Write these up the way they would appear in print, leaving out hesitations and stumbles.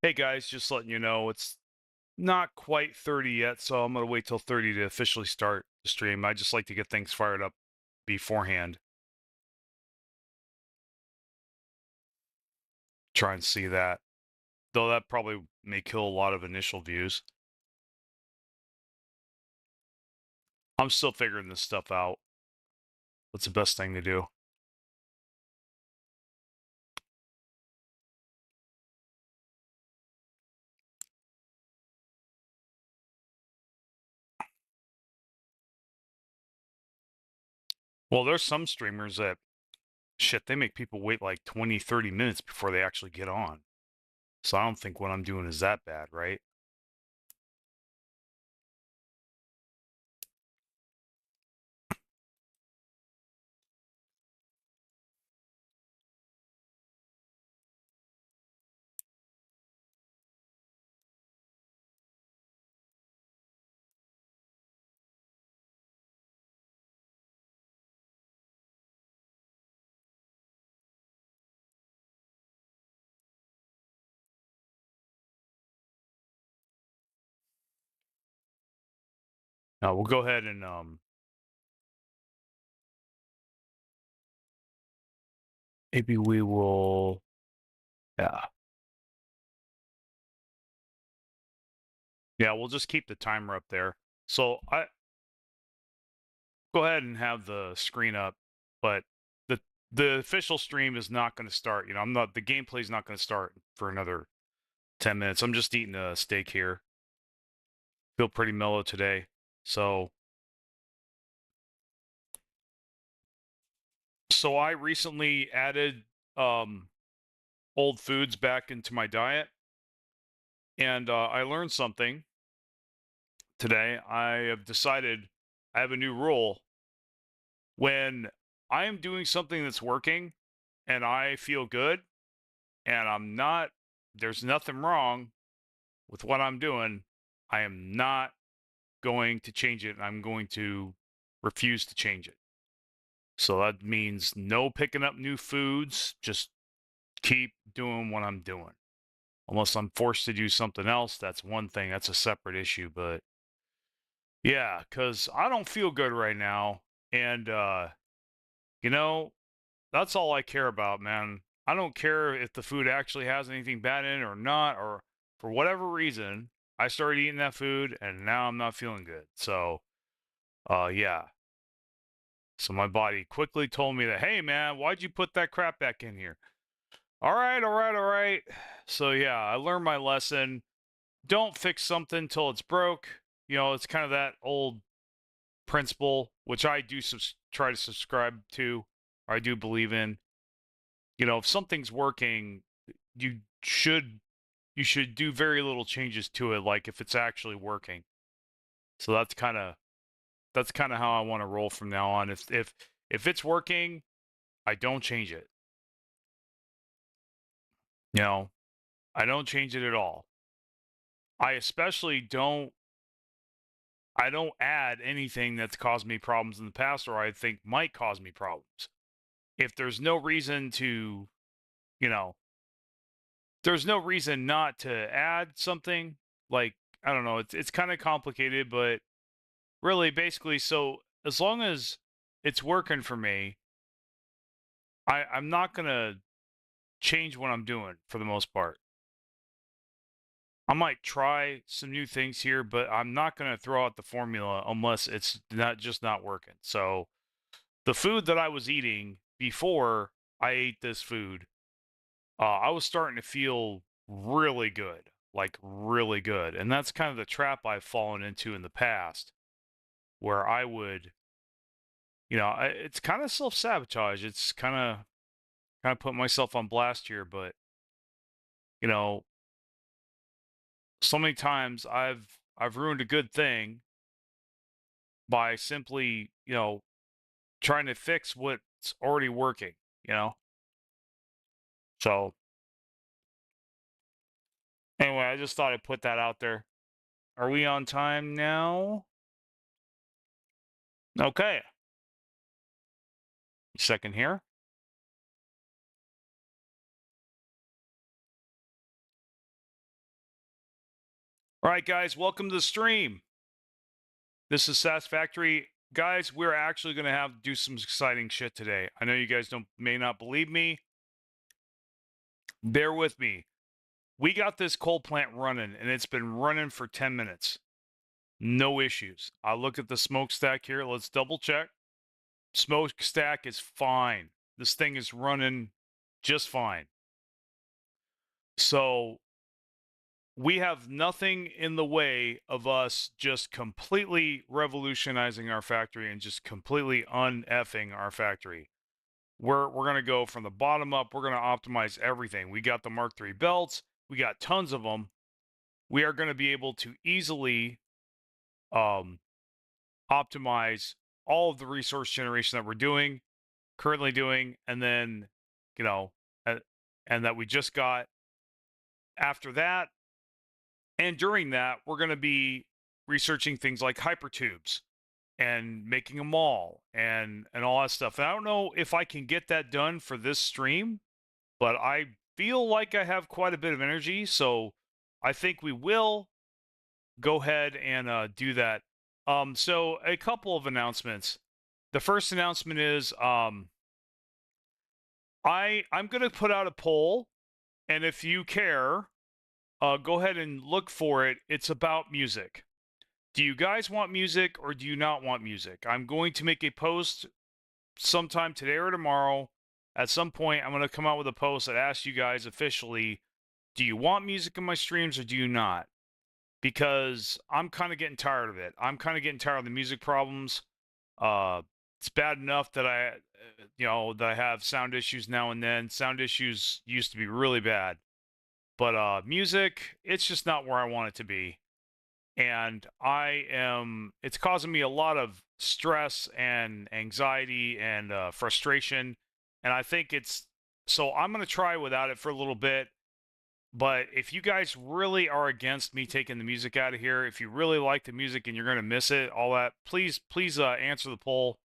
Hey guys, just letting you know it's not quite 30 yet, so I'm gonna wait till 30 to officially start the stream. I just like to get things fired up beforehand. Try and see that. Though that probably may kill a lot of initial views. I'm still figuring this stuff out. What's the best thing to do? Well, there's some streamers that shit, they make people wait like 20, 30 minutes before they actually get on. So I don't think what I'm doing is that bad, right? Now we'll go ahead and maybe we will, yeah. Yeah, we'll just keep the timer up there. So I go ahead and have the screen up, but the official stream is not going to start. I'm not, the gameplay is not going to start for another 10 minutes. I'm just eating a steak here. Feel pretty mellow today. So I recently added old foods back into my diet, and I learned something today. I have decided I have a new rule. When I am doing something that's working and I feel good and there's nothing wrong with what I'm doing, I am not going to change it. I'm going to refuse to change it. So that means no picking up new foods, just keep doing what I'm doing. Unless I'm forced to do something else, that's one thing, that's a separate issue. But yeah, because I don't feel good right now. And, you know, that's all I care about, man. I don't care if the food actually has anything bad in it or not, or for whatever reason, I started eating that food and now I'm not feeling good. So, yeah. So my body quickly told me that, hey, man, why'd you put that crap back in here? All right, all right, all right. So, yeah, I learned my lesson. Don't fix something till it's broke. It's kind of that old principle, which I do try to subscribe to, or I do believe in. If something's working, you should do very little changes to it, like if it's actually working. So that's kind of how I want to roll from now on. If it's working, I don't change it. I don't change it at all. I especially don't add anything that's caused me problems in the past or I think might cause me problems. If there's no reason to, you know, there's no reason not to add something. Like, I don't know, it's kind of complicated, but really basically, so as long as it's working for me, I'm not gonna change what I'm doing for the most part. I might try some new things here, but I'm not gonna throw out the formula unless it's not working. So the food that I was eating before I ate this food, I was starting to feel really good, like really good. And that's kind of the trap I've fallen into in the past, where I would, it's kind of self-sabotage. It's kind of put myself on blast here, but you know, so many times I've ruined a good thing by simply, trying to fix what's already working, you know? So anyway, I just thought I'd put that out there. Are we on time now? Okay. Second here. All right, guys, welcome to the stream. This is Satisfactory. Guys, we're actually going to have to do some exciting shit today. I know you guys may not believe me. Bear with me. We got this coal plant running, and it's been running for 10 minutes. No issues. I look at the smokestack here. Let's double check. Smokestack is fine. This thing is running just fine. So we have nothing in the way of us just completely revolutionizing our factory and just completely un-effing our factory. We're going to go from the bottom up. We're going to optimize everything. We got the Mark III belts. We got tons of them. We are going to be able to easily optimize all of the resource generation that we're currently doing, and then, and that we just got. After that, and during that, we're going to be researching things like hypertubes and making a mall and all that stuff. And I don't know if I can get that done for this stream, but I feel like I have quite a bit of energy, so I think we will go ahead and do that. So a couple of announcements. The first announcement is I'm going to put out a poll, and if you care, go ahead and look for it. It's about music. Do you guys want music or do you not want music? I'm going to make a post sometime today or tomorrow. At some point, I'm going to come out with a post that asks you guys officially, do you want music in my streams or do you not? Because I'm kind of getting tired of it. I'm kind of getting tired of the music problems. It's bad enough that that I have sound issues now and then. Sound issues used to be really bad. But music, it's just not where I want it to be. And it's causing me a lot of stress and anxiety and frustration. And I think so I'm going to try without it for a little bit. But if you guys really are against me taking the music out of here, if you really like the music and you're going to miss it, all that, please answer the poll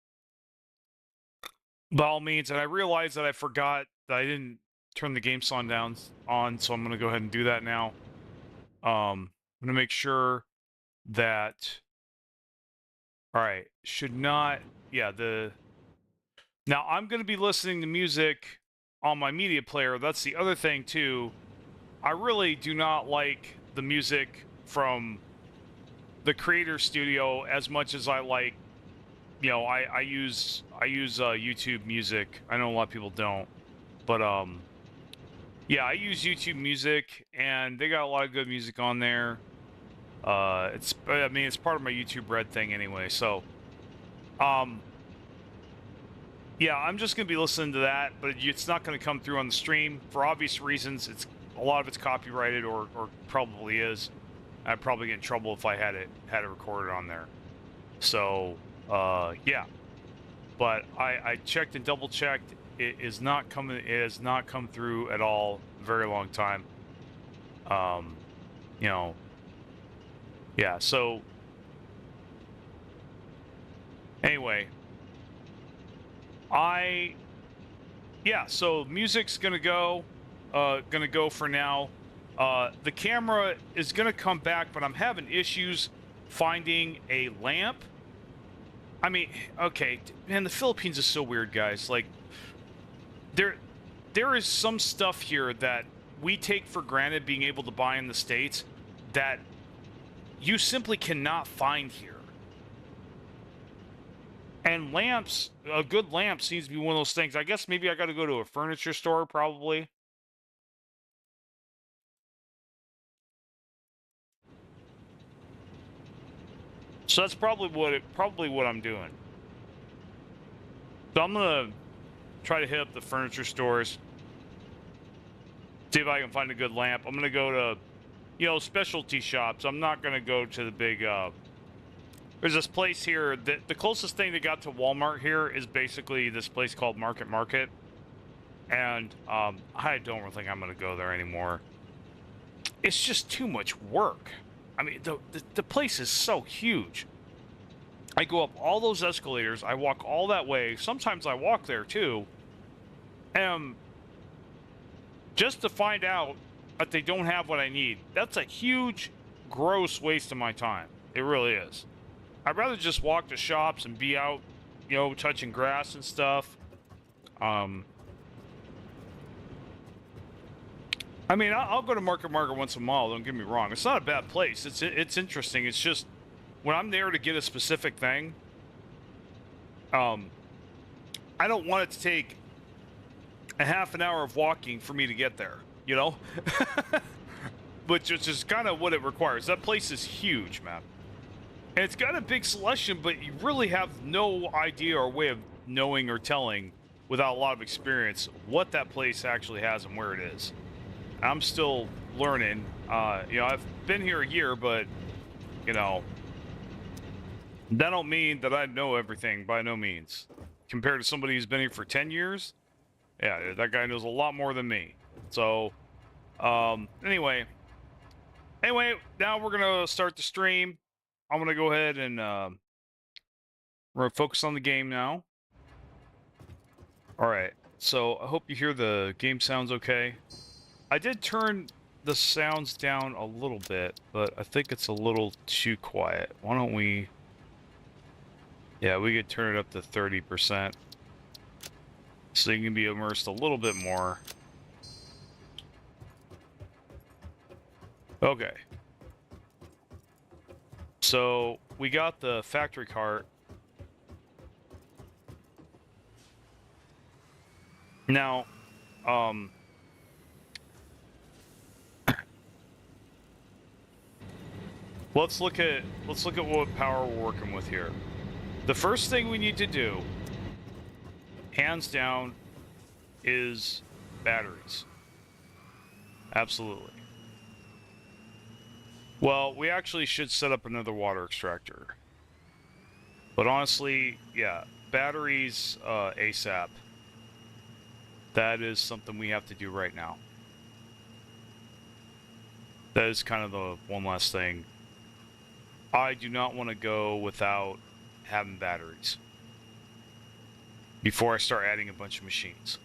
by all means. And I realized that I forgot that I didn't turn the game sound on, so I'm going to go ahead and do that now. I'm going to make sure that, all right, now I'm going to be listening to music on my media player. That's the other thing too. I really do not like the music from the creator studio as much as I like, I use YouTube music. I know a lot of people don't, but yeah, I use YouTube music, and they got a lot of good music on there. It's part of my YouTube Red thing anyway. So, yeah, I'm just gonna be listening to that, but it's not gonna come through on the stream for obvious reasons. A lot of it's copyrighted, or probably is. I'd probably get in trouble if I had it recorded on there. So, yeah. But I checked and double checked. It has not come through at all. Very long time. Yeah. So anyway, so music's gonna go for now. The camera is gonna come back, but I'm having issues finding a lamp. I mean, okay, man, the Philippines is so weird, guys. Like, there is some stuff here that we take for granted being able to buy in the States that you simply cannot find here. And lamps, a good lamp seems to be one of those things. I guess maybe I got to go to a furniture store, probably. So that's probably what I'm doing. So I'm gonna try to hit up the furniture stores, see if I can find a good lamp. I'm gonna go to, specialty shops. I'm not gonna go to the big. There's this place here. The closest thing that got to Walmart here is basically this place called Market, and I don't really think I'm gonna go there anymore. It's just too much work. I mean, the place is so huge. I go up all those escalators. I walk all that way. Sometimes I walk there too. Just to find out that they don't have what I need. That's a huge gross waste of my time. It really is. I'd rather just walk to shops and be out, you know, touching grass and stuff. I mean, I'll go to Market once in a while. Don't get me wrong; it's not a bad place. It's interesting. It's just when I'm there to get a specific thing, I don't want it to take a half an hour of walking for me to get there. You know, which is kind of what it requires. That place is huge, man, and it's got a big selection, but you really have no idea or way of knowing or telling without a lot of experience what that place actually has and where it is. I'm still learning. You know, I've been here a year, but, you know, that don't mean that I know everything, by no means. Compared to somebody who's been here for 10 years, yeah, that guy knows a lot more than me. So, anyway, now we're going to start the stream. I'm going to go ahead and we're going to focus on the game now. All right, so I hope you hear the game sounds okay. I did turn the sounds down a little bit, but I think it's a little too quiet. Why don't we... Yeah, we could turn it up to 30%. So you can be immersed a little bit more. Okay. So, we got the factory cart. Now, let's look at what power we're working with here. The first thing we need to do, hands down, is batteries. Absolutely. Well, we actually should set up another water extractor. But honestly, yeah, batteries ASAP. That is something we have to do right now. That is kind of the one last thing. I do not want to go without having batteries before I start adding a bunch of machines.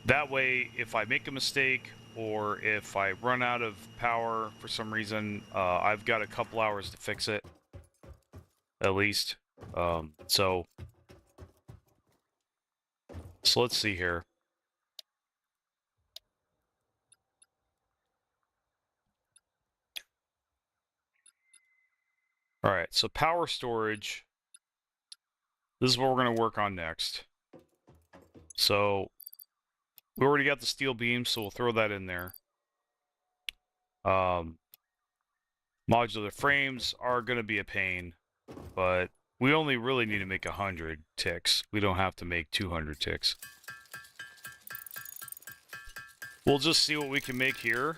That way, if I make a mistake or if I run out of power for some reason, I've got a couple hours to fix it, at least. So let's see here. All right, so power storage. This is what we're going to work on next. So we already got the steel beam, so we'll throw that in there. Modular frames are going to be a pain, but we only really need to make 100 ticks. We don't have to make 200 ticks. We'll just see what we can make here.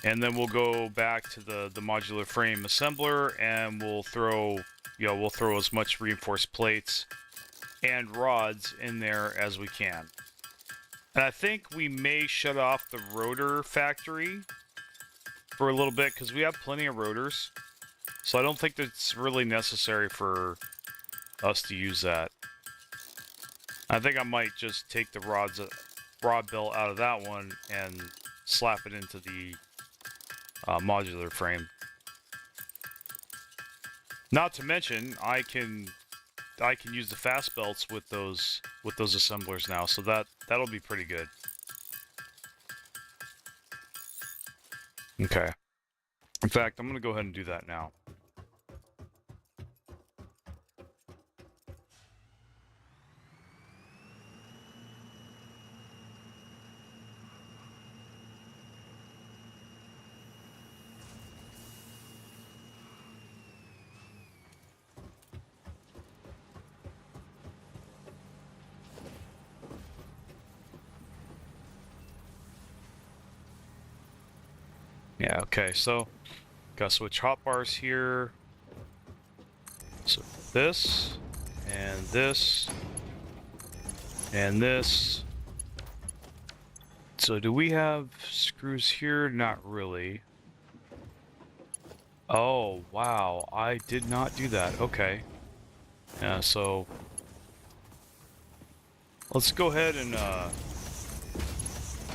And then we'll go back to the modular frame assembler and we'll throw, you know, we'll throw as much reinforced plates and rods in there as we can. And I think we may shut off the rotor factory for a little bit because we have plenty of rotors. So I don't think that's really necessary for us to use that. I think I might just take the rod belt out of that one and slap it into the modular frame. Not to mention, I can use the fast belts with those assemblers now, so that'll be pretty good. Okay. In fact, I'm gonna go ahead and do that now. Yeah, okay, so gotta switch hotbars here. So this, and this, and this. So do we have screws here? Not really. Oh, wow, I did not do that. Okay. Yeah, so let's go ahead and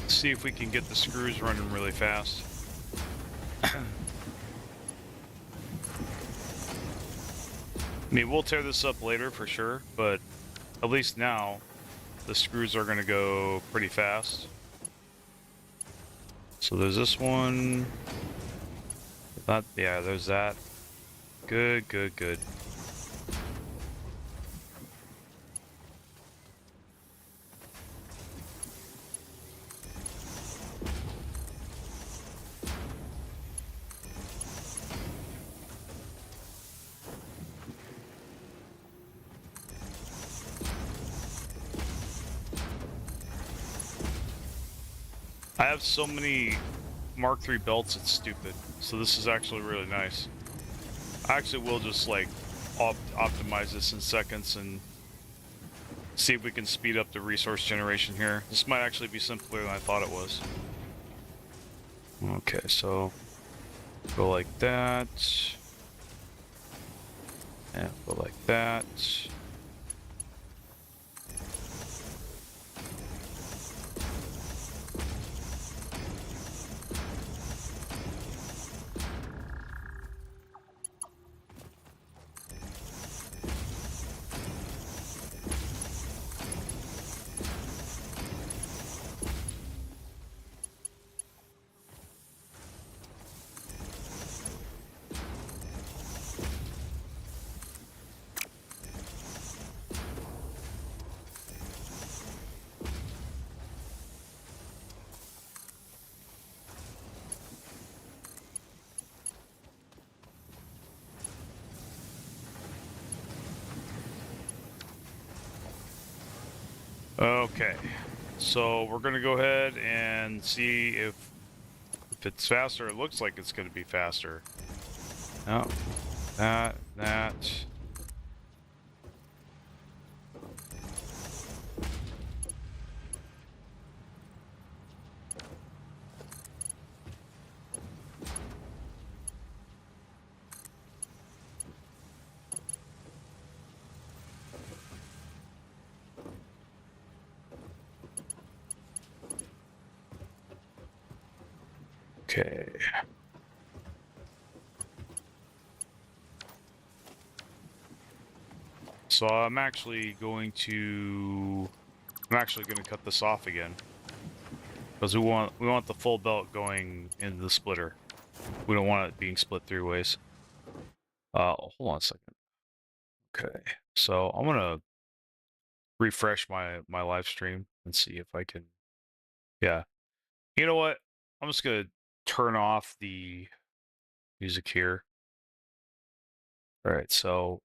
see if we can get the screws running really fast. I mean, we'll tear this up later for sure, but at least now the screws are going to go pretty fast. So there's this one. That, yeah, there's that. Good, good, good. I have so many Mark III belts, it's stupid. So this is actually really nice. I actually will just like optimize this in seconds and see if we can speed up the resource generation here. This might actually be simpler than I thought it was. Okay, so go like that. And go like that. Okay, so we're gonna go ahead and see if it's faster. It looks like it's gonna be faster. Oh, that. Okay. So I'm actually going to cut this off again. Because we want the full belt going into the splitter. We don't want it being split 3 ways. Hold on a second. Okay. So I'm gonna refresh my live stream and see if I can. Yeah. You know what? I'm just gonna turn off the music here. All right, so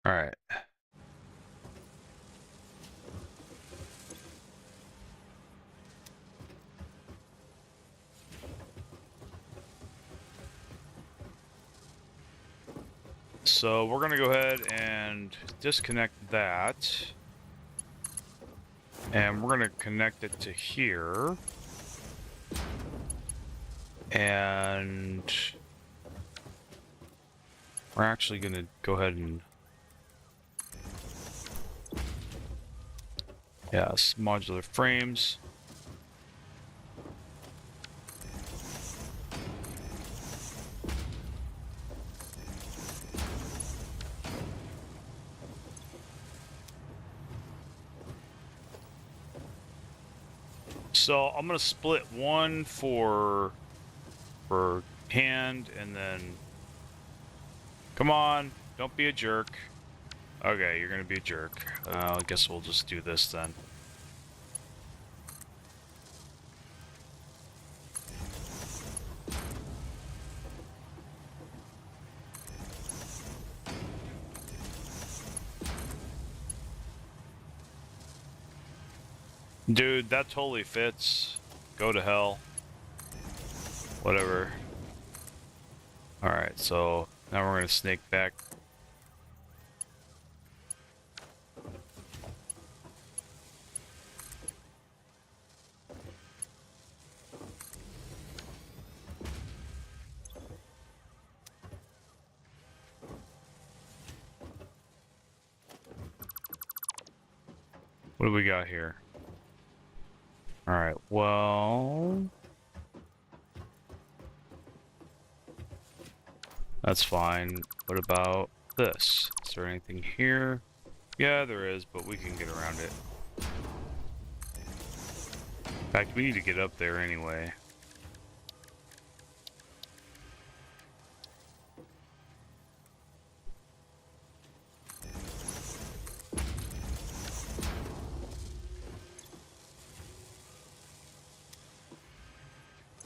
all right. So we're gonna go ahead and disconnect that. And we're gonna connect it to here. And we're actually gonna go ahead and yes, modular frames. So I'm gonna split one for hand, and then come on, don't be a jerk. Okay, you're gonna be a jerk. I guess we'll just do this then. Dude, that totally fits. Go to hell. Whatever. Alright, so now we're gonna snake back. What do we got here? Alright, well... that's fine. What about this? Is there anything here? Yeah, there is, but we can get around it. In fact, we need to get up there anyway.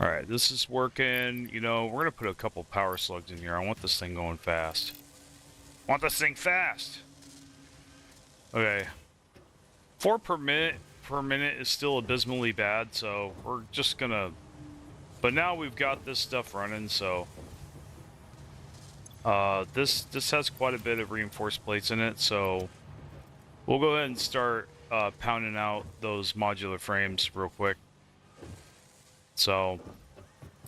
Alright, this is working. You know, we're going to put a couple power slugs in here. I want this thing going fast. Want this thing fast! Okay. 4 per minute is still abysmally bad, so we're just gonna... but now we've got this stuff running, so... this has quite a bit of reinforced plates in it, so... we'll go ahead and start pounding out those modular frames real quick. So...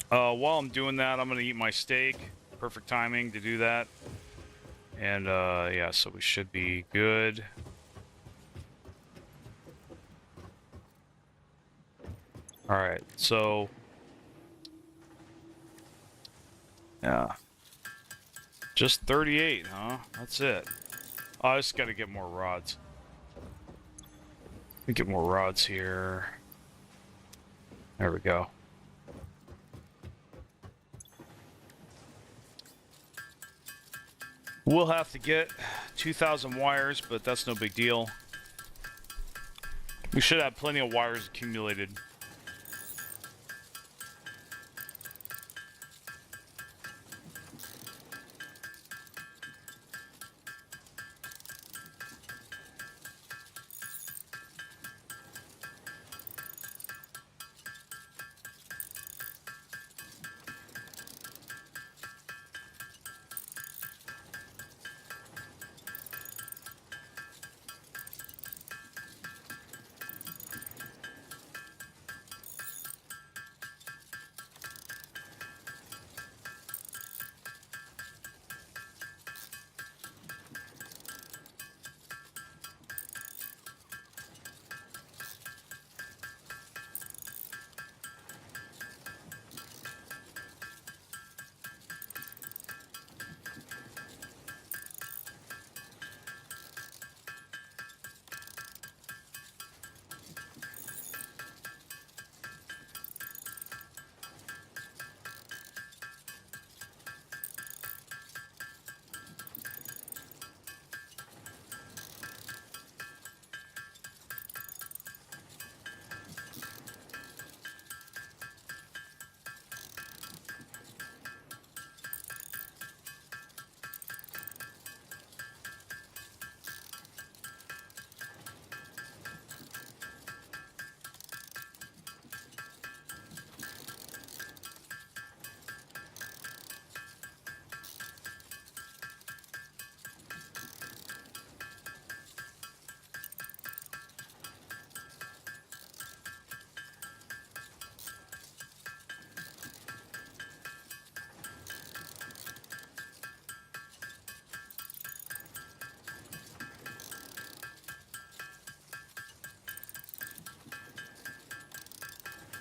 while I'm doing that, I'm gonna eat my steak. Perfect timing to do that. And, yeah, so we should be good. Alright, so... yeah. Just 38, huh? That's it. Oh, I just gotta get more rods. Let me get more rods here. There we go. We'll have to get 2,000 wires, but that's no big deal. We should have plenty of wires accumulated.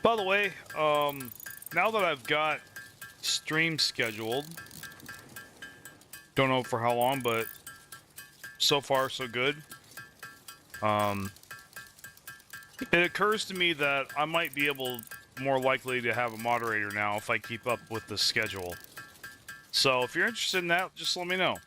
By the way, now that I've got streams scheduled, don't know for how long, but so far so good. It occurs to me that I might be more likely to have a moderator now if I keep up with the schedule. So if you're interested in that, just let me know.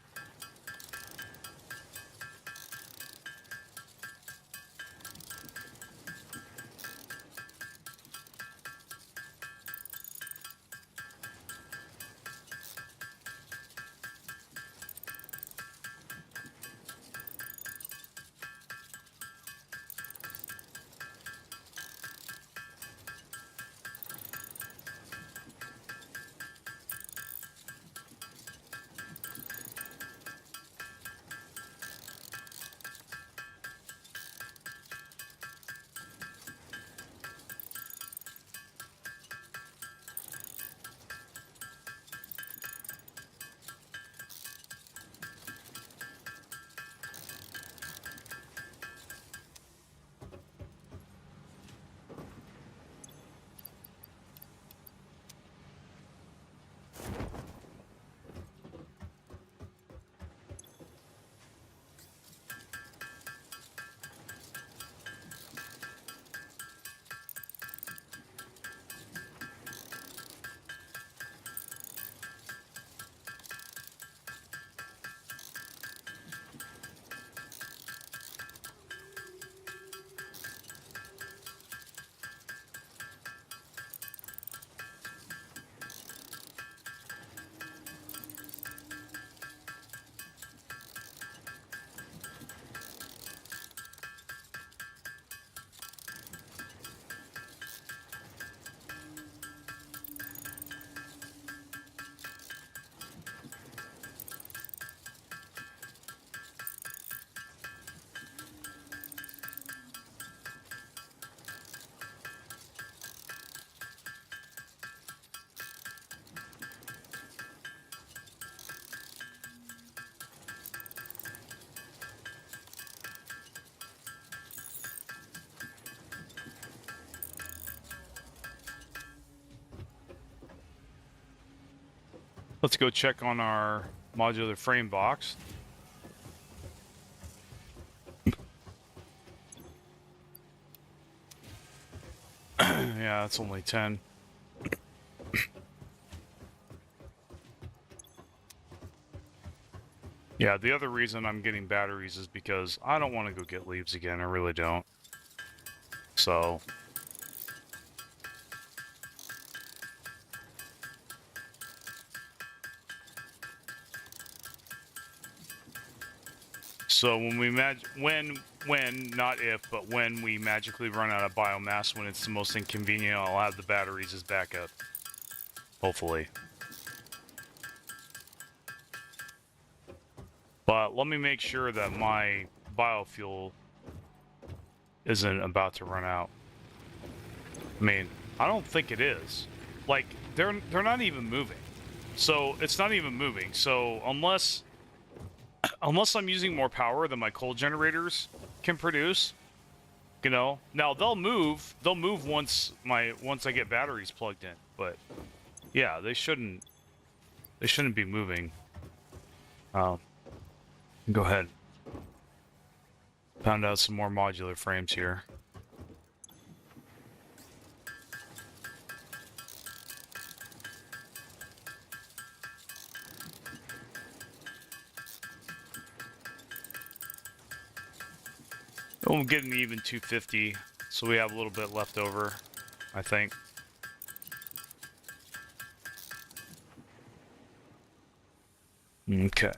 Let's go check on our modular frame box. Yeah, it's only 10. Yeah, the other reason I'm getting batteries is because I don't want to go get leaves again. I really don't. So... So when we not if, but when we magically run out of biomass, when it's the most inconvenient, I'll have the batteries as backup. Hopefully. But let me make sure that my biofuel isn't about to run out. I mean, I don't think it is. Like, they're not even moving. So it's not even moving. So unless I'm using more power than my coal generators can produce, you know. Now they'll move once I get batteries plugged in, but yeah, they shouldn't be moving. Go ahead. Found out some more modular frames here. We'll get an even 250, so we have a little bit left over, I think. Okay.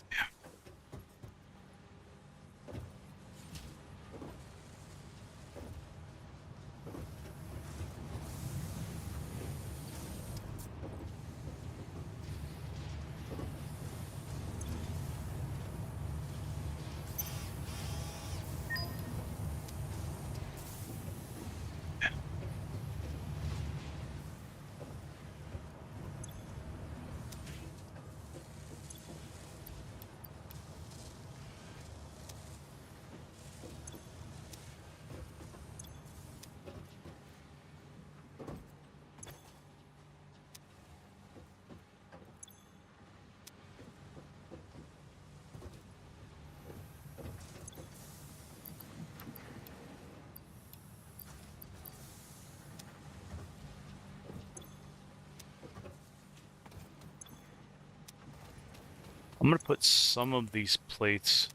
I'm gonna put some of these plates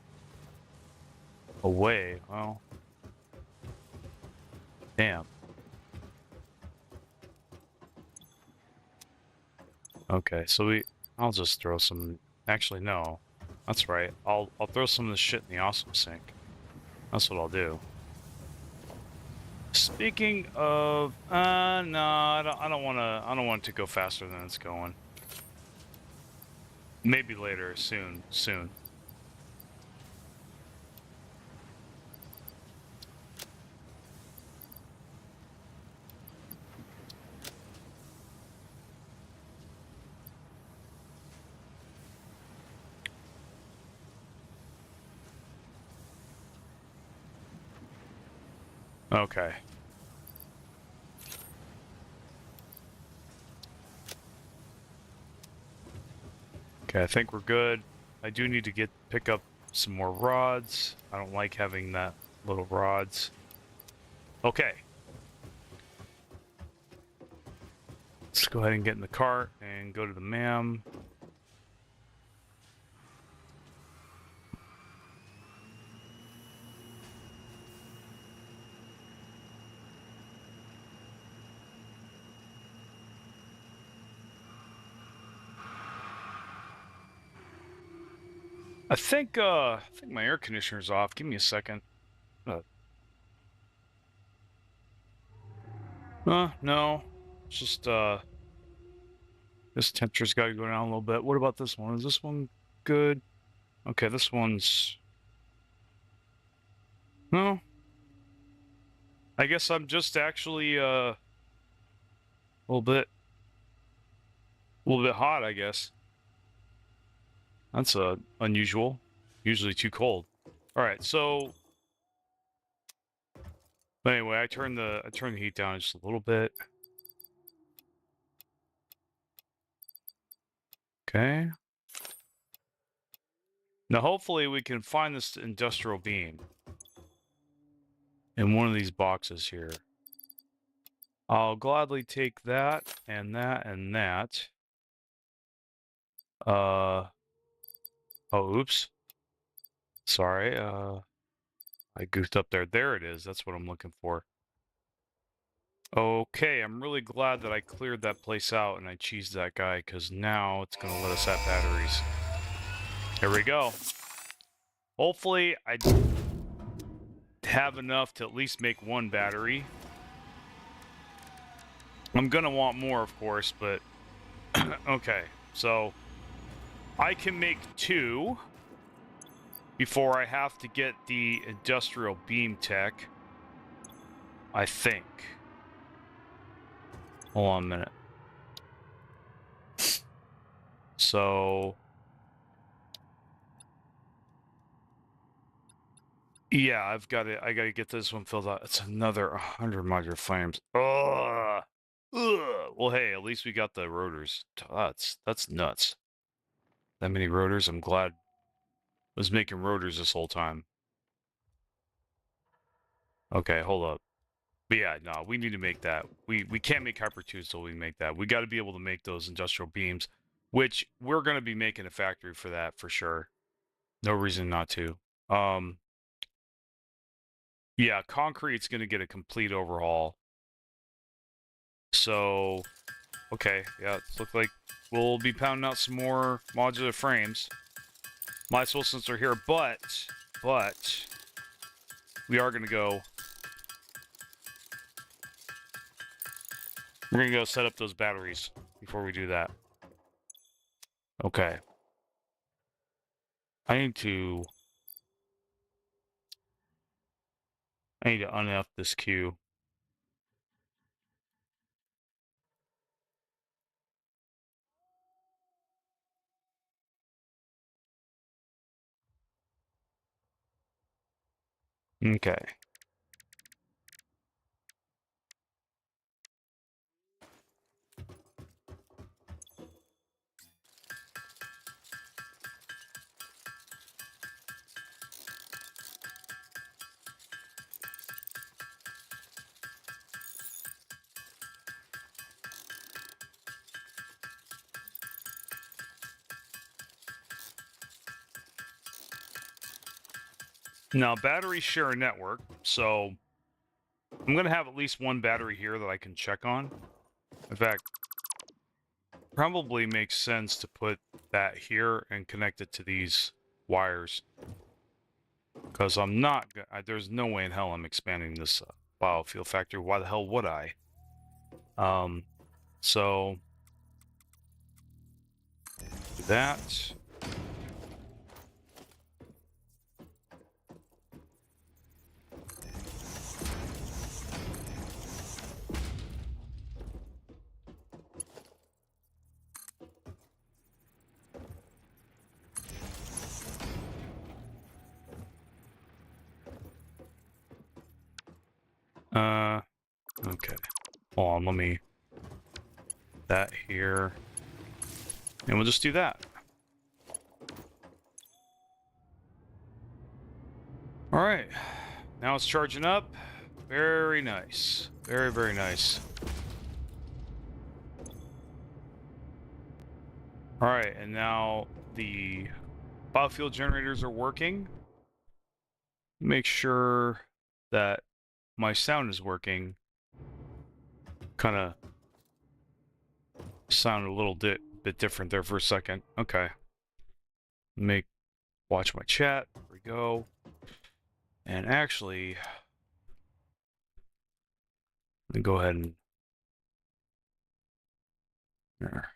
away. Well, damn. Okay, so I'll just throw some. Actually, no, that's right. I'll throw some of this shit in the awesome sink. That's what I'll do. Speaking of, no, I don't want to go faster than it's going. Maybe later, soon. Okay. Okay, I think we're good. I do need to pick up some more rods. I don't like having that little rods. Okay. Let's go ahead and get in the cart and go to the MAM. I think my air conditioner's off. Give me a second. No. It's just this temperature's got to go down a little bit. What about this one? Is this one good? Okay, this one's no. I guess I'm just actually a little bit hot, I guess. That's unusual. Usually too cold. All right, so but anyway, I turned the heat down just a little bit. Okay. Now, hopefully we can find this industrial beam in one of these boxes here. I'll gladly take that and that and that. Oh, oops. Sorry, I goofed up there. There it is. That's what I'm looking for. Okay, I'm really glad that I cleared that place out and I cheesed that guy, because now it's going to let us have batteries. Here we go. Hopefully, I have enough to at least make one battery. I'm going to want more, of course, but... okay, so... I can make 2 before I have to get the industrial beam tech, I think. Hold on a minute. So... yeah, I gotta get this one filled out. It's another 100 modular frames. Ugh. Ugh. Well, hey, at least we got the rotors. That's nuts. That many rotors. I'm glad I was making rotors this whole time. Okay, hold up. But yeah, no, we need to make that. We can't make Hypertube until we make that. We got to be able to make those industrial beams, which we're going to be making a factory for that for sure. No reason not to. Yeah, concrete's going to get a complete overhaul. So, okay, yeah, it looks like we'll be pounding out some more modular frames. Might as well since they're here, but we are going to go. We're going to go set up those batteries before we do that. Okay. I need to un-F this queue. Okay. Now, batteries share a network, so I'm going to have at least one battery here that I can check on. In fact, probably makes sense to put that here and connect it to these wires. Because I'm not... there's no way in hell I'm expanding this biofuel factory. Why the hell would I? So... do that. Okay. Hold on, let me... that here. And we'll just do that. Alright. Now it's charging up. Very nice. Very, very nice. Alright, and now the biofuel generators are working. Make sure that my sound is working. Kind of sounded a little bit different there for a second. Okay. Watch my chat. There we go. And actually, let me go ahead and there.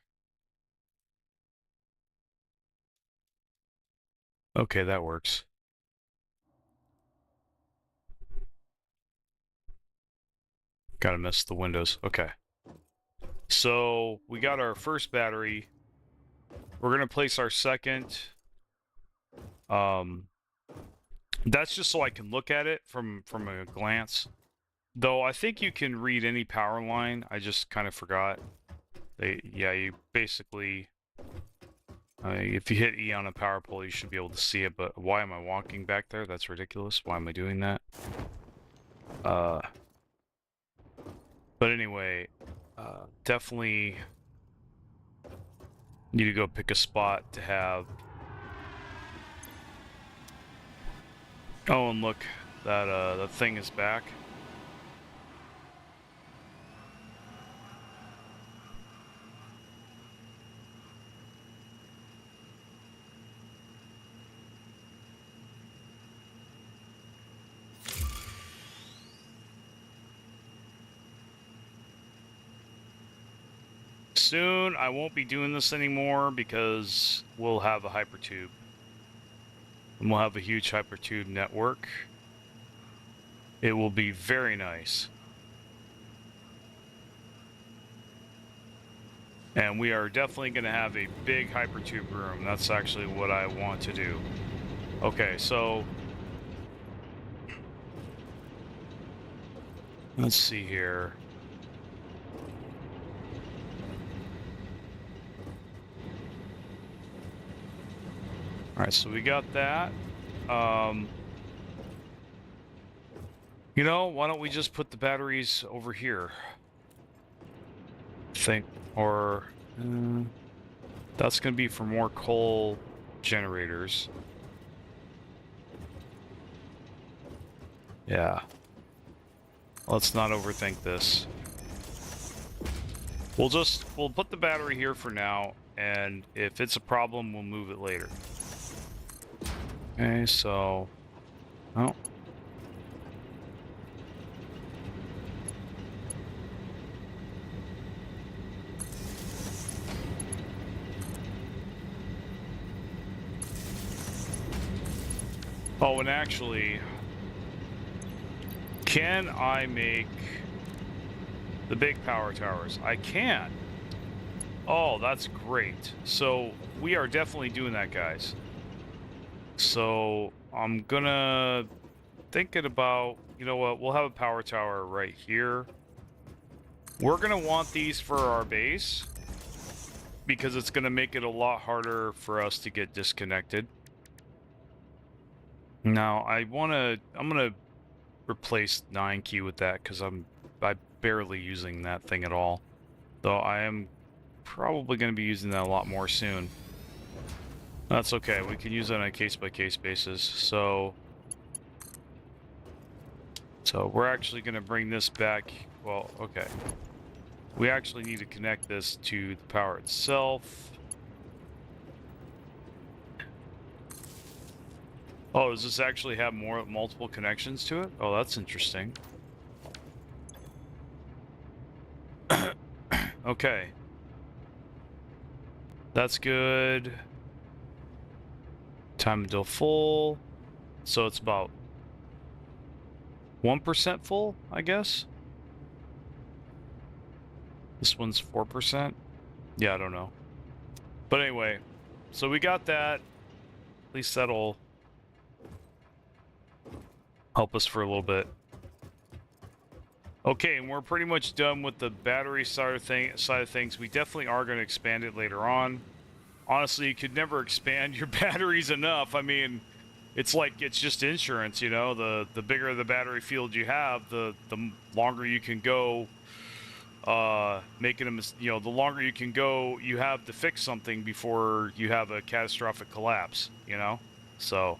Okay, that works. Gotta miss the windows. Okay. So we got our first battery. We're gonna place our second. That's just so I can look at it from a glance. Though I think you can read any power line. I just kind of forgot. Yeah, you basically If you hit E on a power pole, you should be able to see it, but why am I walking back there? That's ridiculous. Why am I doing that? But anyway, definitely need to go pick a spot to have... Oh, and look, that thing is back. Soon, I won't be doing this anymore because we'll have a Hypertube. And we'll have a huge Hypertube network. It will be very nice. And we are definitely going to have a big Hypertube room. That's actually what I want to do. Okay, so... let's see here. Alright, so we got that. You know, why don't we just put the batteries over here? Or that's going to be for more coal generators. Yeah. Let's not overthink this. We'll put the battery here for now, and if it's a problem, we'll move it later. Okay, so... oh. Oh, and actually, can I make the big power towers? I can. Oh, that's great. So we are definitely doing that, guys. So I'm gonna thinking about, you know what, we'll have a power tower right here. We're gonna want these for our base because it's gonna make it a lot harder for us to get disconnected. Now I'm gonna replace 9 key with that because I'm barely using that thing at all. Though I am probably gonna be using that a lot more soon. That's okay, we can use it on a case-by-case basis. So we're actually going to bring this back. Well, okay. We actually need to connect this to the power itself. Oh, does this actually have multiple connections to it? Oh, that's interesting. Okay. That's good. Time until full. So it's about 1% full, I guess. This one's 4%. Yeah, I don't know. But anyway, so we got that. At least that'll help us for a little bit. Okay, and we're pretty much done with the battery side of things. We definitely are going to expand it later on. Honestly, you could never expand your batteries enough. I mean, it's like, it's just insurance, you know? The bigger the battery field you have, the longer you can go making them, you know, the longer you can go, you have to fix something before you have a catastrophic collapse, you know? So...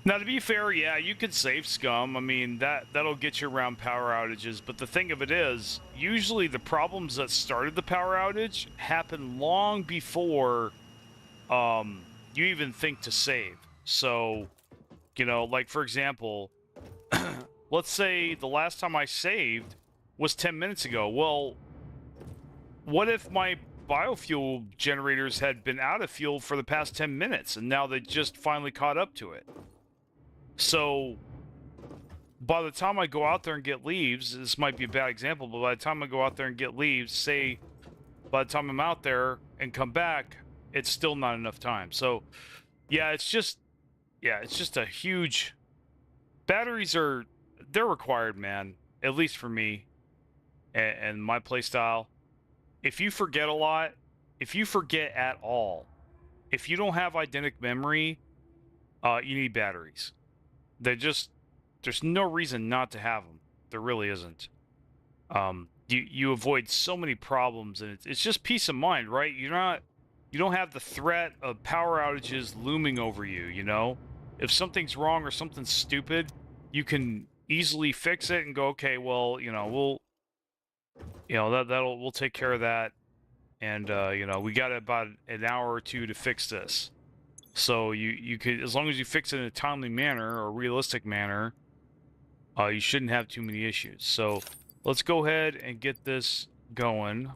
now, to be fair, yeah, you could save scum. I mean, that'll get you around power outages. But the thing of it is, usually the problems that started the power outage happen long before you even think to save. So, you know, like, for example, let's say the last time I saved was 10 minutes ago. Well, what if my biofuel generators had been out of fuel for the past 10 minutes, and now they just finally caught up to it? So, by the time I go out there and get leaves, this might be a bad example, but by the time I go out there and get leaves, say, by the time I'm out there and come back, it's still not enough time. So, yeah, it's just a huge... batteries they're required, man, at least for me and my playstyle. If you forget a lot, if you forget at all, if you don't have eidetic memory, you need batteries. There's no reason not to have them. There really isn't. You avoid so many problems, and it's just peace of mind, right? You don't have the threat of power outages looming over you. You know, if something's wrong or something's stupid, you can easily fix it and go, okay, well, we'll take care of that, and we got about an hour or two to fix this. So you could, as long as you fix it in a timely manner or realistic manner, you shouldn't have too many issues. So let's go ahead and get this going.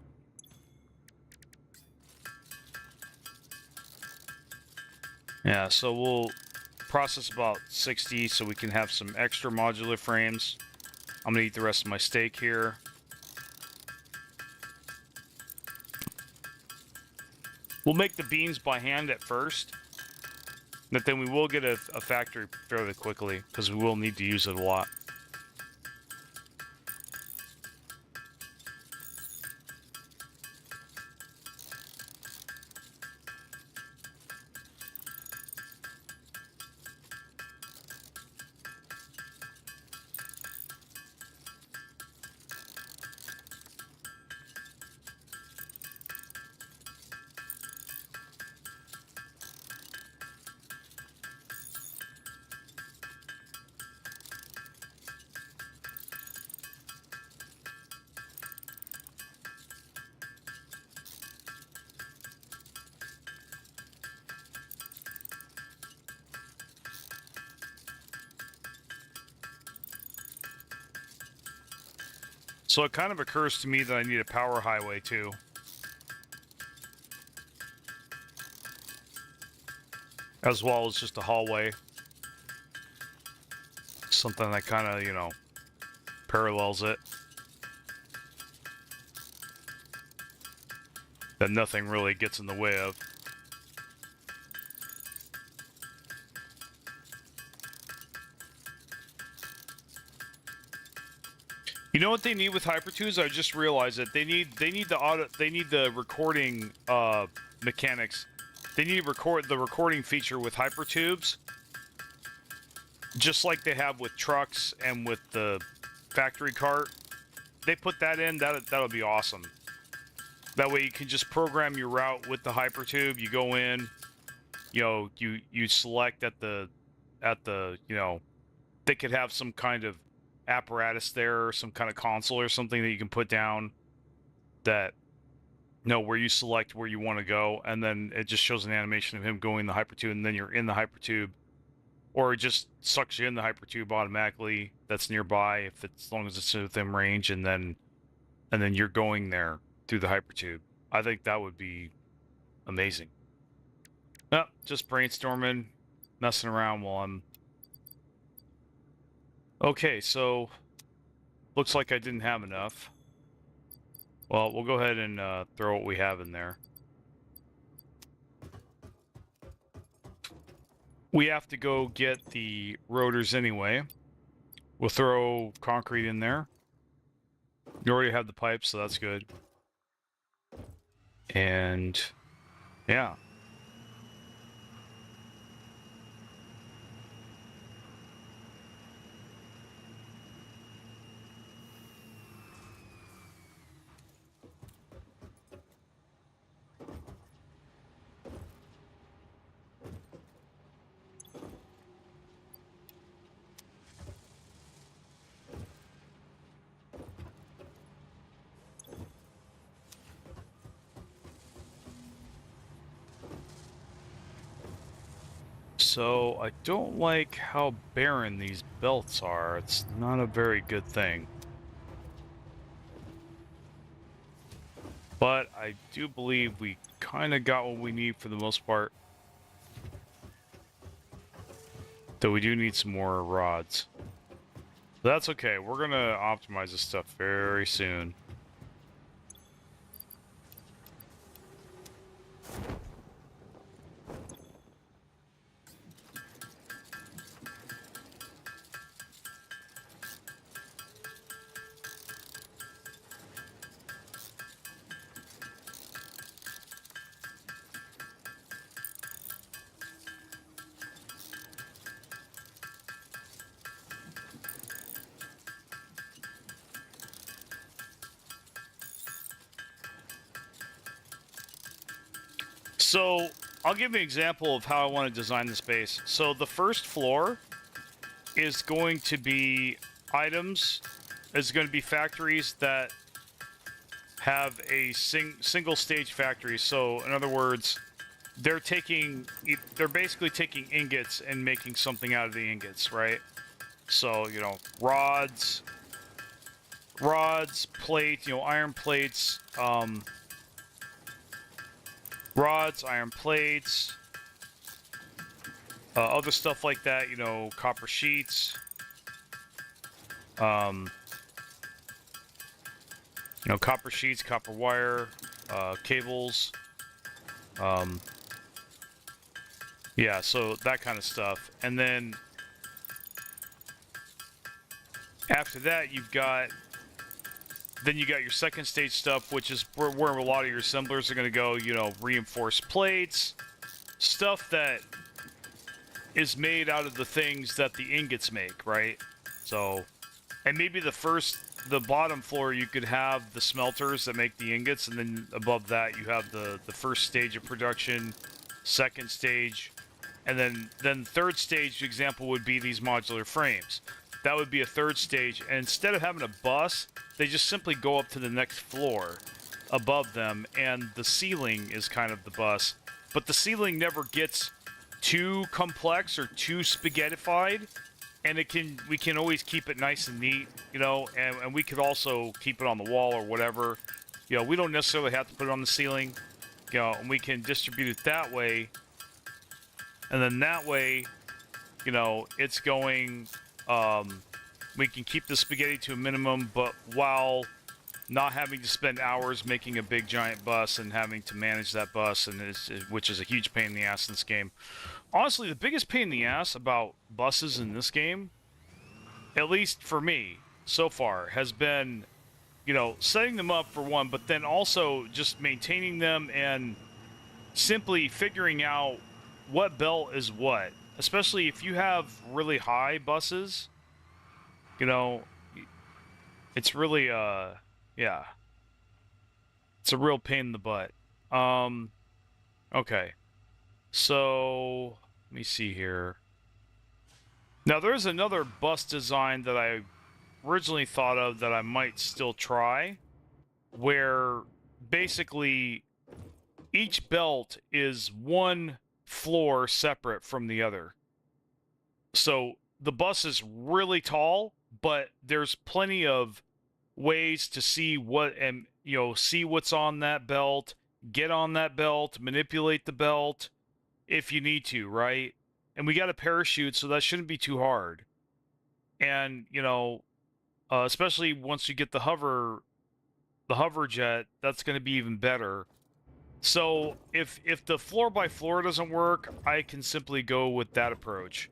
Yeah, so we'll process about 60 so we can have some extra modular frames. I'm gonna eat the rest of my steak here. We'll make the beans by hand at first, but then we will get a factory fairly quickly because we will need to use it a lot. So it kind of occurs to me that I need a power highway too. As well as just a hallway. Something that kind of, parallels it. That nothing really gets in the way of. You know what they need with Hypertubes? I just realized that they need the recording mechanics. They need the recording feature with Hypertubes, just like they have with trucks and with the factory cart. They put that in. That'll be awesome. That way you can just program your route with the Hypertube. You go in, you select at the they could have some kind of apparatus there, or some kind of console or something that you can put down that where you select where you want to go, and then it just shows an animation of him going the Hypertube, and then you're in the Hypertube, or it just sucks you in the Hypertube automatically that's nearby as long as it's within range, and then you're going there through the Hypertube. I think that would be amazing. Just brainstorming, messing around while I'm okay. So looks like I didn't have enough. Well, we'll go ahead and throw what we have in there. We have to go get the rotors anyway. We'll throw concrete in there. You already have the pipes, so that's good. And yeah. So, I don't like how barren these belts are. It's not a very good thing. But I do believe we kind of got what we need for the most part. Though we do need some more rods. But that's okay. We're going to optimize this stuff very soon. So I'll give you an example of how I want to design the space. So the first floor is going to be items, is going to be factories that have a single stage factory. So in other words, they're basically taking ingots and making something out of the ingots, right? So, you know, rods, plate, you know, iron plates, rods, iron plates, other stuff like that, you know, copper sheets, you know, copper sheets, copper wire, cables, yeah, so that kind of stuff. And then after that, you got your second stage stuff, which is where a lot of your assemblers are going to go, you know, reinforced plates, stuff that is made out of the things that the ingots make, right? So, and maybe the bottom floor, you could have the smelters that make the ingots, and then above that, you have the first stage of production, second stage, and then third stage example would be these modular frames. That would be a third stage, and instead of having a bus, they just simply go up to the next floor above them, and the ceiling is kind of the bus. But the ceiling never gets too complex or too spaghettified, and we can always keep it nice and neat, you know, and we could also keep it on the wall or whatever. You know, we don't necessarily have to put it on the ceiling, you know, and we can distribute it that way. And then that way, you know, it's going, we can keep the spaghetti to a minimum, but while not having to spend hours making a big giant bus and having to manage that bus, and which is a huge pain in the ass in this game. Honestly, the biggest pain in the ass about buses in this game, at least for me so far, has been, you know, setting them up for one, but then also just maintaining them and simply figuring out what belt is what. Especially if you have really high buses, you know, it's really, yeah. It's a real pain in the butt. Okay. So, let me see here. Now, there's another bus design that I originally thought of that I might still try, where basically each belt is one floor separate from the other. So the bus is really tall, but there's plenty of ways to see see what's on that belt, get on that belt, manipulate the belt if you need to, right? And we got a parachute, so that shouldn't be too hard. And, you know, especially once you get the hover jet, that's going to be even better. So if the floor by floor doesn't work, I can simply go with that approach.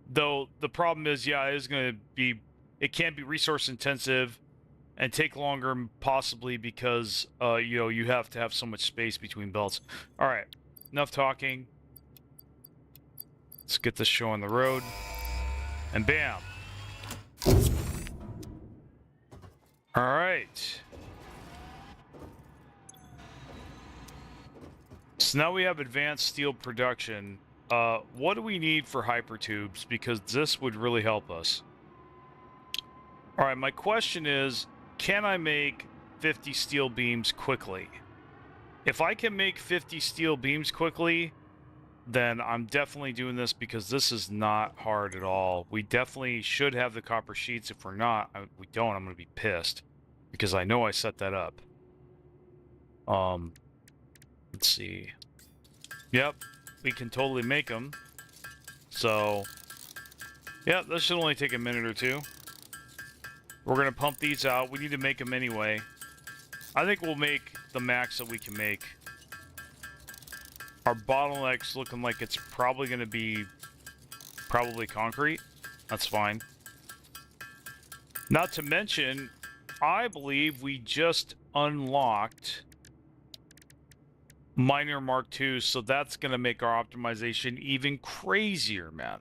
Though the problem is, yeah, it can be resource intensive and take longer, possibly because you know, you have to have so much space between belts. All right, enough talking. Let's get this show on the road, and bam. All right. So now we have advanced steel production. What do we need for hypertubes? Because this would really help us. All right, my question is, can I make 50 steel beams quickly? If I can make 50 steel beams quickly, then I'm definitely doing this, because this is not hard at all. We definitely should have the copper sheets. If we're not, we don't, I'm going to be pissed, because I know I set that up. Let's see. Yep, we can totally make them. So, yeah, this should only take a minute or two. We're going to pump these out. We need to make them anyway. I think we'll make the max that we can make. Our bottleneck's looking like it's probably going to be concrete. That's fine. Not to mention, I believe we just unlocked Miner Mark II, so that's going to make our optimization even crazier, man.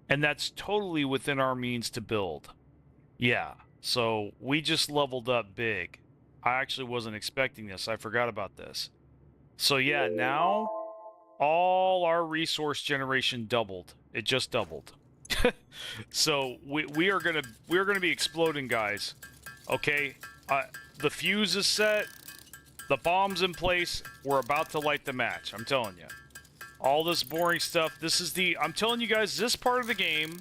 And that's totally within our means to build. Yeah, so we just leveled up big. I actually wasn't expecting this. I forgot about this. So yeah, now all our resource generation doubled. It just doubled. So we are gonna be exploding, guys. Okay, the fuse is set, the bomb's in place. We're about to light the match. I'm telling you. All this boring stuff. I'm telling you guys, this part of the game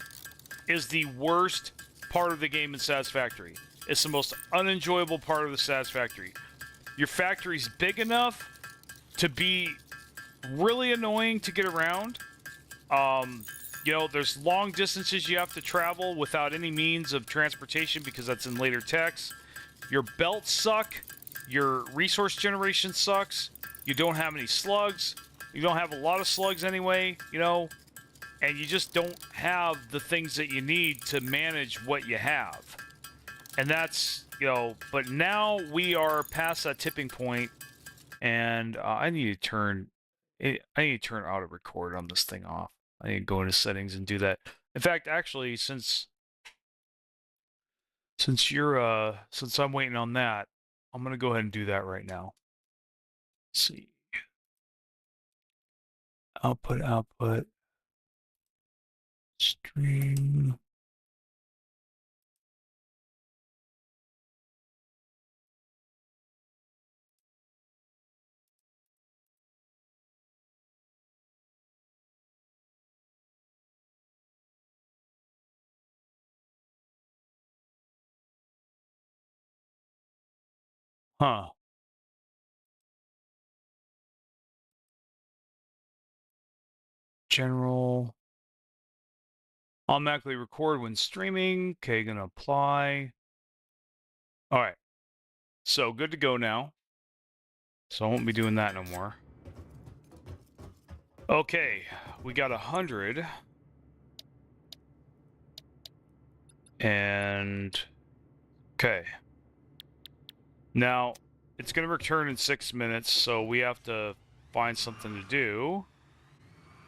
is the worst part of the game in Satisfactory. It's the most unenjoyable part of the Satisfactory. Your factory's big enough to be really annoying to get around. You know, there's long distances you have to travel without any means of transportation because that's in later text. Your belts suck. Your resource generation sucks. You don't have any slugs. You don't have a lot of slugs anyway, you know, and you just don't have the things that you need to manage what you have. And that's, you know, but now we are past that tipping point, and I need to turn auto record on this thing off. I need to go into settings and do that. In fact, actually, since I'm waiting on that, I'm gonna go ahead and do that right now. Let's see. Output. Stream. Huh. General. Automatically record when streaming. Okay, gonna apply. All right. So good to go now. So I won't be doing that no more. Okay, we got 100. And okay. Now it's gonna return in 6 minutes, so we have to find something to do,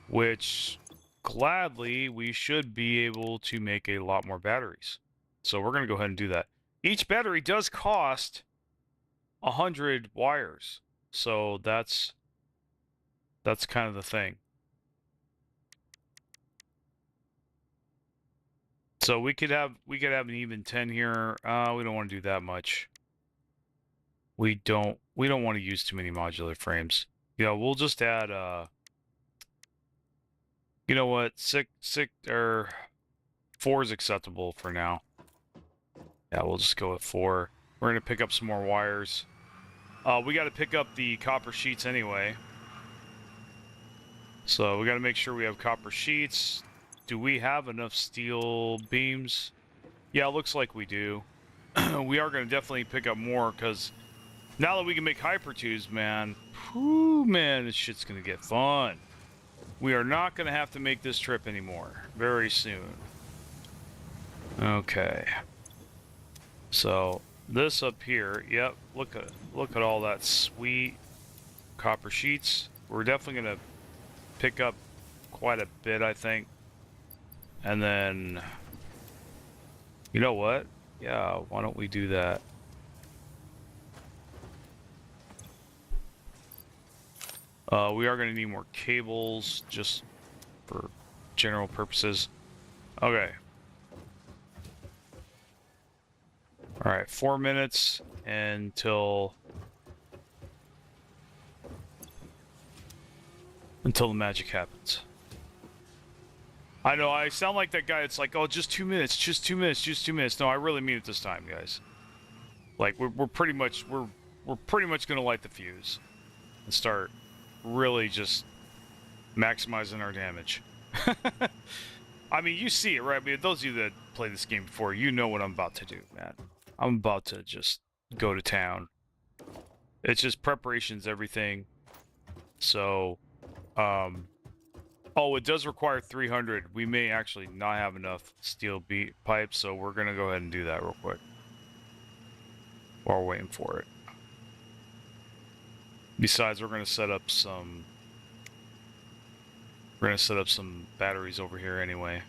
which gladly we should be able to make a lot more batteries. So we're gonna go ahead and do that. Each battery does cost 100 wires, so that's kind of the thing. So we could have an even 10 here. We don't want to do that much. We don't want to use too many modular frames. Yeah, we'll just add you know what, 4 is acceptable for now. Yeah, we'll just go with 4. We're gonna pick up some more wires. We got to pick up the copper sheets anyway. So we got to make sure we have copper sheets. Do we have enough steel beams? Yeah, it looks like we do. We are going to definitely pick up more because now that we can make hypertubes, man, whew, man, this shit's going to get fun. We are not going to have to make this trip anymore very soon. Okay. So this up here, yep, look at all that sweet copper sheets. We're definitely going to pick up quite a bit, I think. And then, you know what? Yeah, why don't we do that? We are going to need more cables just for general purposes. Okay. All right, 4 minutes until the magic happens. I know I sound like that guy. It's like, oh, just 2 minutes, just 2 minutes, just 2 minutes. No, I really mean it this time, guys. Like we're pretty much gonna light the fuse and start really just maximizing our damage. I mean, you see it, right? I mean, those of you that played this game before, you know what I'm about to do, man. I'm about to just go to town. It's just preparations, everything. So, oh, it does require 300. We may actually not have enough steel pipes, so we're gonna go ahead and do that real quick while we're waiting for it. Besides, we're gonna set up some batteries over here anyway.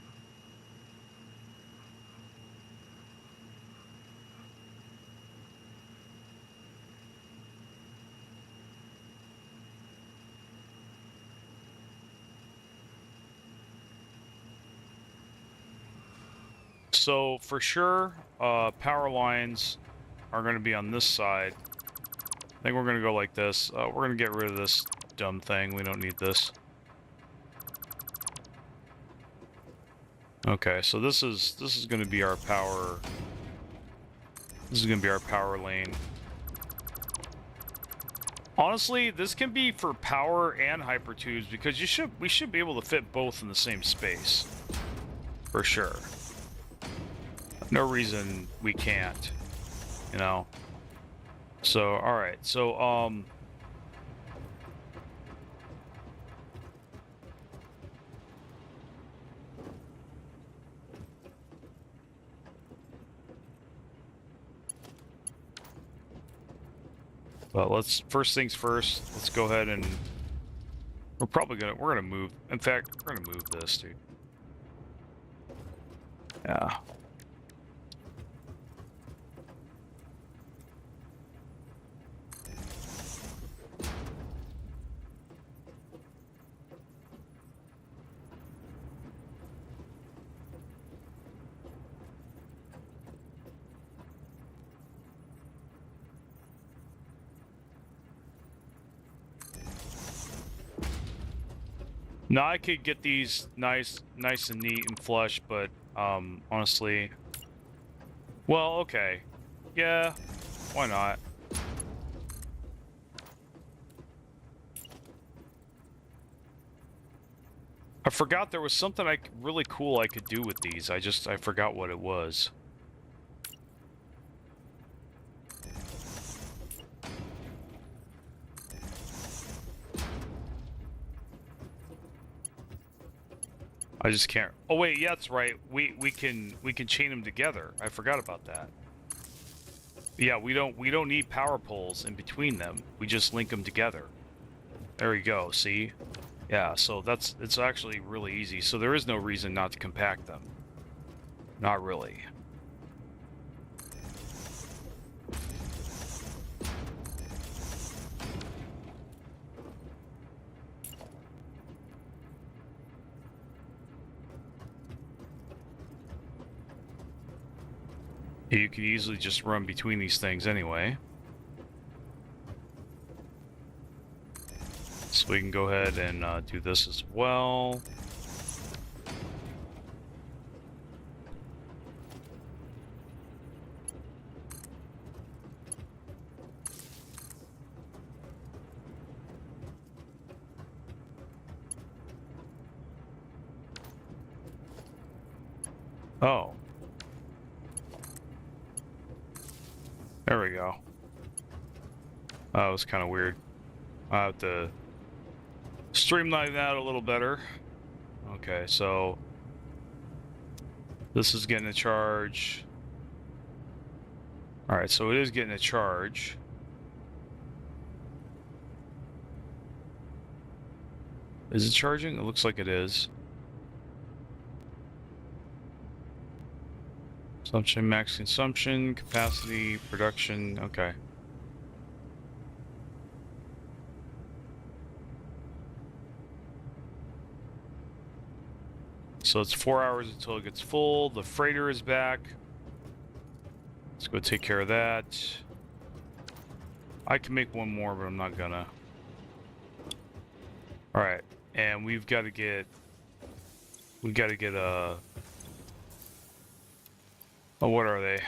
So for sure, power lines are going to be on this side. I think we're going to go like this. We're going to get rid of this dumb thing. We don't need this. Okay, so this is going to be our power. This is going to be our power lane. Honestly, this can be for power and hypertubes because we should be able to fit both in the same space. For sure. No reason we can't, you know. So, all right. So, but let's first things first. Let's go ahead and we're gonna move. In fact, we're gonna move this, dude. Yeah. Now I could get these nice and neat and flush, but honestly, well, okay, yeah, why not? I forgot there was something really cool I could do with these. I forgot what it was. I just can't. Oh wait, yeah, that's right. We can chain them together. I forgot about that. Yeah, we don't need power poles in between them. We just link them together. There we go. See? Yeah. So it's actually really easy. So there is no reason not to compact them. Not really. You could easily just run between these things anyway. So we can go ahead and do this as well. Oh. There we go. That was kind of weird. I have to streamline that a little better. Okay, so this is getting a charge. All right, so it is getting a charge. Is it charging? It looks like it is. Consumption, max consumption, capacity, production, okay. So it's 4 hours until it gets full. The freighter is back. Let's go take care of that. I can make one more, but I'm not gonna. All right, and we've got to get a. Oh, what are they?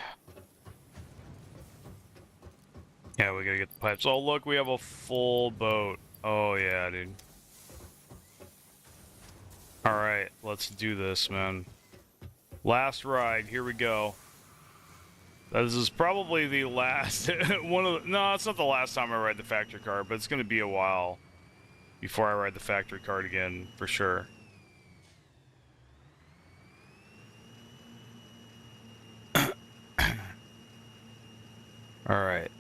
Yeah, we gotta get the pipes. Oh, look, we have a full boat. Oh, yeah, dude. Alright, let's do this, man. Last ride, here we go. This is probably the last... No, it's not the last time I ride the factory car, but it's gonna be a while before I ride the factory cart again, for sure. All right.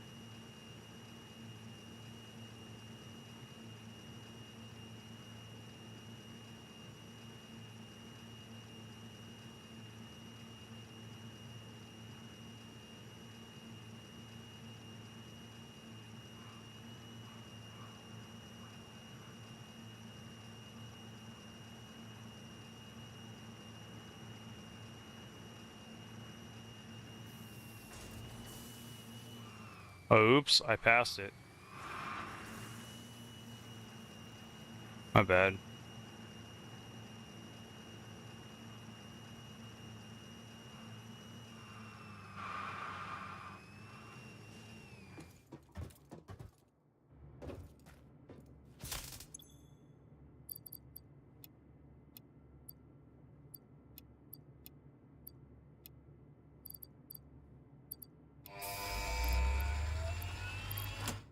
Oh, oops, I passed it. My bad.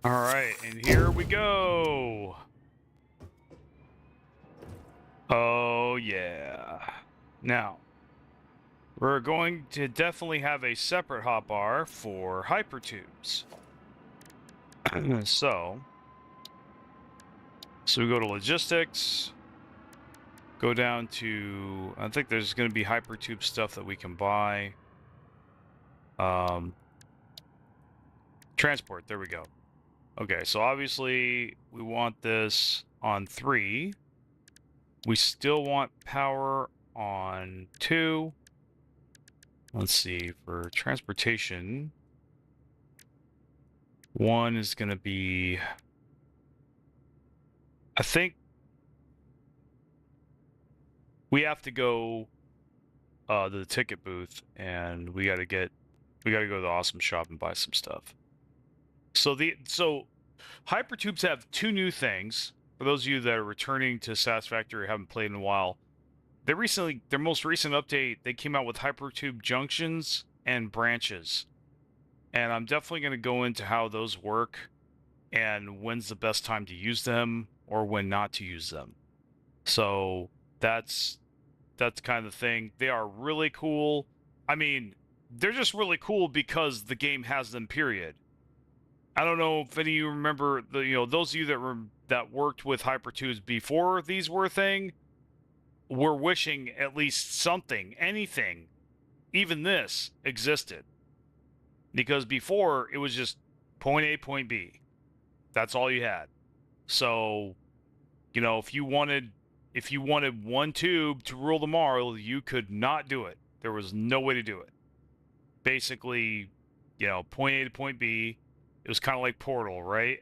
All right, and here we go. Oh, yeah. Now, we're going to definitely have a separate hotbar for hypertubes. So we go to logistics, go down to, I think there's going to be hypertube stuff that we can buy. Transport, there we go. Okay, so obviously we want this on 3. We still want power on 2. Let's see, for transportation, 1 is going to be, I think we have to go to the ticket booth, and we got to go to the awesome shop and buy some stuff. So Hypertubes have 2 new things. For those of you that are returning to Satisfactory or haven't played in a while, their most recent update, they came out with Hypertube junctions and branches. And I'm definitely going to go into how those work and when's the best time to use them or when not to use them. So that's kind of the thing. They are really cool. I mean, they're just really cool because the game has them, period. I don't know if any of you remember those of you that worked with Hypertubes before these were a thing were wishing at least something, anything, even this existed. Because before it was just point A, point B. That's all you had. So, if you wanted one tube to rule them all, you could not do it. There was no way to do it. Basically, point A to point B. It was kind of like Portal, right?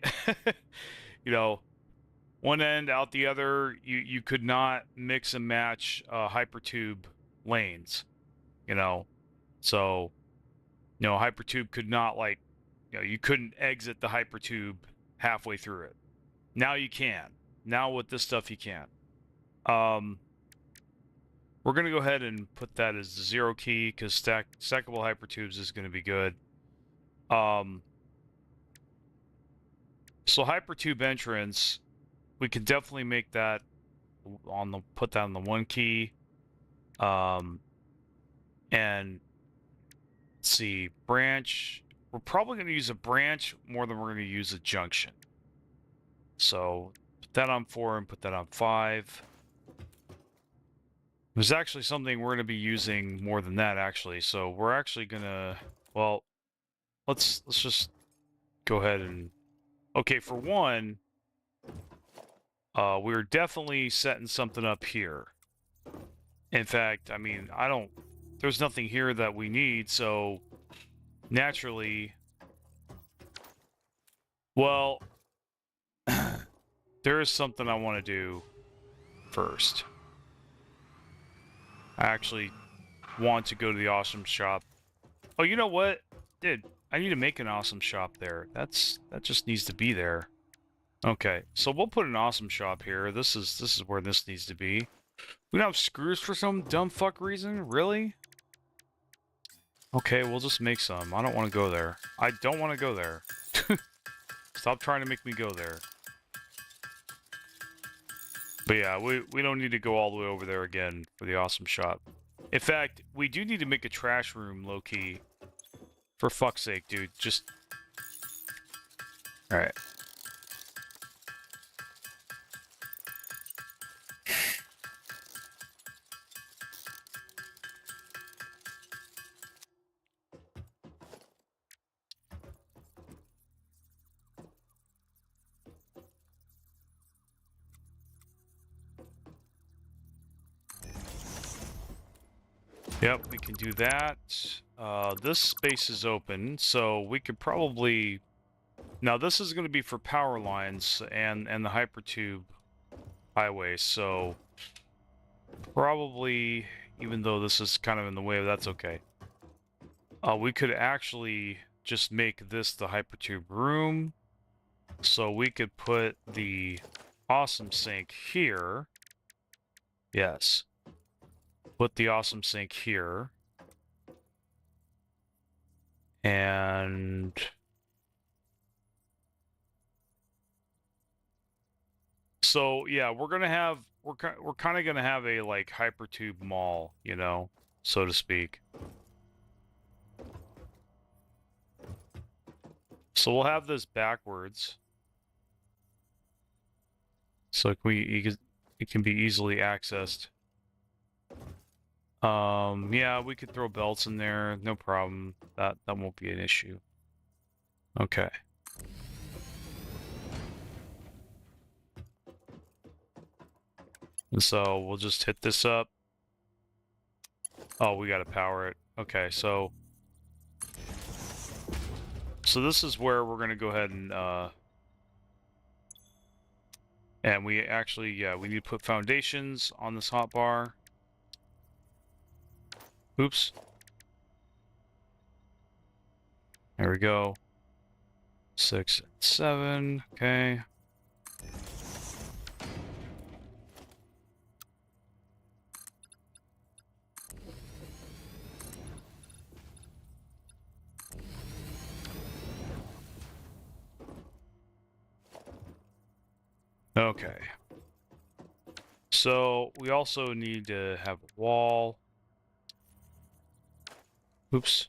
One end out the other. You could not mix and match Hypertube lanes. So Hypertube could not you couldn't exit the Hypertube halfway through it. Now you can. Now with this stuff you can. We're gonna go ahead and put that as the 0 key because stackable Hypertubes is gonna be good. So Hypertube entrance, we can definitely make that put that on the 1 key. And let's see, branch. We're probably going to use a branch more than we're going to use a junction. So put that on 4 and put that on 5. There's actually something we're going to be using more than that, actually. So we're actually going to, well, let's just go ahead and, okay, for one, we're definitely setting something up here. In fact, I mean, there's nothing here that we need, so naturally, well, there is something I want to do first. I actually want to go to the awesome shop. Oh, you know what? Dude, I need to make an awesome shop there. That just needs to be there. Okay, so we'll put an awesome shop here. This is where this needs to be. We don't have screws for some dumb fuck reason? Really? Okay, we'll just make some. I don't want to go there. I don't want to go there. Stop trying to make me go there. But yeah, we don't need to go all the way over there again for the awesome shop. In fact, we do need to make a trash room, low-key. For fuck's sake, dude. Just... Alright. Yep, we can do that. This space is open, so we could probably Now this is going to be for power lines and the Hypertube highway, so probably, even though this is kind of in the way, that's okay. We could actually just make this the Hypertube room, so we could put the awesome sink here. Yes. Put the awesome sink here. And so yeah, we're kind of gonna have a like Hypertube mall, you know, so to speak. So we'll have this backwards, so it can be easily accessed. Yeah, we could throw belts in there, no problem. That won't be an issue. Okay. And so we'll just hit this up. Oh, we gotta power it. Okay, so this is where we're gonna go ahead and we actually, yeah, we need to put foundations on this hotbar. Oops. There we go. 6 and 7, okay. Okay. So we also need to have a wall. Oops.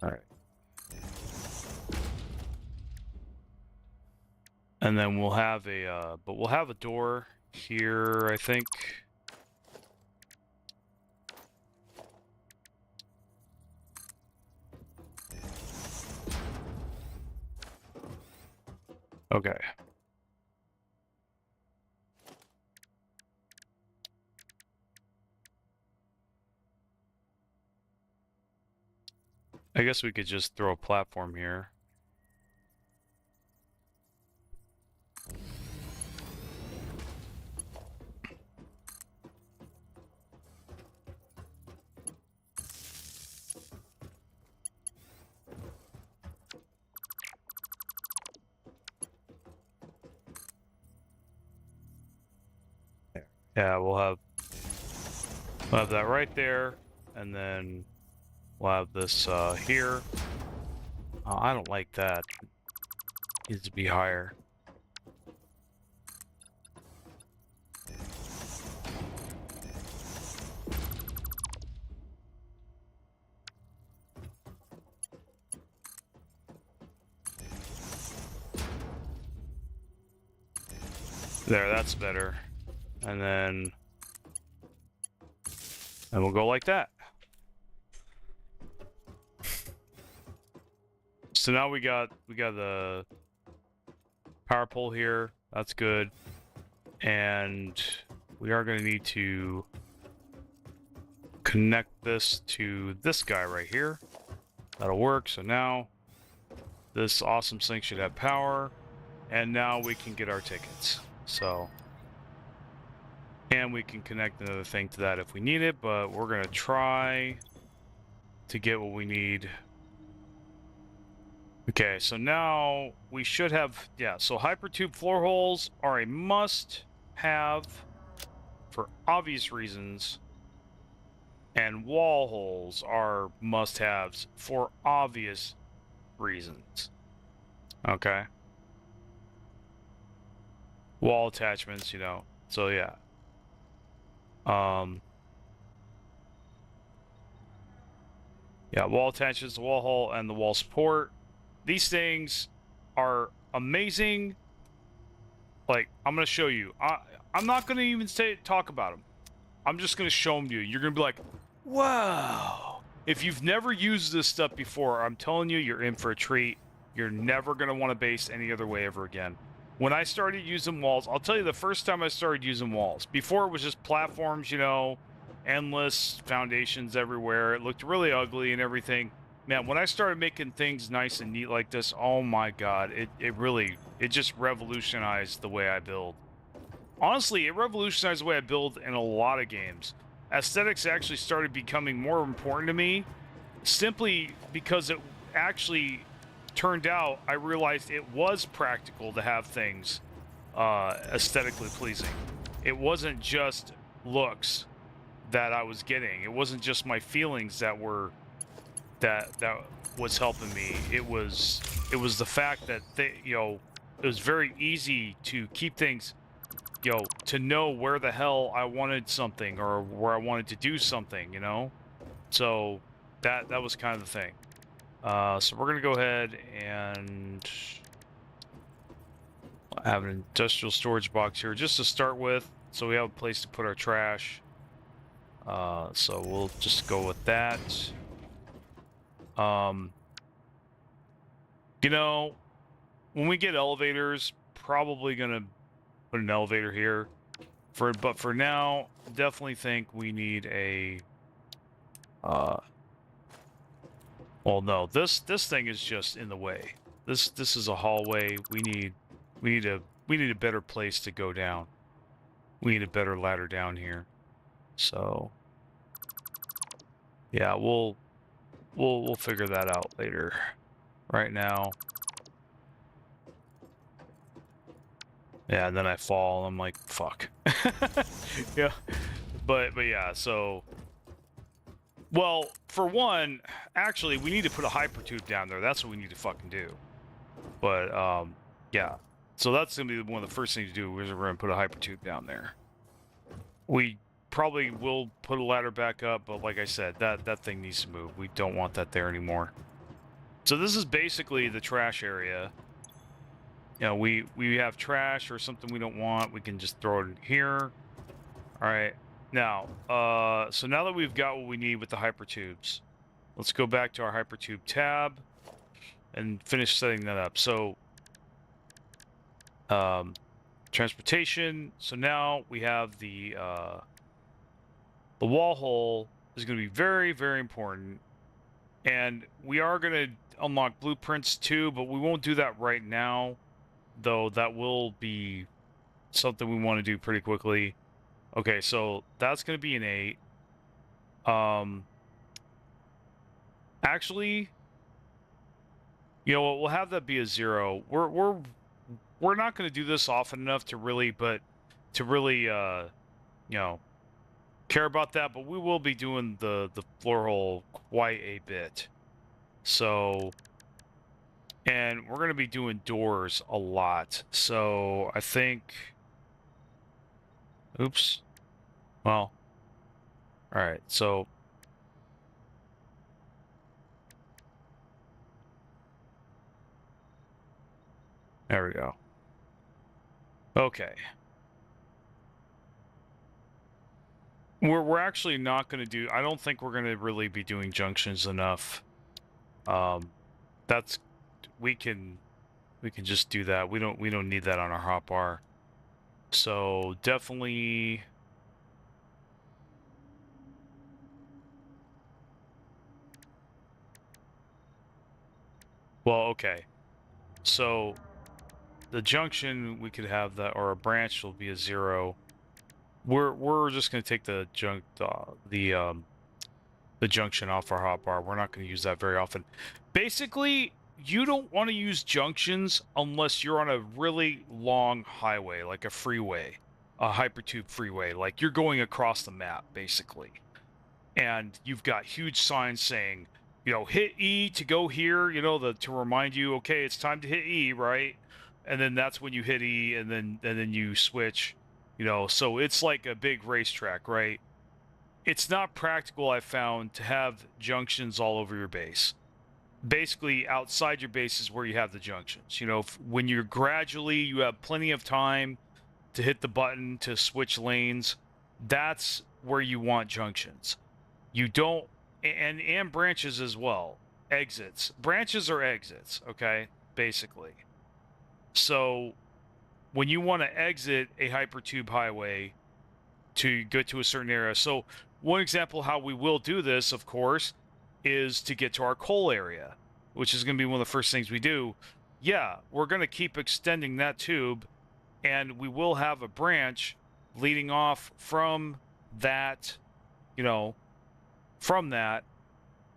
All right. And then we'll have a door here, I think. Okay. I guess we could just throw a platform here. Yeah, we'll have that right there, and then we'll have this here. I don't like that. It needs to be higher. There, that's better. And we'll go like that. So now we got the power pole here. That's good. And we are going to need to connect this to this guy right here. That'll work. So now this awesome sink should have power, and now we can get our tickets. So, and we can connect another thing to that if we need it, but we're going to try to get what we need. Okay, so now we should have, yeah, so Hypertube floor holes are a must-have for obvious reasons, and wall holes are must-haves for obvious reasons. Okay. Wall attachments, you know, so yeah. Yeah, wall attachments, the wall hole, and the wall support. These things are amazing. Like, I'm going to show you. I'm not going to even talk about them. I'm just going to show them to you. You're going to be like, wow. If you've never used this stuff before, I'm telling you, you're in for a treat. You're never going to want to base any other way ever again. When I started using walls, I'll tell you the first time I started using walls. Before it was just platforms, you know, endless foundations everywhere. It looked really ugly and everything. Man, when I started making things nice and neat like this, oh my God, it just revolutionized the way I build. Honestly, it revolutionized the way I build in a lot of games. Aesthetics actually started becoming more important to me simply because it actually turned out I realized it was practical to have things aesthetically pleasing. It wasn't just looks that I was getting. It wasn't just my feelings that were that was helping me. It was the fact that it was very easy to keep things, to know where the hell I wanted something or where I wanted to do something, So that was kind of the thing. So we're gonna go ahead and have an industrial storage box here just to start with, so we have a place to put our trash. So we'll just go with that. When we get elevators, probably gonna put an elevator here. But for now, definitely think we need a. Well, no, this thing is just in the way. This is a hallway. We need a better place to go down. We need a better ladder down here. So yeah, we'll figure that out later. Right now. Yeah, and then I fall, and I'm like, fuck. Yeah. But yeah, so well, for one, actually we need to put a hypertube down there. That's what we need to fucking do. But yeah. So that's gonna be one of the first things to do, is we're gonna put a hypertube down there. We probably will put a ladder back up, but like I said, that thing needs to move. We don't want that there anymore. So this is basically the trash area. We have trash or something we don't want, we can just throw it in here. All right. Now, so now that we've got what we need with the hypertubes, let's go back to our hypertube tab and finish setting that up. So, transportation. So now we have the wall hole is going to be very, very important, and we are going to unlock blueprints too, but we won't do that right now, though that will be something we want to do pretty quickly. Okay, so that's going to be an 8. Actually, we'll have that be a 0. We're not going to do this often enough to really care about that, but we will be doing the floor hole quite a bit. So, and we're going to be doing doors a lot. So I think, oops. Well, all right. So there we go. Okay. We're actually not going to do, I don't think we're going to really be doing junctions enough. That's, we can just do that. We don't need that on our hotbar. So definitely. Well, okay. So the junction, we could have that, or a branch will be a 0. We're just going to take the junction off our hotbar. We're not going to use that very often. Basically, you don't want to use junctions unless you're on a really long highway, like a freeway, a hypertube freeway, like you're going across the map, basically. And you've got huge signs saying, hit E to go here, to remind you, okay, it's time to hit E, right? And then that's when you hit E, and then you switch, so it's like a big racetrack, right? It's not practical, I found, to have junctions all over your base. Basically, outside your base is where you have the junctions. When you're you have plenty of time to hit the button to switch lanes. That's where you want junctions. You don't, and branches as well. Exits. Branches are exits, okay? Basically. So when you want to exit a hypertube highway to go to a certain area, so one example how we will do this, of course, is to get to our coal area, which is going to be one of the first things we do. Yeah, we're going to keep extending that tube, and we will have a branch leading off from that, you know, from that,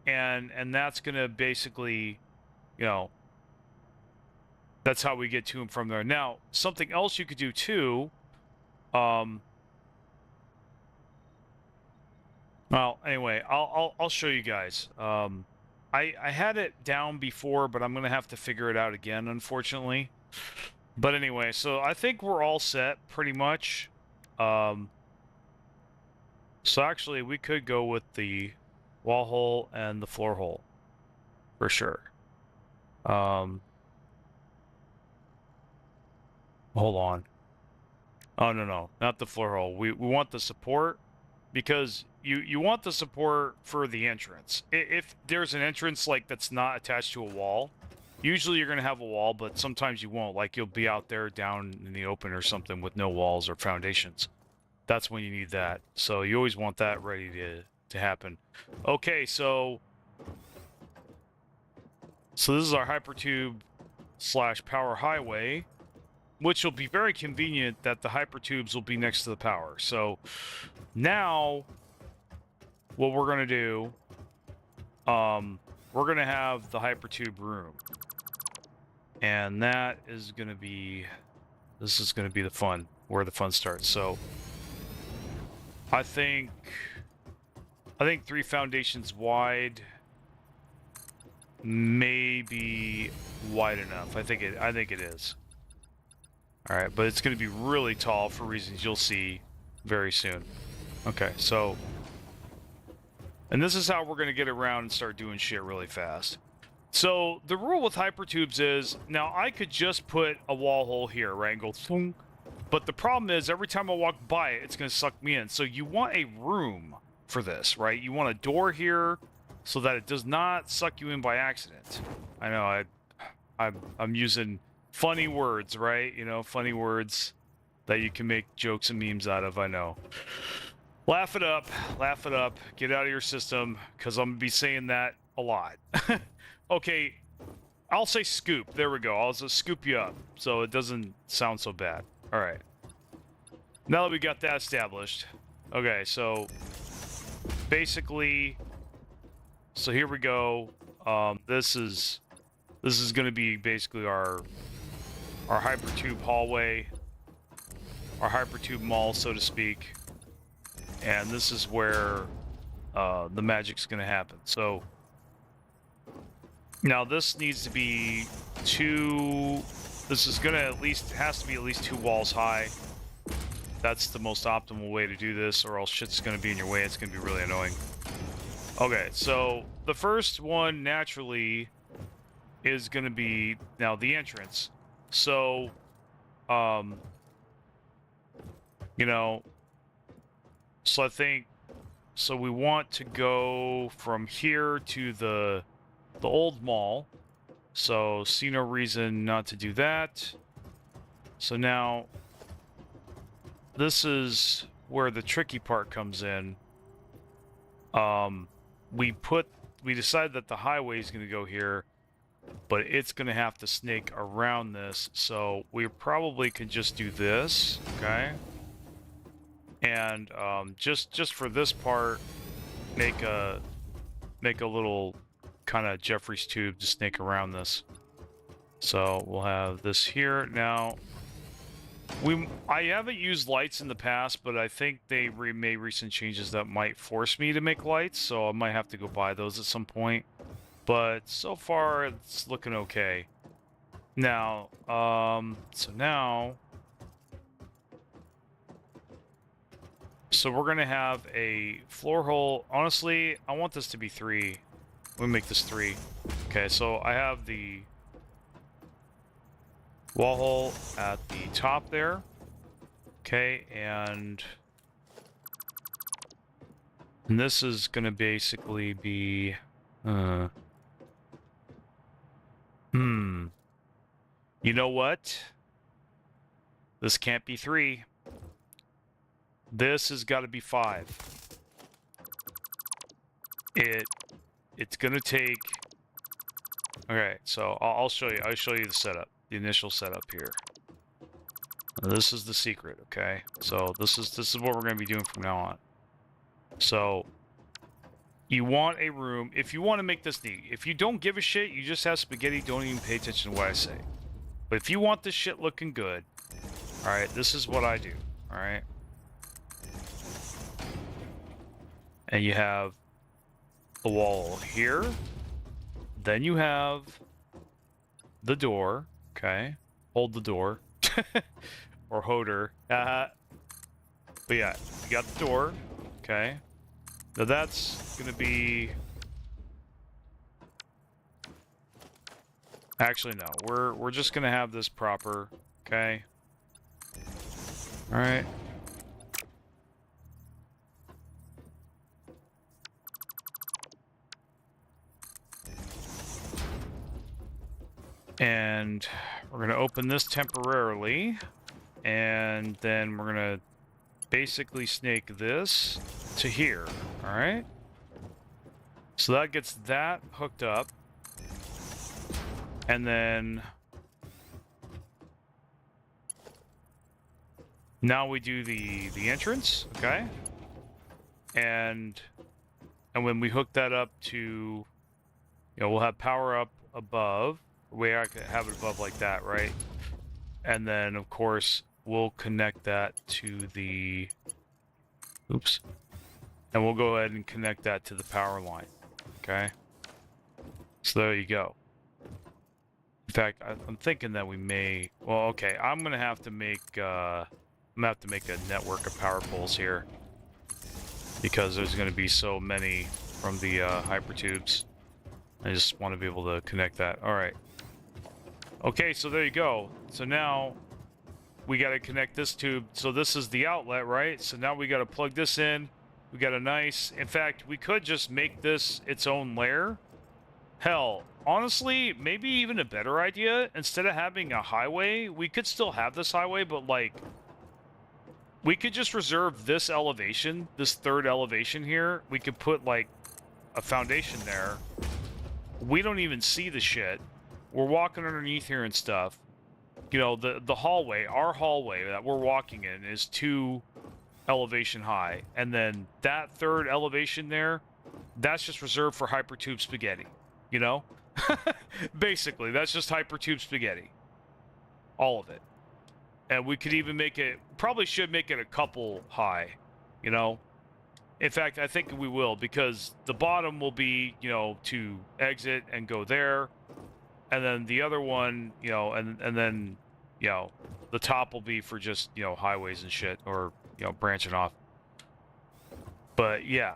and that's going to basically, you know, that's how we get to and from there. Now, something else you could do too, well, anyway, I'll show you guys. I had it down before, but I'm gonna have to figure it out again, unfortunately. But anyway, so I think we're all set pretty much. So actually, we could go with the wall hole and the floor hole for sure. Hold on. Oh no, not the floor hole. We want the support, because you want the support for the entrance. If there's an entrance like that's not attached to a wall, usually you're gonna have a wall, but sometimes you won't. Like you'll be out there down in the open or something with no walls or foundations. That's when you need that. So you always want that ready to happen. Okay, so this is our Hypertube / power highway, which will be very convenient that the Hypertubes will be next to the power. So now what we're going to do, we're going to have the Hypertube room. And that is going to be, this is going to be the fun, where the fun starts. So I think 3 foundations wide may be wide enough. I think it is. All right, but it's going to be really tall for reasons you'll see very soon. Okay, so, and this is how we're going to get around and start doing shit really fast. So the rule with Hypertubes is, now I could just put a wall hole here, right, and go thunk. But the problem is, every time I walk by it, it's going to suck me in. So you want a room for this, right? You want a door here so that it does not suck you in by accident. I know I'm using funny words, right? You know, funny words that you can make jokes and memes out of, I know. Laugh it up, get out of your system, because I'm going to be saying that a lot. Okay, I'll say scoop. There we go. I'll just scoop you up so it doesn't sound so bad. All right. Now that we got that established. Okay, so basically, so here we go. This is going to be basically our Hypertube hallway, our Hypertube mall, so to speak. And this is where the magic's going to happen. So now this needs to be 2. This is going to has to be at least 2 walls high. That's the most optimal way to do this, or else shit's going to be in your way. It's going to be really annoying. Okay, so the first one naturally is going to be now the entrance. So, you know, so I think, so we want to go from here to the old mall. So see no reason not to do that. So now this is where the tricky part comes in. We decided that the highway is going to go here, but it's going to have to snake around this. So we probably could just do this, okay? And just for this part, make a little kind of Jeffrey's tube to snake around this. So we'll have this here. Now, I haven't used lights in the past, but I think they made recent changes that might force me to make lights, so I might have to go buy those at some point. But so far, it's looking okay. Now, so we're gonna have a floor hole. Honestly, I want this to be 3. Let me make this 3. Okay, so I have the wall hole at the top there. Okay, and this is going to basically be... You know what? This can't be 3. This has got to be 5. it's gonna take. Okay, so I'll show you. I'll show you the setup, the initial setup here. This is the secret, okay? So this is what we're gonna be doing from now on. So you want a room. If you want to make this neat, if you don't give a shit, you just have spaghetti. Don't even pay attention to what I say. But if you want this shit looking good, all right, this is what I do. All right, and you have the wall here. Then you have the door. Okay, hold the door. Or Hoder. But yeah, you got the door. Okay. Now that's gonna be. Actually, no. We're just gonna have this proper. Okay. All right. And we're gonna open this temporarily. And then we're gonna basically snake this to here, all right? So that gets that hooked up. And then now we do the entrance, okay? And when we hook that up to, you know, we'll have power up above. Way I could have it above like that, right? And then of course we'll connect that to the, oops, and we'll go ahead and connect that to the power line. Okay, so there you go. In fact, I'm thinking that we may, well, okay, I'm gonna have to make a network of power poles here because there's gonna be so many from the hypertubes. I just want to be able to connect that. All right. Okay, so there you go. So now we got to connect this tube. So this is the outlet, right? So now we got to plug this in. We got a nice, in fact, we could just make this its own layer. Hell, honestly, maybe even a better idea. Instead of having a highway, we could still have this highway, but like, we could just reserve this elevation, this third elevation here. We could put like a foundation there. We don't even see the shit. We're walking underneath here and stuff. You know, the hallway, our hallway that we're walking in is 2 elevation high. And then that third elevation there, that's just reserved for Hypertube spaghetti. You know? Basically, that's just Hypertube spaghetti. All of it. And we could even make it, probably should make it a couple high. You know? In fact, I think we will, because the bottom will be, you know, to exit and go there. And then the other one, you know, and then, you know, the top will be for just, you know, highways and shit, or, you know, branching off. But yeah,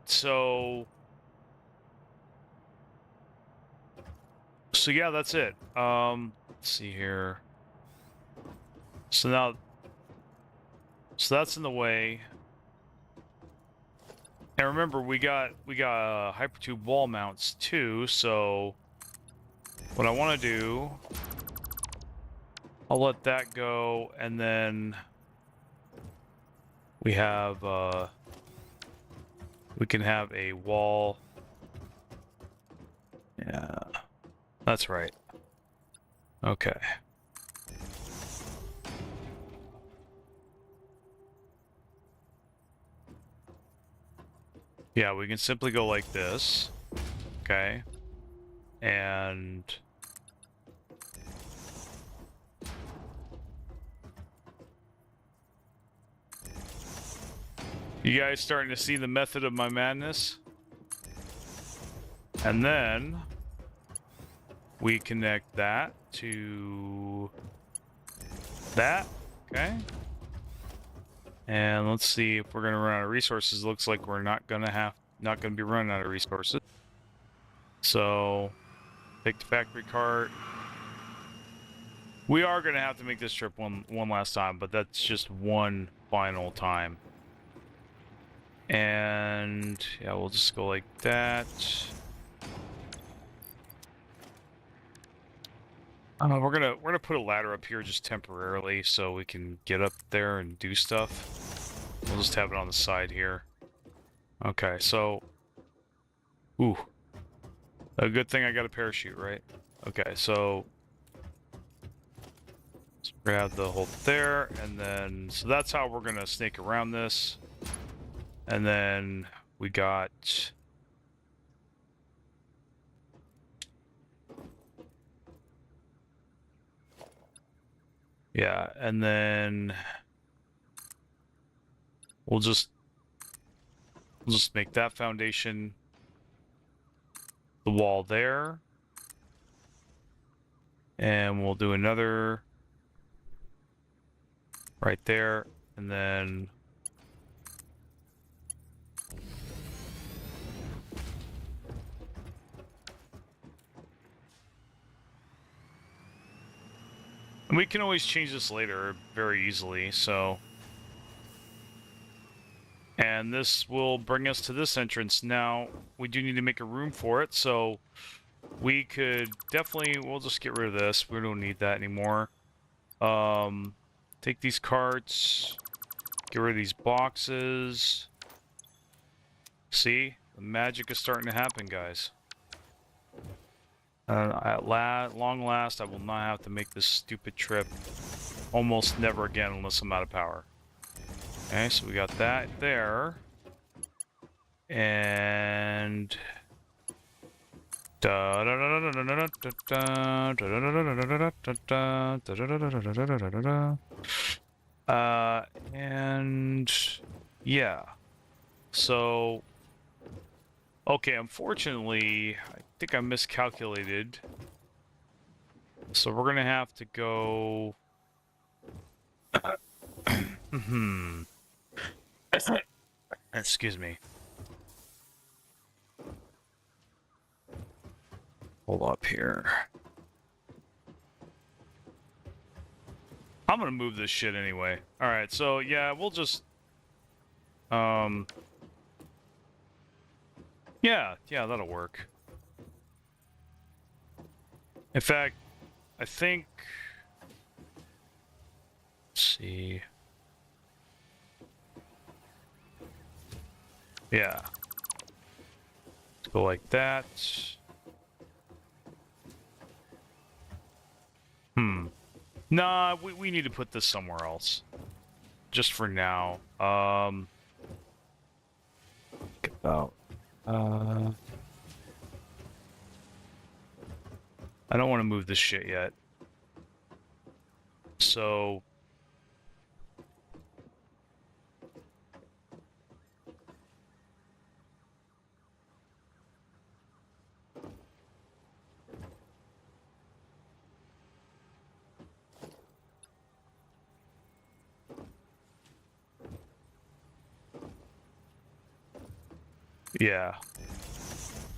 so yeah, that's it. Let's see here. So now, so that's in the way. And remember, we got Hypertube wall mounts too, so what I want to do, I'll let that go, and then we have, we can have a wall. Yeah, that's right. Okay. Yeah, we can simply go like this. Okay. And you guys starting to see the method of my madness? And then we connect that to that. Okay. And let's see if we're gonna run out of resources. Looks like we're not gonna be running out of resources. So take the factory cart. We are gonna have to make this trip one last time, but that's just one final time. And yeah, we'll just go like that. We're gonna put a ladder up here just temporarily so we can get up there and do stuff. We'll just have it on the side here. Okay, so Ooh. A good thing I got a parachute, right? Okay, so let's grab the hold there, and then so that's how we're gonna snake around this. And then we got yeah, and then we'll just make that foundation the wall there. And we'll do another right there, and then and we can always change this later very easily, so. And this will bring us to this entrance. Now, we do need to make a room for it, so we could definitely, we'll just get rid of this. We don't need that anymore. Take these carts, get rid of these boxes. See? The magic is starting to happen, guys. At long last, I will not have to make this stupid trip almost never again unless I'm out of power. Okay, so we got that there. And and yeah. So okay, unfortunately, I think I miscalculated. So we're gonna have to go excuse me. Hold up here. I'm gonna move this shit anyway. Alright, so yeah, we'll just yeah, that'll work. In fact, I think let's see. Yeah. Let's go like that. Nah, we need to put this somewhere else. Just for now. About I don't want to move this shit yet. So yeah.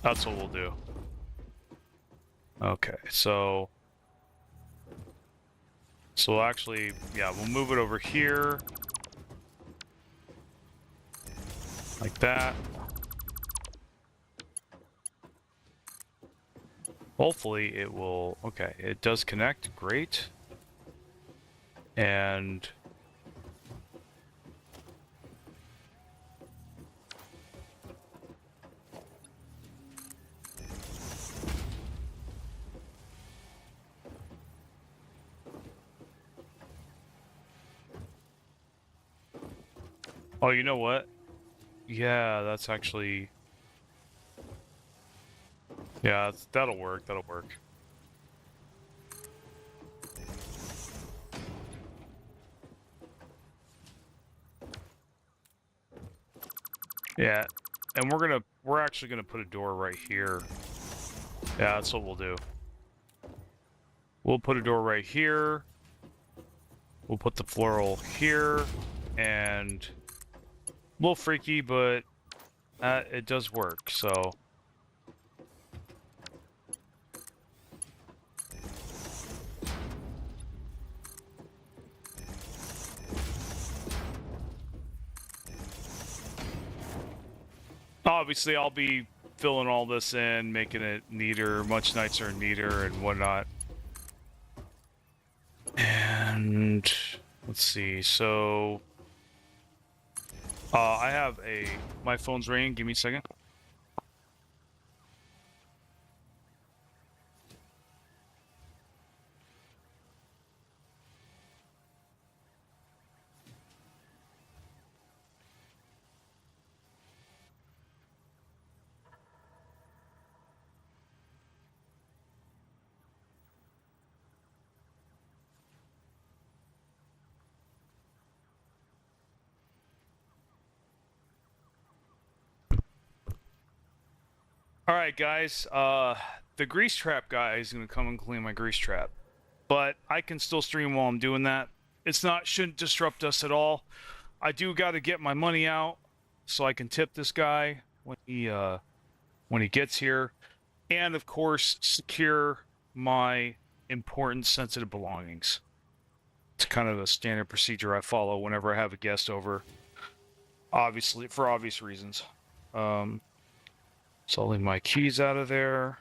That's what we'll do. Okay, so actually, yeah, we'll move it over here. Like that. Hopefully it will, okay, it does connect, great. And oh, you know what? Yeah, that's actually... Yeah, that'll work, that'll work. Yeah, and we're actually gonna put a door right here. Yeah, that's what we'll do. We'll put a door right here. We'll put the floral here, and a little freaky, but it does work, so. Obviously, I'll be filling all this in, making it neater, much nicer and neater and whatnot. And let's see, so I have my phone's ringing, give me a second. All right, guys. The grease trap guy is gonna come and clean my grease trap, but I can still stream while I'm doing that. It's not shouldn't disrupt us at all. I do got to get my money out so I can tip this guy when he gets here, and of course secure my important sensitive belongings. It's kind of a standard procedure I follow whenever I have a guest over, obviously for obvious reasons. So I'll leave my keys out of there.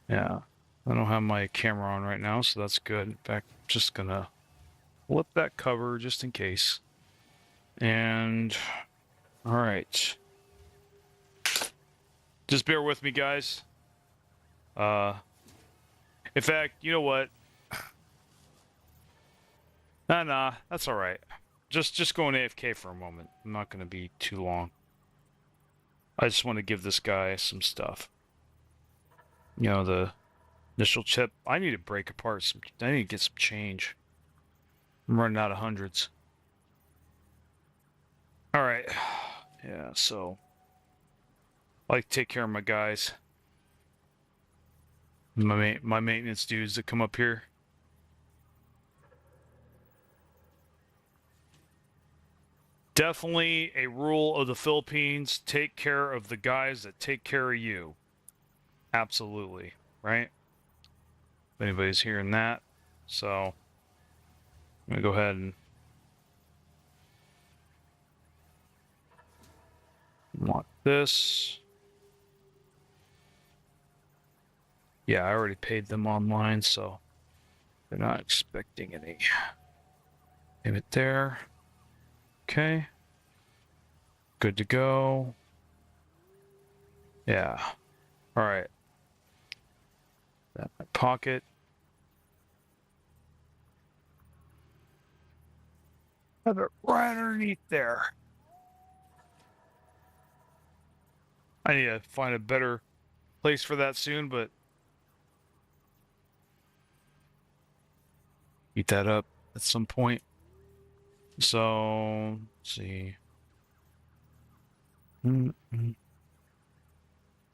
Yeah, I don't have my camera on right now, so that's good. In fact, I'm just gonna flip that cover just in case. And all right, just bear with me, guys. In fact, you know what? Nah, that's all right. Just going AFK for a moment. I'm not gonna be too long. I just want to give this guy some stuff. You know, the initial chip. I need to break apart some. I need to get some change. I'm running out of hundreds. All right. Yeah, so I like to take care of my guys. My maintenance dudes that come up here. Definitely a rule of the Philippines. Take care of the guys that take care of you. Absolutely, right? If anybody's hearing that. So I'm gonna go ahead and lock this. Yeah, I already paid them online, so they're not expecting any payment there. Okay. Good to go. Yeah. All right. That my pocket. Have it right underneath there. I need to find a better place for that soon, but eat that up at some point. So, let's see.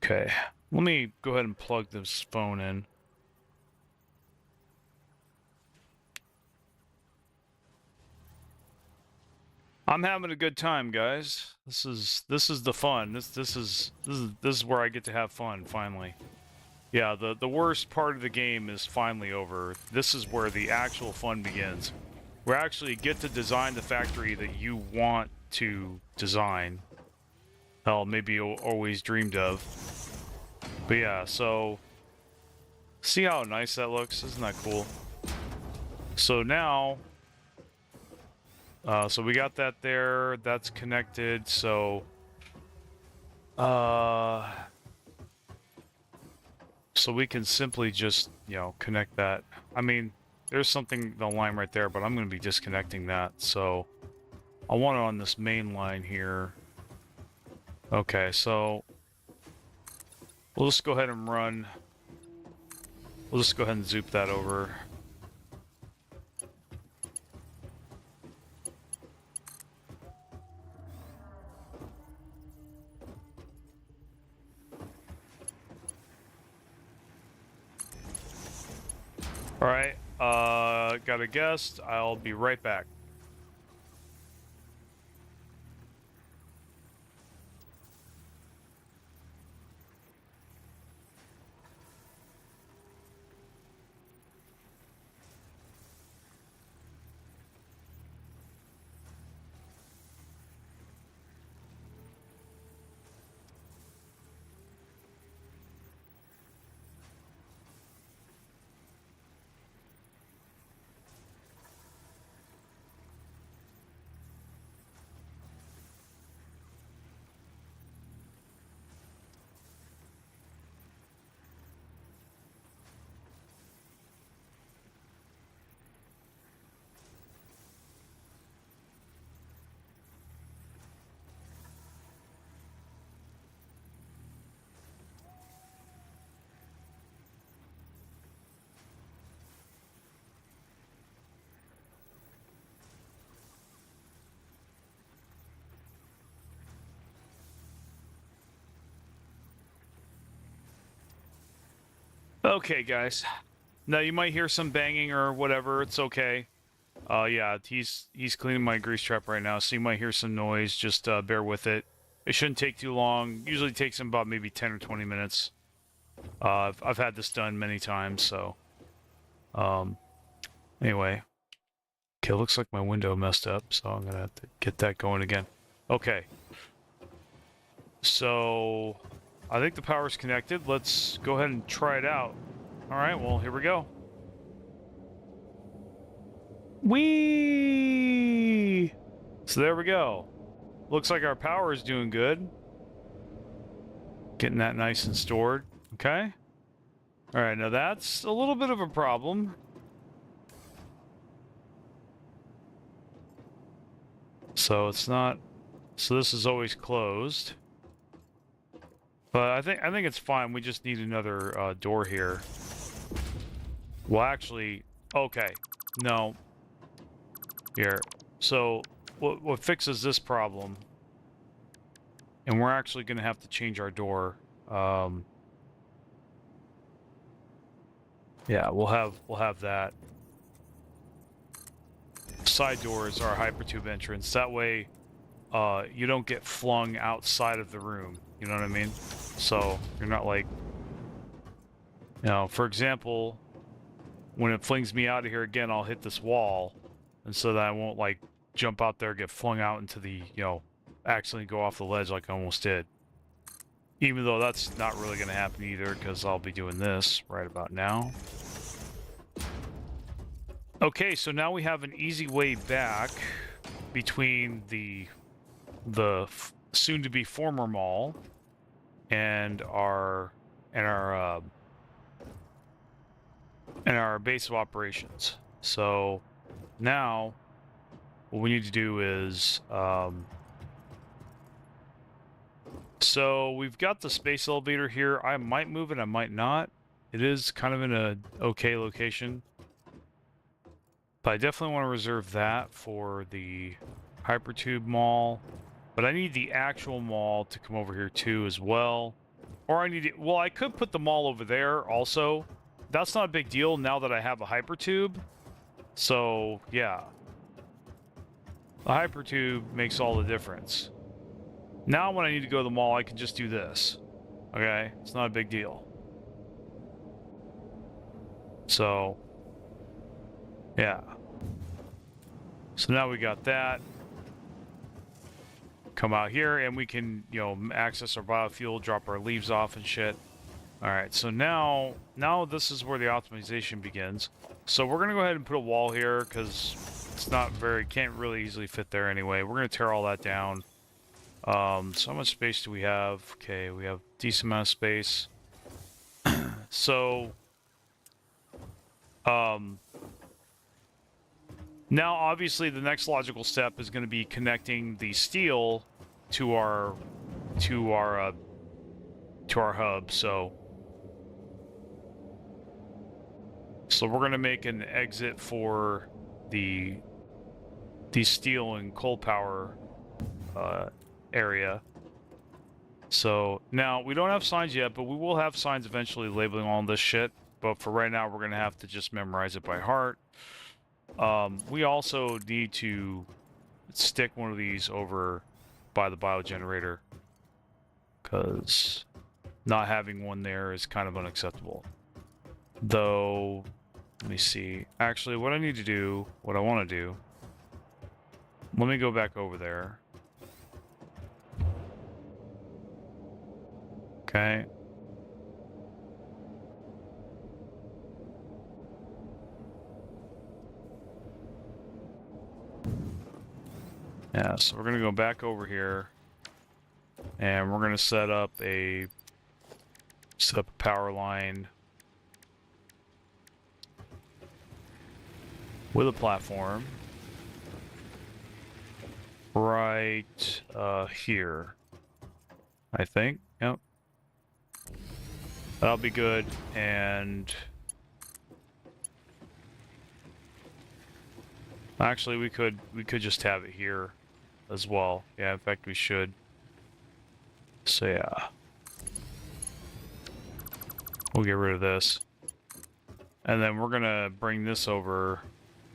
Okay. Let me go ahead and plug this phone in. I'm having a good time, guys. This is the fun. This is where I get to have fun finally. Yeah, the worst part of the game is finally over. This is where the actual fun begins. We actually get to design the factory that you want to design. Hell, maybe always dreamed of. But yeah, so see how nice that looks? Isn't that cool? So now, so we got that there. That's connected. So, so we can simply just, you know, connect that. I mean, there's something, the line right there, but I'm going to be disconnecting that. So I want it on this main line here. Okay, so we'll just go ahead and run. We'll just go ahead and zoop that over. All right, got a guest. I'll be right back. Okay, guys. Now you might hear some banging or whatever. It's okay. Yeah, he's cleaning my grease trap right now, so you might hear some noise. Just bear with it. It shouldn't take too long. Usually takes him about maybe 10 or 20 minutes. I've had this done many times, so anyway. Okay, looks like my window messed up, so I'm gonna have to get that going again. Okay. So I think the power's connected. Let's go ahead and try it out. All right, well, here we go. Whee! So there we go. Looks like our power is doing good. Getting that nice and stored. Okay. All right, now that's a little bit of a problem. So it's not... So this is always closed. But I think it's fine. We just need another door here. Well, actually... Okay. No. Here. So what fixes this problem... And we're actually going to have to change our door. Yeah, we'll have that. Side doors are Hypertube entrance. That way, you don't get flung outside of the room. You know what I mean? So you're not like, you know, for example, when it flings me out of here again, I'll hit this wall, and so that I won't like jump out there, get flung out into the, you know, accidentally go off the ledge like I almost did. Even though that's not really going to happen either, because I'll be doing this right about now. Okay, so now we have an easy way back between the soon-to-be former mall and our base of operations. So now what we need to do is so we've got the space elevator here. I might move it, I might not. It is kind of in a okay location. But I definitely want to reserve that for the Hypertube mall. But I need the actual mall to come over here too as well. Or I need it, well, I could put the mall over there also. That's not a big deal now that I have a Hypertube. So, yeah. The Hypertube makes all the difference. Now when I need to go to the mall, I can just do this. Okay? It's not a big deal. So, yeah. So now we got that. Come out here and we can, you know, access our biofuel, drop our leaves off and shit. Alright, so now this is where the optimization begins. So we're going to go ahead and put a wall here because it's not very, can't really easily fit there anyway. We're going to tear all that down. So how much space do we have? Okay, we have a decent amount of space. So, now obviously the next logical step is going to be connecting the steel to our hub. So we're going to make an exit for the steel and coal power area. So now we don't have signs yet, but we will have signs eventually labeling all this shit. But for right now, we're going to have to just memorize it by heart. We also need to stick one of these over by the biogenerator because not having one there is kind of unacceptable. Though, let me see. Actually, what I need to do, what I want to do, let me go back over there. Okay. Yeah, so we're going to go back over here and we're going to set up a power line with a platform right here, I think. Yep. That'll be good. And actually we could just have it here as well. Yeah, in fact we should. So yeah. We'll get rid of this. And then we're gonna bring this over,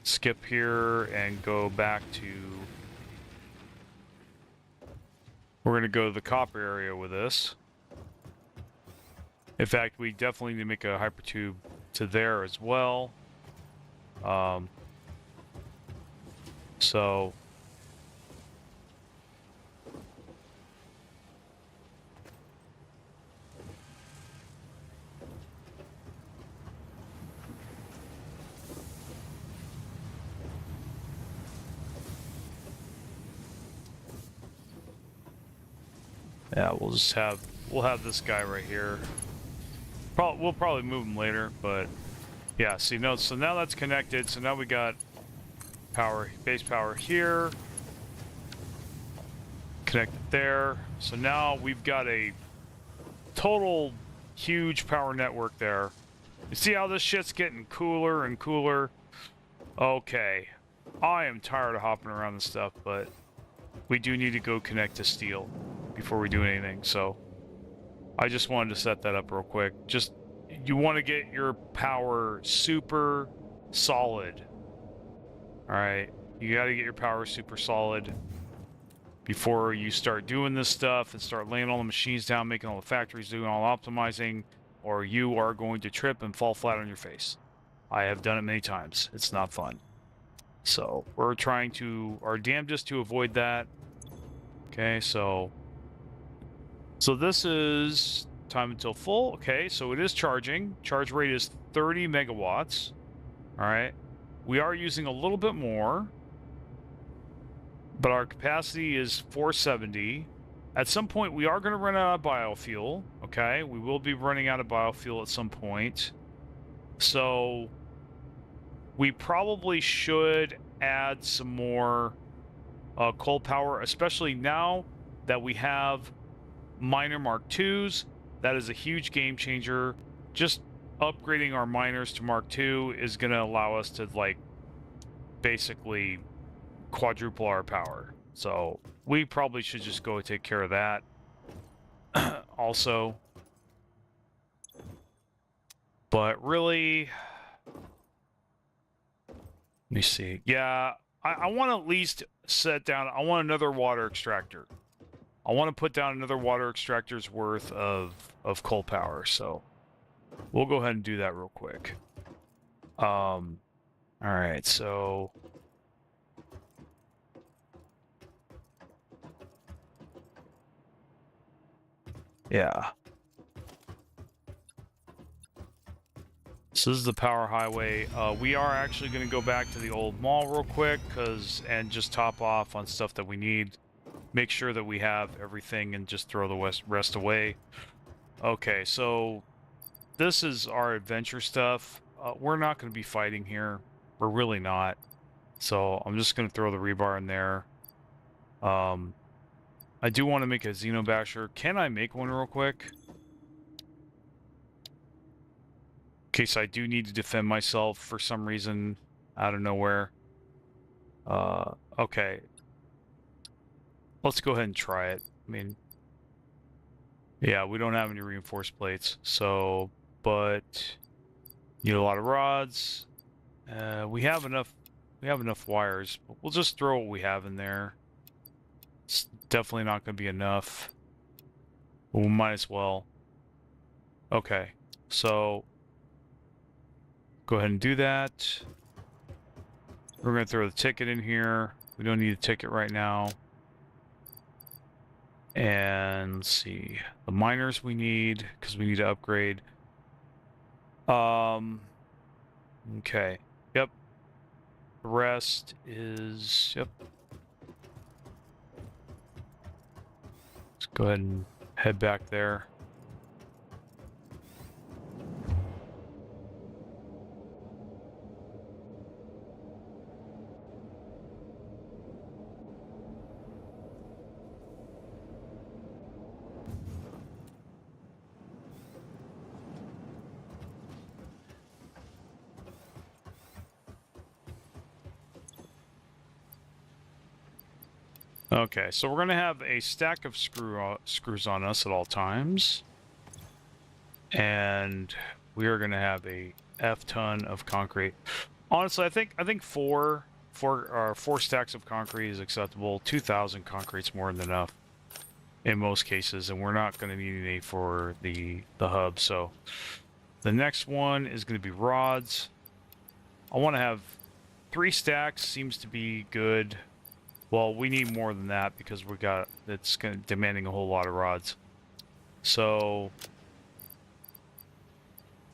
skip here, and go back to... We're gonna go to the copper area with this. In fact, we definitely need to make a hypertube to there as well. So... Yeah, we'll have this guy right here. We'll probably move him later, but yeah, see, no, so now that's connected. So now we got power, base power here, connected there. So now we've got a total huge power network there. You see how this shit's getting cooler and cooler? Okay, I am tired of hopping around this stuff, but we do need to go connect to steel before we do anything, so I just wanted to set that up real quick. Just, you want to get your power super solid. Alright, you got to get your power super solid before you start doing this stuff and start laying all the machines down, making all the factories, doing all optimizing, or you are going to trip and fall flat on your face. I have done it many times. It's not fun. So, we're trying to our damnedest to avoid that. Okay, so this is time until full. Okay, so it is charging. Charge rate is 30 megawatts. All right. We are using a little bit more, but our capacity is 470. At some point, we are going to run out of biofuel. Okay, we will be running out of biofuel at some point. So we probably should add some more coal power, especially now that we have miner Mark IIs. That is a huge game changer. Just upgrading our miners to Mark II is going to allow us to, like, basically quadruple our power. So we probably should just go take care of that. Also, but really, let me see. Yeah, I want to at least set down, I want another water extractor. I want to put down another water extractor's worth of coal power, so we'll go ahead and do that real quick. All right, so yeah. So this is the power highway. We are actually going to go back to the old mall real quick, and just top off on stuff that we need. Make sure that we have everything and just throw the rest away. Okay, so this is our adventure stuff. We're not going to be fighting here. We're really not. So I'm just going to throw the rebar in there. I do want to make a Xenobasher. Can I make one real quick? In case I do need to defend myself for some reason out of nowhere. Okay. Let's go ahead and try it. I mean, yeah, we don't have any reinforced plates, so, but need a lot of rods. We have enough wires, but we'll just throw what we have in there. It's definitely not going to be enough, but we might as well. Okay, so go ahead and do that. We're going to throw the ticket in here. We don't need a ticket right now. And let's see, the miners we need, because we need to upgrade. Okay, yep. The rest is, yep. Let's go ahead and head back there. Okay, so we're going to have a stack of screws on us at all times. And we are going to have a F ton of concrete. Honestly, I think four stacks of concrete is acceptable. 2,000 concrete's more than enough in most cases, and we're not going to need any for the hub. So the next one is going to be rods. I want to have 3 stacks. Seems to be good. Well, we need more than that because it's demanding a whole lot of rods. So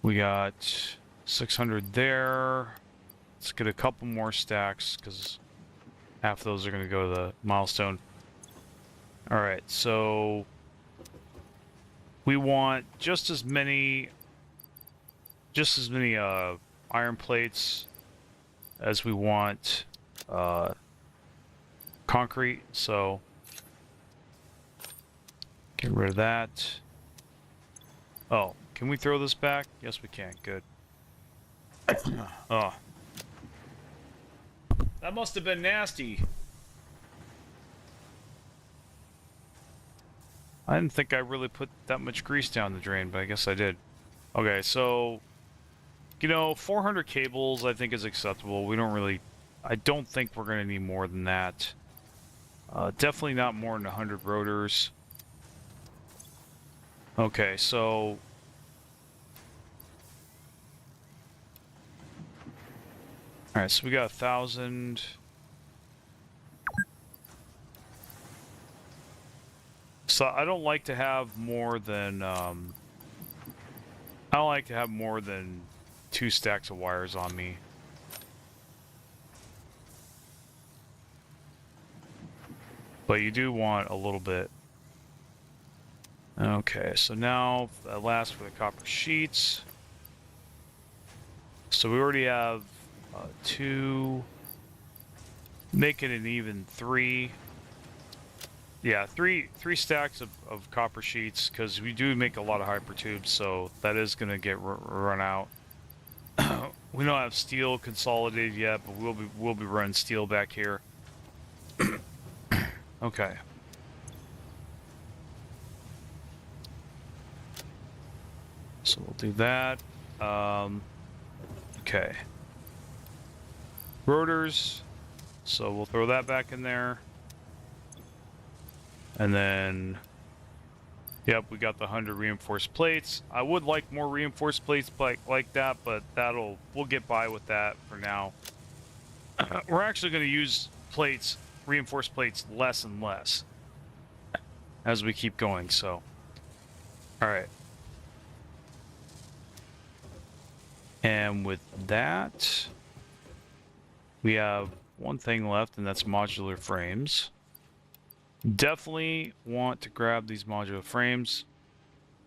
we got 600 there. Let's get a couple more stacks because half of those are going to go to the milestone. All right, so we want just as many iron plates as we want concrete. So get rid of that. Oh, can we throw this back? Yes, we can. Good. Oh. That must have been nasty. I didn't think I really put that much grease down the drain, but I guess I did. Okay, so, you know, 400 cables I think is acceptable. I don't think we're going to need more than that. Definitely not more than 100 rotors. Okay, so all right, so we got 1,000. So I don't like to have more than I don't like to have more than 2 stacks of wires on me. But you do want a little bit. Okay, so now at last for the copper sheets. So we already have 2. Make it an even 3. Yeah, three stacks of copper sheets because we do make a lot of hypertubes, so that is going to get run out. We don't have steel consolidated yet, but we'll be running steel back here. Okay. So we'll do that. Okay. Rotors. So we'll throw that back in there. And then, yep, we got the 100 reinforced plates. I would like more reinforced plates like that, but we'll get by with that for now. We're actually going to use reinforced plates less and less as we keep going, so. All right. And with that, we have one thing left, and that's modular frames. Definitely want to grab these modular frames.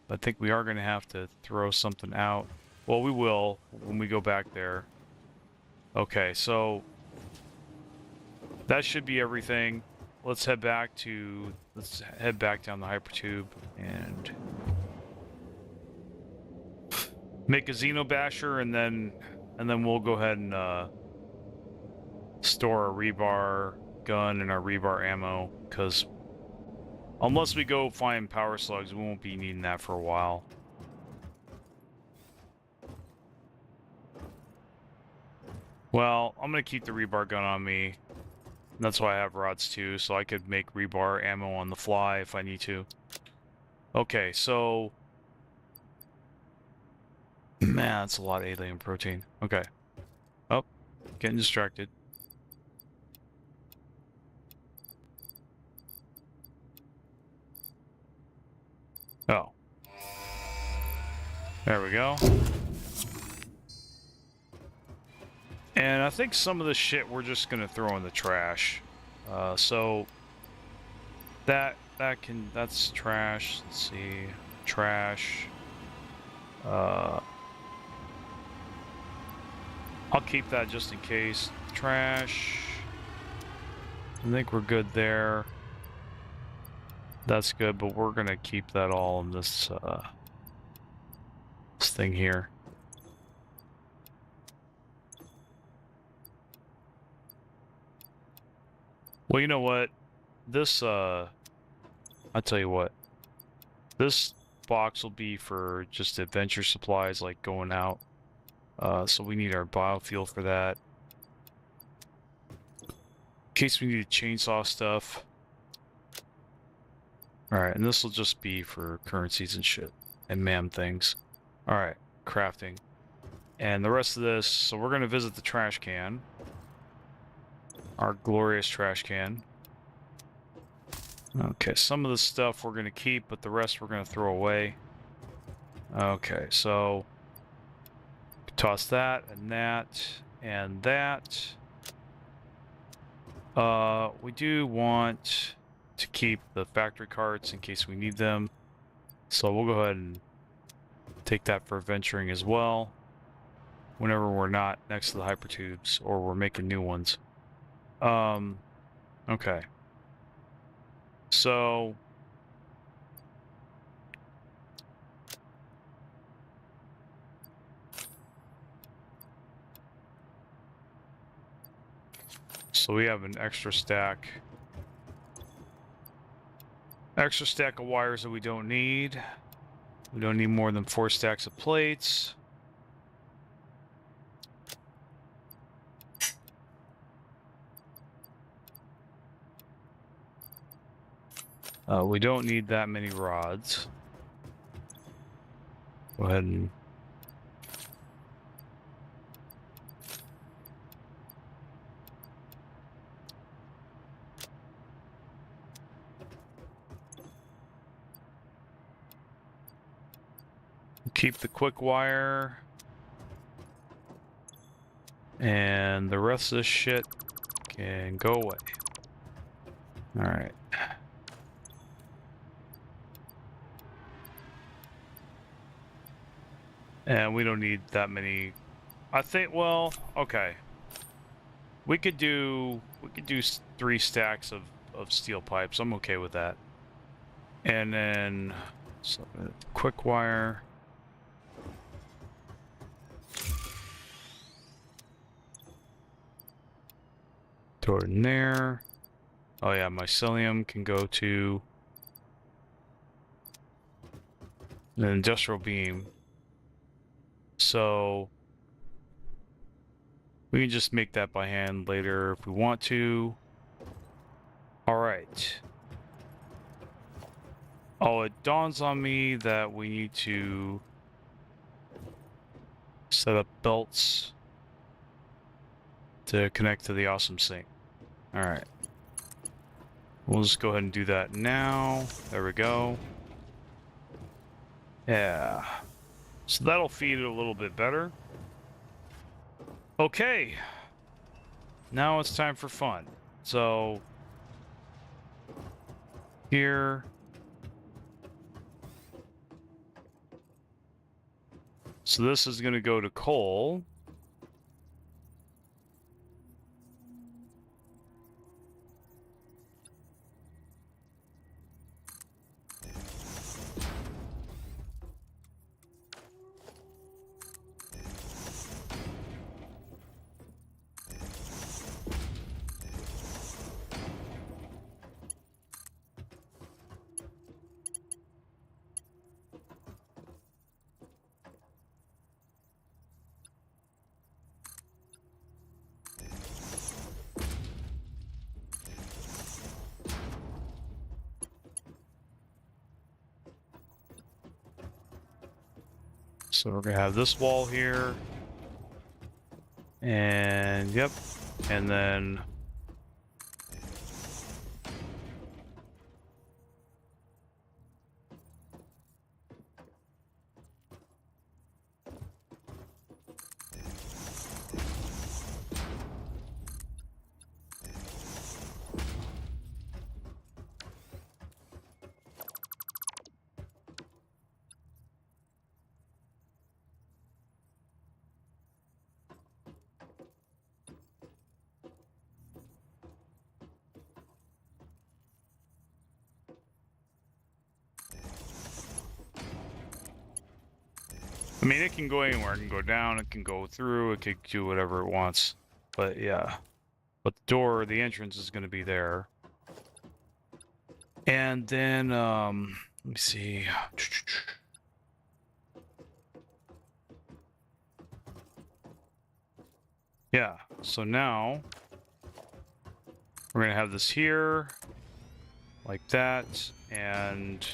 I think we are going to have to throw something out. Well, we will when we go back there. Okay, so that should be everything. Let's head back down the Hypertube and make a Xenobasher, and then we'll go ahead and store our rebar gun and our rebar ammo, because unless we go find power slugs, we won't be needing that for a while. Well, I'm gonna keep the rebar gun on me. That's why I have rods too, so I could make rebar ammo on the fly if I need to. Okay, so man, that's a lot of alien protein. Okay. Oh, getting distracted. Oh. There we go. And I think some of the shit we're just gonna throw in the trash. So that's trash. Let's see. Trash. I'll keep that just in case. Trash. I think we're good there. That's good, but we're gonna keep that all in this thing here. Well, you know what? This I'll tell you what. This box will be for just adventure supplies, like going out. So we need our biofuel for that. In case we need to chainsaw stuff. Alright, and this will just be for currencies and shit. And man things. Alright, crafting. And the rest of this, so we're going to visit the trash can. Our glorious trash can. Okay, some of the stuff we're going to keep, but the rest we're going to throw away. Okay, so toss that and that and that. We do want to keep the factory carts in case we need them. So we'll go ahead and take that for venturing as well. Whenever we're not next to the hypertubes or we're making new ones. Okay. So we have an extra stack of wires that we don't need. We don't need more than 4 stacks of plates. We don't need that many rods. Go ahead and keep the quick wire. And the rest of this shit can go away. Alright. And we don't need that many. I think, well, okay. We could do 3 stacks of steel pipes. I'm okay with that. And then so, quick wire. Throw it in there. Oh yeah, mycelium can go to an industrial beam. So we can just make that by hand later if we want to. Alright. Oh, it dawns on me that we need to set up belts to connect to the awesome sink. Alright. We'll just go ahead and do that now. There we go. Yeah. So that'll feed it a little bit better. Okay. Now it's time for fun. So here. So this is going to go to coal. So we're going to have this wall here. And, yep. And then I mean, it can go anywhere. It can go down, it can go through, it can do whatever it wants. But yeah. But the door, the entrance is going to be there. And then, let me see. Yeah, so now we're gonna have this here, like that, and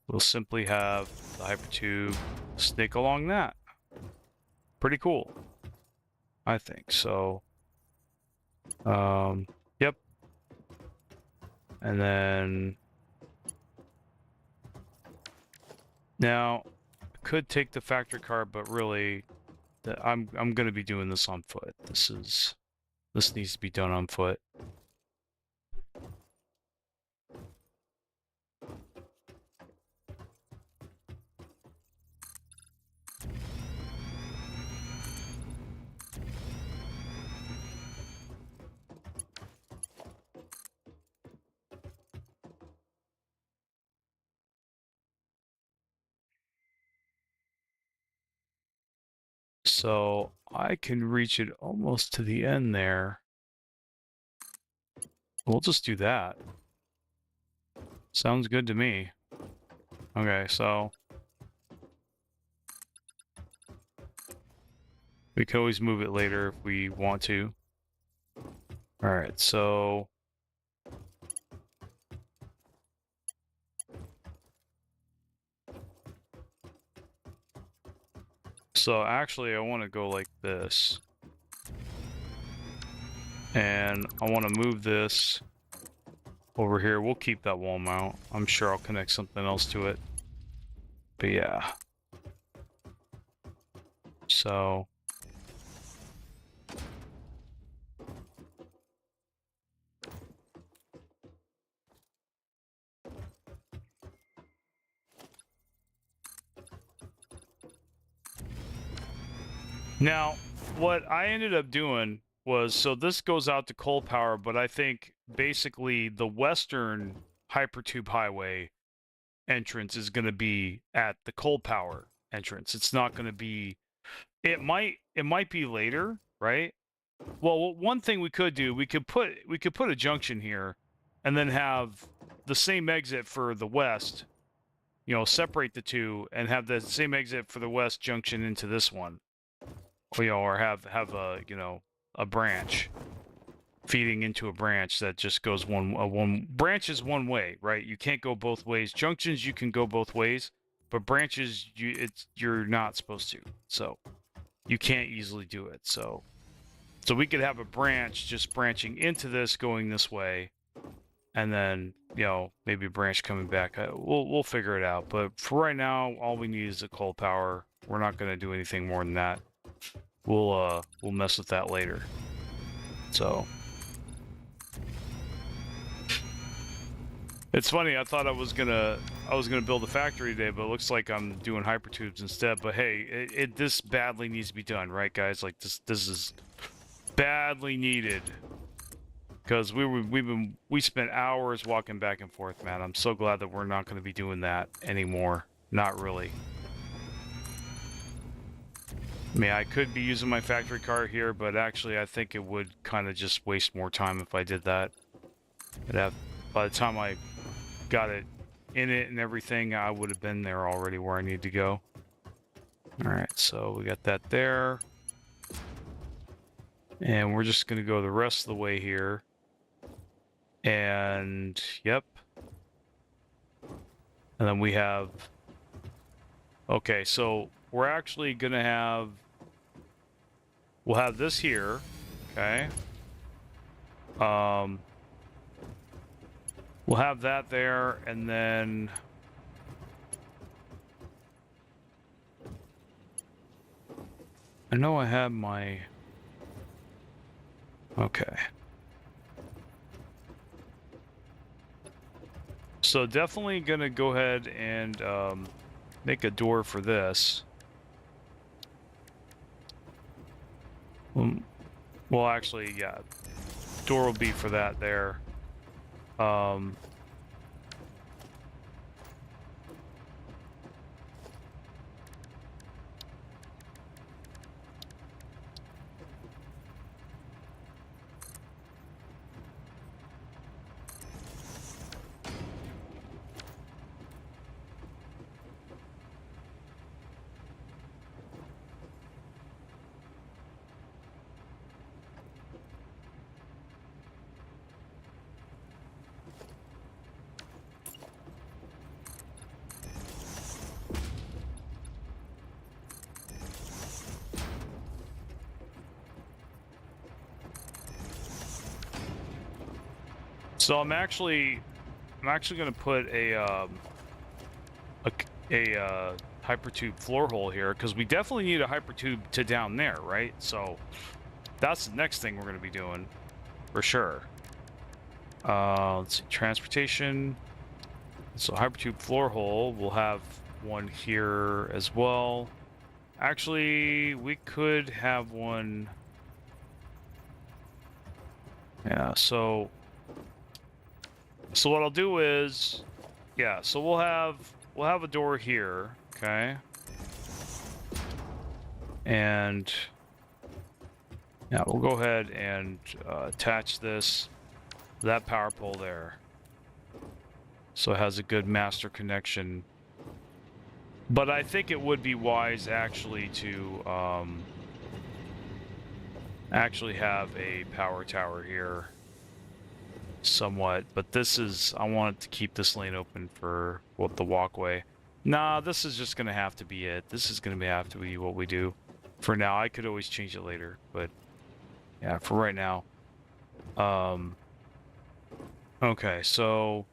we'll simply have the Hypertube snake along that. Pretty cool, I think. So, yep. And then now I could take the factory car, but really, I'm gonna be doing this on foot. This needs to be done on foot. So I can reach it almost to the end there. We'll just do that. Sounds good to me. Okay, so we can always move it later if we want to. All right, so actually I want to go like this. And I want to move this over here. We'll keep that wall mount. I'm sure I'll connect something else to it. But yeah. So now what I ended up doing was, so this goes out to coal power, but I think basically the western Hypertube highway entrance is going to be at the coal power entrance. It's not going to be, it might be later, right? Well, one thing we could do, we could put a junction here and then have the same exit for the west, separate the two and have the same exit for the west junction into this one. Or have a, a branch feeding into a branch that just goes one branch is one way, right? You can't go both ways. Junctions you can go both ways, but branches you're not supposed to. So you can't easily do it. So we could have a branch just branching into this, going this way, and then maybe a branch coming back. We'll figure it out. But for right now, all we need is a coal power. We're not going to do anything more than that. We'll mess with that later. So it's funny. I thought I was gonna build a factory today, but it looks like I'm doing hypertubes instead. But hey, this badly needs to be done, right, guys? Like this is badly needed because we spent hours walking back and forth, man. I'm so glad that we're not going to be doing that anymore. Not really. I mean, I could be using my factory car here, but actually I think it would kind of just waste more time if I did that. By the time I got it in it and everything, I would have been there already where I need to go. All right, so we got that there. And we're just going to go the rest of the way here. And, yep. And then we have... Okay, so we're actually going to have... We'll have this here, okay? We'll have that there, and then... I know I have my... Okay. So definitely gonna go ahead and make a door for this. Well, actually, yeah. Door will be for that there. So I'm actually going to put a hypertube floor hole here, because we definitely need a hypertube to down there, right? So that's the next thing we're going to be doing for sure. Let's see, transportation. So hypertube floor hole, we'll have one here as well. Actually, we could have one. Yeah, so what I'll do is, yeah, so we'll have a door here, okay? And yeah, we'll go ahead and attach this to that power pole there. So it has a good master connection. But I think it would be wise actually to actually have a power tower here somewhat. But this is, I want to keep this lane open for the walkway. Nah, this is just going to have to be it. This is going to have to be what we do for now. I could always change it later, but yeah, for right now. Okay, so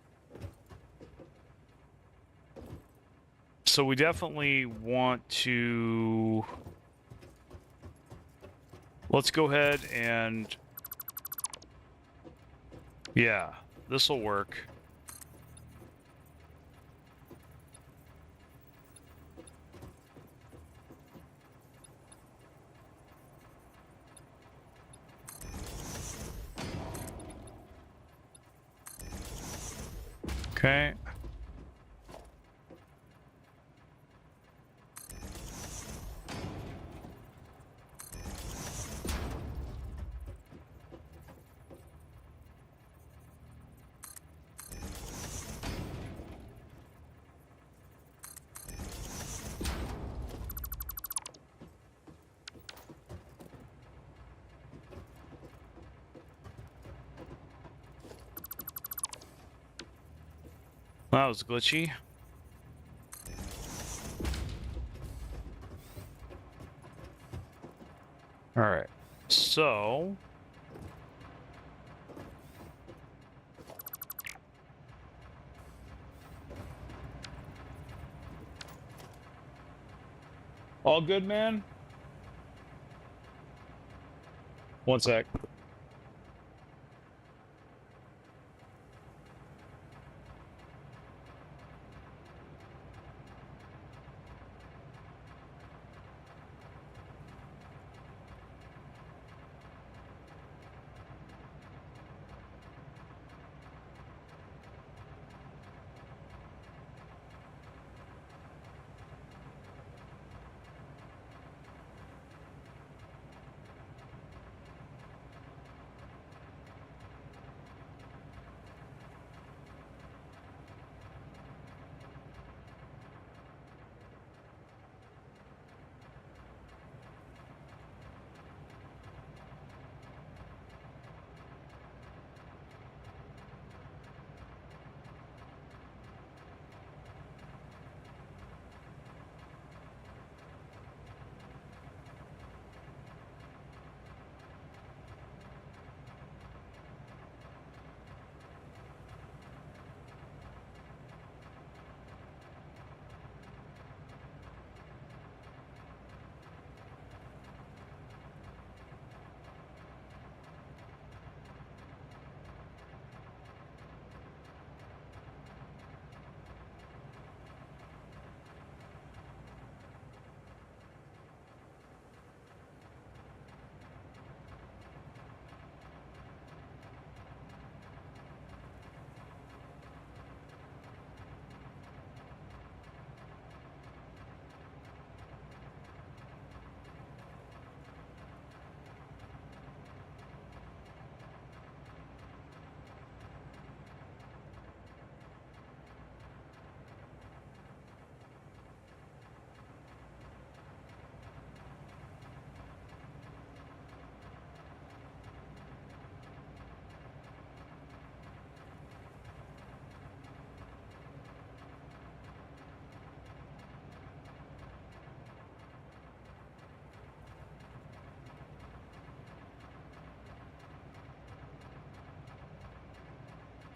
we definitely want to, let's go ahead and, yeah, this will work. Okay. That was glitchy. All right, so all good, man? One sec.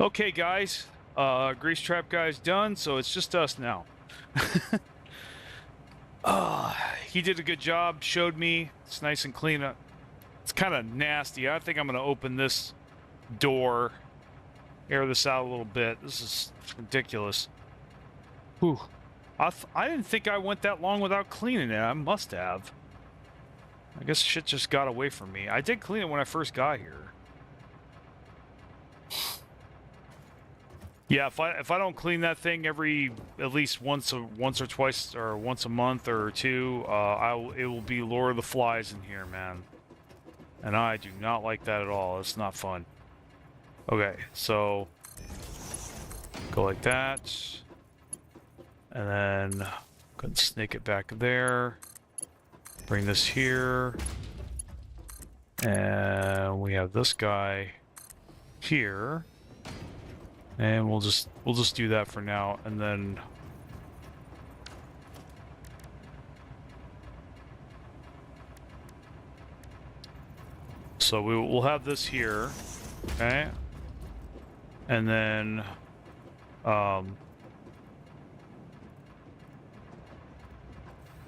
Okay, guys. Grease trap guy's done, so it's just us now. He did a good job, showed me. It's nice and clean. It's kind of nasty. I think I'm going to open this door, air this out a little bit. This is ridiculous. Whew. I didn't think I went that long without cleaning it. I must have. I guess shit just got away from me. I did clean it when I first got here. Yeah, if I don't clean that thing every at least once or twice or once a month or two, it will be Lord of the Flies in here, man. And I do not like that at all. It's not fun. Okay, so go like that, and then go ahead and snake it back there. Bring this here, and we have this guy here. And we'll just do that for now, and then so we'll have this here, okay? And then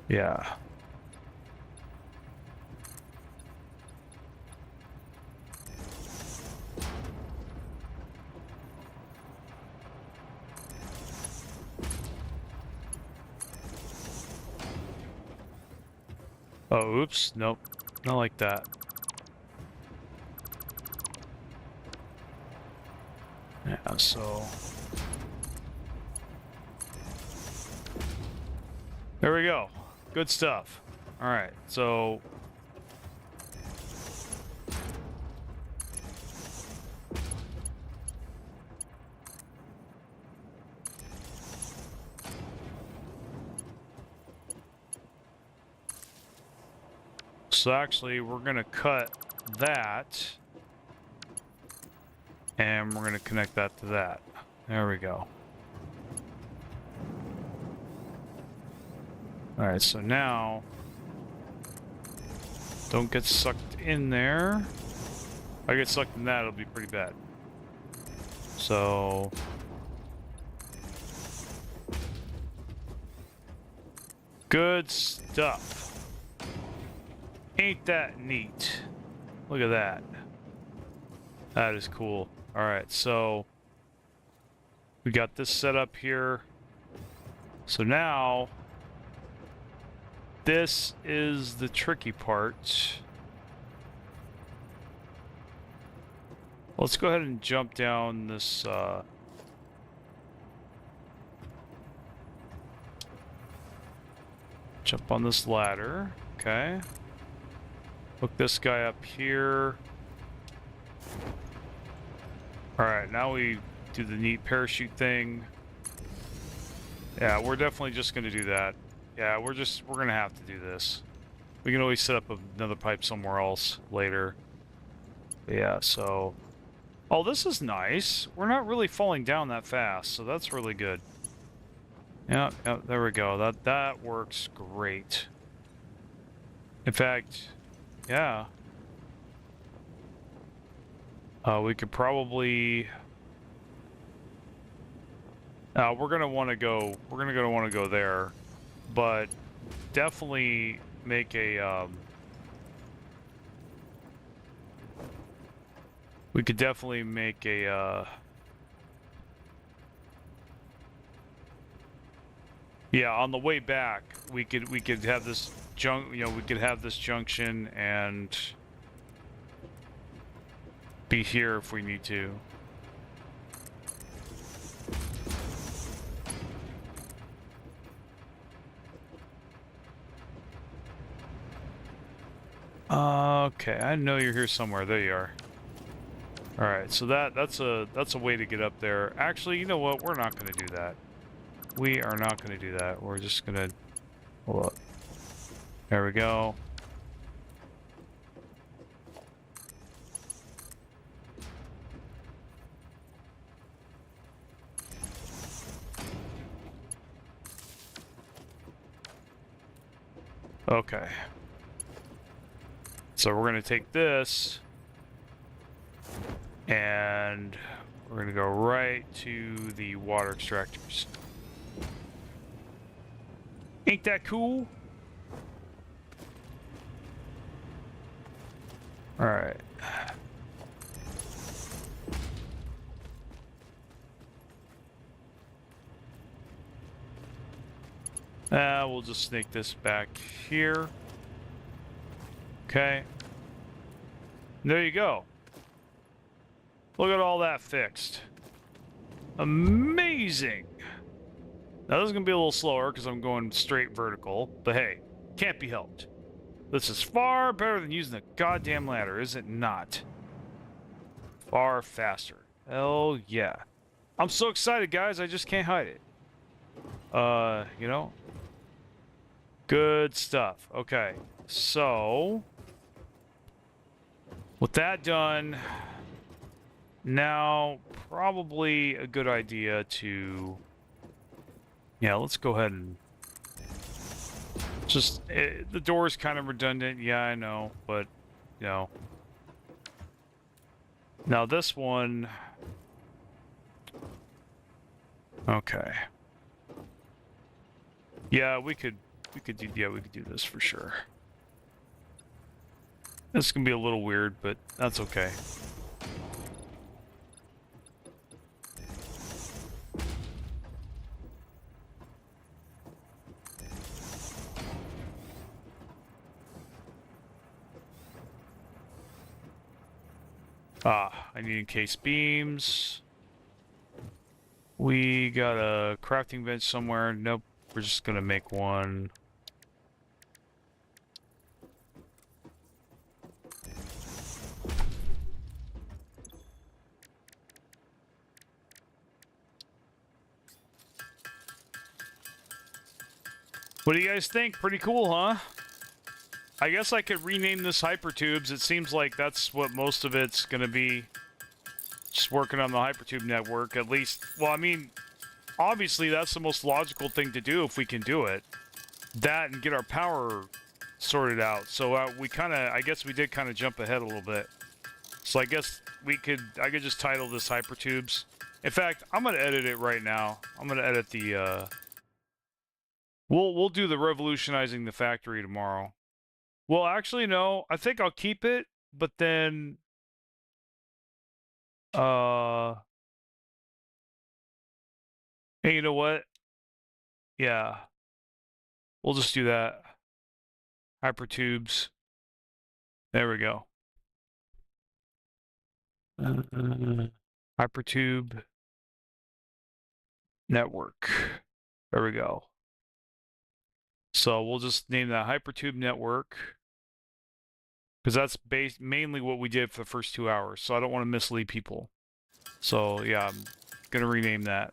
yeah. Oh, oops. Nope. Not like that. Yeah, so... there we go. Good stuff. Alright, so... so actually, we're going to cut that, and we're going to connect that to that. There we go. Alright, so now, don't get sucked in there. If I get sucked in that, it'll be pretty bad. So... good stuff. Ain't that neat? Look at that. That is cool. Alright, so we got this set up here. So now this is the tricky part. Let's go ahead and jump down this jump on this ladder. Okay. Hook this guy up here. Alright, now we do the neat parachute thing. Yeah, we're definitely just gonna do that. Yeah, we're gonna have to do this. We can always set up another pipe somewhere else later. But yeah, so... oh, this is nice. We're not really falling down that fast, so that's really good. Yeah, there we go. That works great. In fact... yeah. We could probably... we're gonna want to go there, but definitely make a we could definitely make a yeah, on the way back we could have this we could have this junction and be here if we need to. Okay, I know you're here somewhere. There you are. All right, so that's a way to get up there. Actually, you know what? We're not going to do that. We are not going to do that. We're just going to hold up. There we go. Okay. So we're going to take this and we're going to go right to the water extractors. Ain't that cool? All right. We'll just snake this back here. Okay. There you go. Look at all that fixed. Amazing. Now this is going to be a little slower because I'm going straight vertical, but hey, can't be helped. This is far better than using a goddamn ladder, is it not? Far faster. Hell yeah. I'm so excited, guys, I just can't hide it. You know? Good stuff. Okay, so... with that done, now probably a good idea to... yeah, let's go ahead and... just... the door's kind of redundant, yeah, I know, but, you know... now this one... okay. Yeah, we could do this for sure. This is gonna be a little weird, but that's okay. I need encased beams. We got a crafting bench somewhere. Nope, we're just gonna make one. What do you guys think? Pretty cool, huh? I guess I could rename this Hypertubes. It seems like that's what most of it's gonna be. Just working on the Hypertube network, at least. Well, I mean, obviously that's the most logical thing to do if we can do it. That and get our power sorted out. So we kind of, I guess we did kind of jump ahead a little bit. So I guess I could just title this Hypertubes. In fact, I'm gonna edit it right now. I'm gonna edit the. We'll do the revolutionizing the factory tomorrow. Well, actually, no. I think I'll keep it, but then. Hey, you know what? Yeah. We'll just do that. Hypertubes. There we go. Hypertube network. There we go. So we'll just name that Hypertube network. Because that's mainly what we did for the first 2 hours. So I don't want to mislead people. So yeah, I'm going to rename that.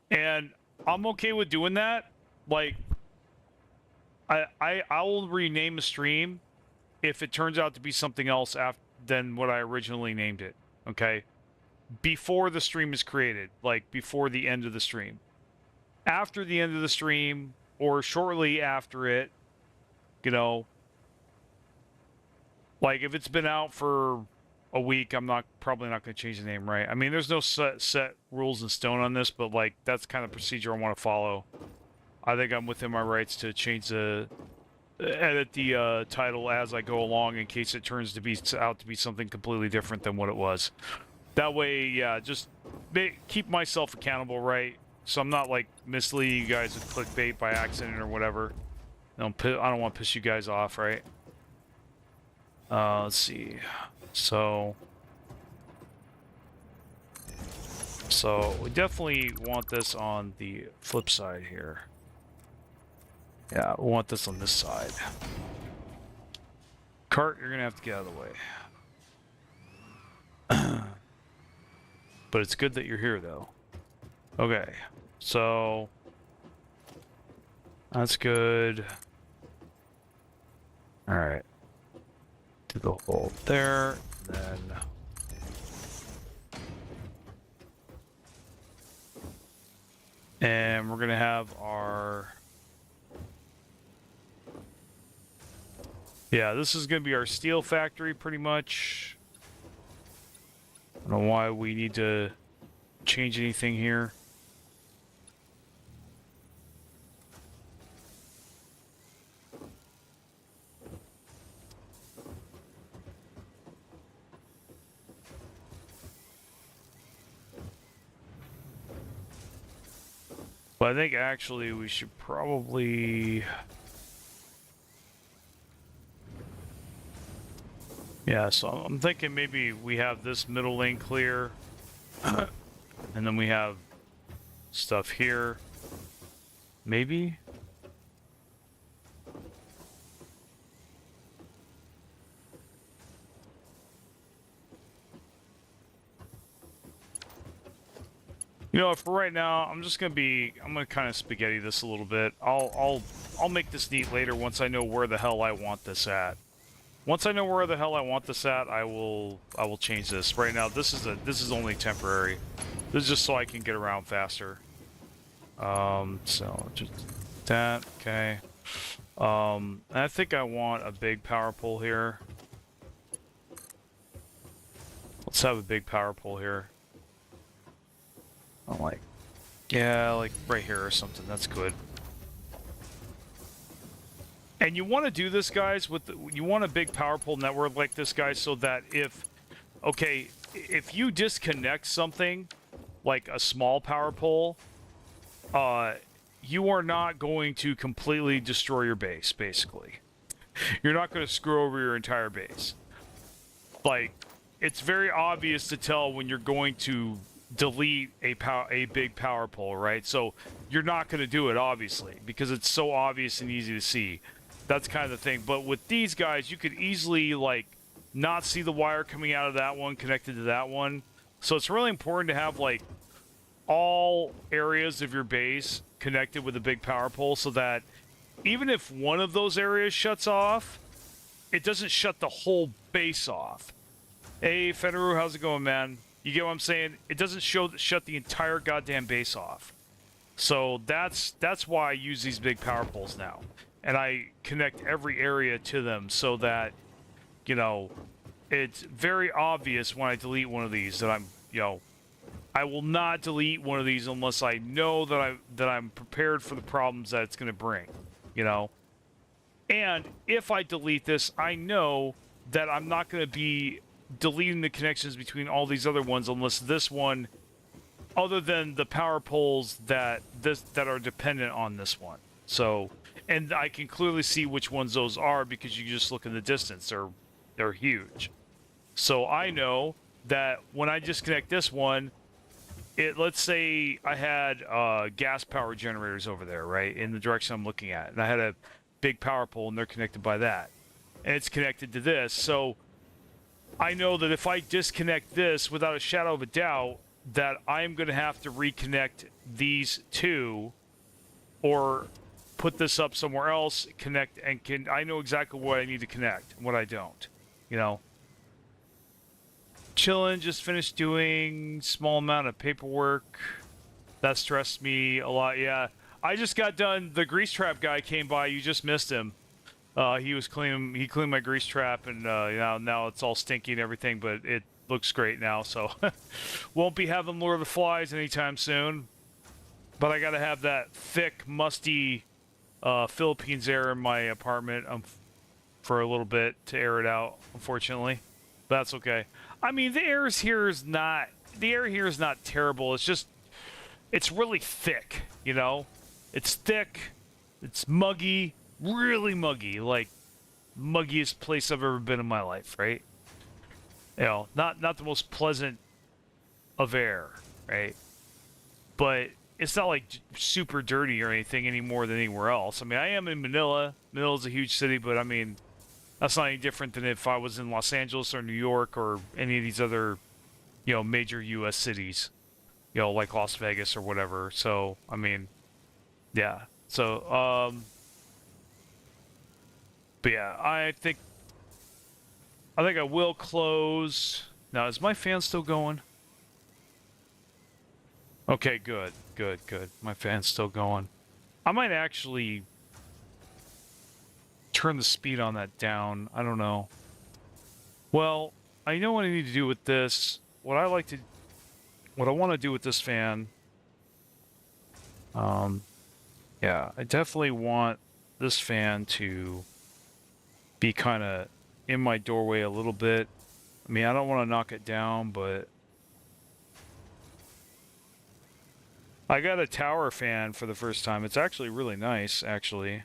And I'm okay with doing that. Like, I will rename a stream if it turns out to be something else than what I originally named it. Okay? Before the stream is created. Like, before the end of the stream. After the end of the stream, or shortly after it, you know, like, if it's been out for a week, I'm probably not going to change the name, right? I mean, there's no set rules in stone on this, but, like, that's kind of procedure I want to follow. I think I'm within my rights to change edit the title as I go along in case it turns out to be something completely different than what it was. That way, yeah, just keep myself accountable, right? So I'm not, like, misleading you guys with clickbait by accident or whatever. I don't want to piss you guys off, right? Let's see. So we definitely want this on the flip side here. Yeah, we want this on this side. Cart, you're gonna have to get out of the way. But it's good that you're here, though. Okay, so that's good. All right. Do the hole there, then and we're gonna have our this is gonna be our steel factory pretty much. don't know why we need to change anything here. But I think actually we should probably... Yeah, so I'm thinking maybe we have this middle lane clear, and then we have stuff here. Maybe? You know, for right now, I'm gonna kind of spaghetti this a little bit. I'll make this neat later once I know where the hell I want this at. Once I know where the hell I want this at, I will change this. Right now, this is only temporary. This is just so I can get around faster. So just that, okay. I think I want a big power pole here. Let's have a big power pole here. I'm like, yeah, like right here or something. That's good. And you want to do this, guys, you want a big power pole network like this, guys, so that if you disconnect something like a small power pole, you are not going to completely destroy your base, basically. You're not going to screw over your entire base. Like, it's very obvious to tell when you're going to delete a big power pole, right? So you're not going to do it, obviously, because it's so obvious and easy to see. That's kind of the thing. But with these guys, you could easily, like, not see the wire coming out of that one connected to that one. So it's really important to have, like, all areas of your base connected with a big power pole so that even if one of those areas shuts off, it doesn't shut the whole base off. Hey, Fenru, how's it going, man? You get what I'm saying? It doesn't shut the entire goddamn base off. So that's why I use these big power poles now. And I connect every area to them so that, you know, it's very obvious when I delete one of these that I'm, you know, I will not delete one of these unless I know that I'm prepared for the problems that it's going to bring, you know. And if I delete this, I know that I'm not going to be deleting the connections between all these other ones unless this one, other than the power poles that are dependent on this one. So, and I can clearly see which ones those are because you just look in the distance. They're huge. So I know that when I disconnect this one, let's say I had gas power generators over there, right, in the direction I'm looking at, and I had a big power pole and they're connected by that, and it's connected to this. So I know that if I disconnect this, without a shadow of a doubt, that I'm going to have to reconnect these two or put this up somewhere else, connect, and I know exactly what I need to connect and what I don't, you know. Chillin', just finished doing small amount of paperwork. That stressed me a lot, yeah. I just got done, the grease trap guy came by, you just missed him. He cleaned my grease trap, and now it's all stinky and everything, but it looks great now, so won't be having Lord of the Flies anytime soon. But I gotta have that thick, musty Philippines air in my apartment for a little bit to air it out, unfortunately. But that's okay. I mean, the air here is not terrible. It's just, it's really thick, you know? It's thick, it's muggy, really muggy, like muggiest place I've ever been in my life, right? You know, not the most pleasant of air, right? But it's not like super dirty or anything any more than anywhere else. I mean, I am in Manila. Manila's a huge city, but I mean, that's not any different than if I was in Los Angeles or New York or any of these other, you know, major U.S. cities, you know, like Las Vegas or whatever. So, I mean, yeah. So, but yeah, I think I will close. Now, is my fan still going? Okay, good. My fan's still going. I might actually turn the speed on that down. I don't know. Well, I know what I need to do with this. what I like to, what I want to do with this fan, yeah, I definitely want this fan to be kind of in my doorway a little bit. I mean, I don't want to knock it down, but I got a tower fan for the first time. It's actually really nice, actually.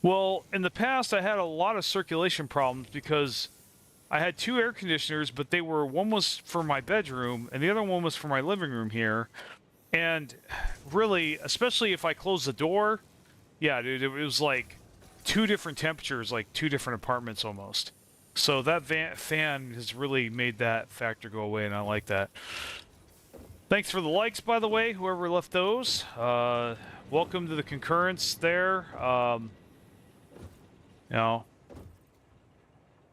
Well, in the past, I had a lot of circulation problems because I had two air conditioners, but they were, one was for my bedroom and the other one was for my living room here. And really, especially if I close the door, yeah, dude, it was like two different temperatures, like two different apartments almost. So that fan has really made that factor go away, and I like that. Thanks for the likes, by the way, whoever left those. Welcome to the concurrence there. You know,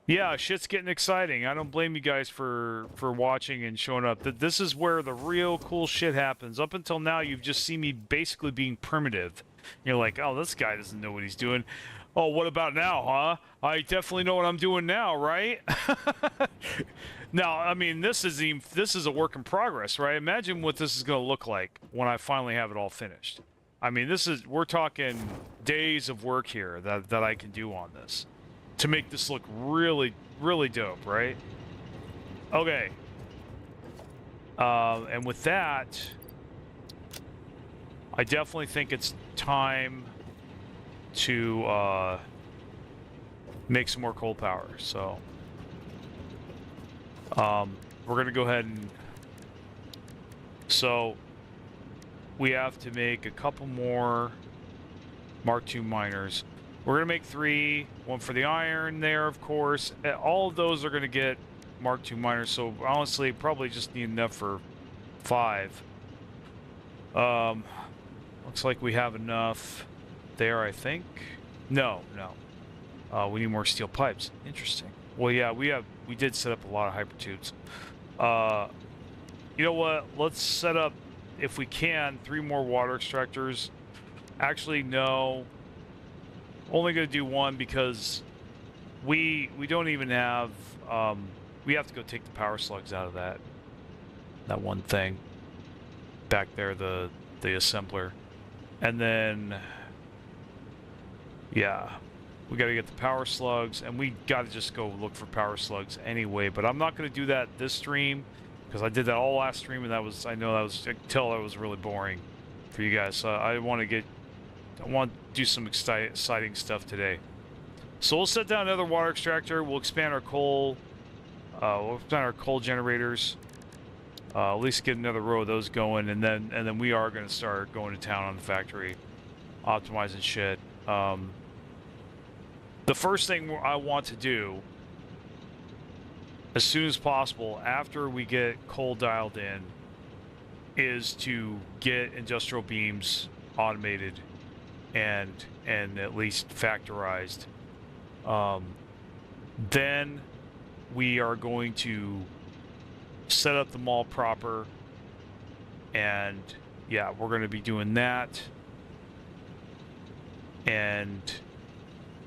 yeah, shit's getting exciting. I don't blame you guys for watching and showing up. This is where the real cool shit happens. Up until now, you've just seen me basically being primitive. You're like, oh, this guy doesn't know what he's doing. Oh, what about now, huh? I definitely know what I'm doing now, right? Now, I mean, this is a work in progress, right? Imagine what this is going to look like when I finally have it all finished. I mean, we're talking days of work here that I can do on this to make this look really, really dope, right? Okay. And with that, I definitely think it's time to make some more coal power. So we're gonna go ahead and we have to make a couple more Mark II miners. We're gonna make 3, one for the iron there, of course. All of those are gonna get Mark II miners, so honestly probably just need enough for 5. Looks like we have enough there, I think. No. We need more steel pipes. Interesting. Well, yeah, we did set up a lot of hypertubes. You know what? Let's set up, if we can, 3 more water extractors. Actually, no. Only going to do 1 because we don't even have. We have to go take the power slugs out of that one thing back there, the assembler, and then yeah. We got to get the power slugs, and we got to just go look for power slugs anyway. But I'm not going to do that this stream because I did that all last stream, and I could tell that was really boring for you guys. So I want to do some exciting stuff today. So we'll set down another water extractor. We'll expand our coal. We'll expand our coal generators. At least get another row of those going, and then we are going to start going to town on the factory, optimizing shit. The first thing I want to do, as soon as possible, after we get coal dialed in, is to get industrial beams automated and at least factorized. Then we are going to set up the mall proper, and yeah, we're going to be doing that. And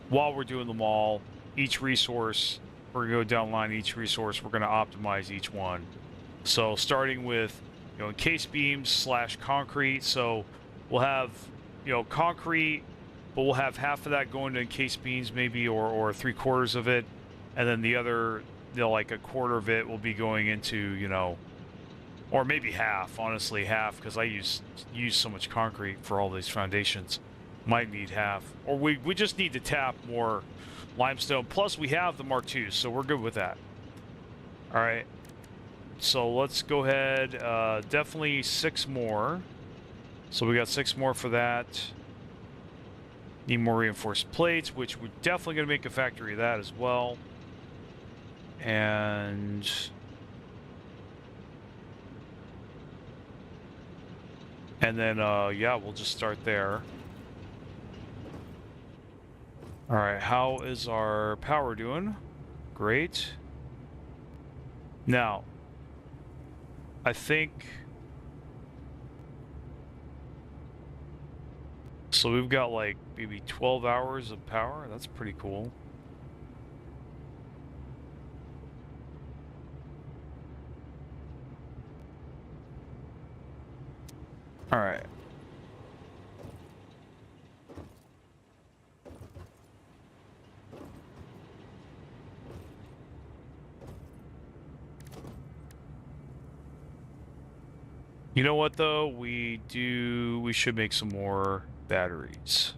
while we're doing the mall, each resource, we're going to go down the line each resource, we're going to optimize each one. So starting with, encased beams / concrete. So we'll have, concrete, but we'll have half of that going to encased beams maybe, or 3/4 of it. And then the other, like 1/4 of it will be going into, or maybe half, honestly, half, because I use so much concrete for all these foundations. Might need half, or we just need to tap more limestone. Plus we have the Mark II, so we're good with that. All right, so let's go ahead. Definitely 6 more. So we got 6 more for that. Need more reinforced plates, which we're definitely going to make a factory of that as well. And then yeah, we'll just start there. All right, how is our power doing? Great. Now, I think, so we've got like maybe 12 hours of power. That's pretty cool. All right. You know what though? We should make some more batteries.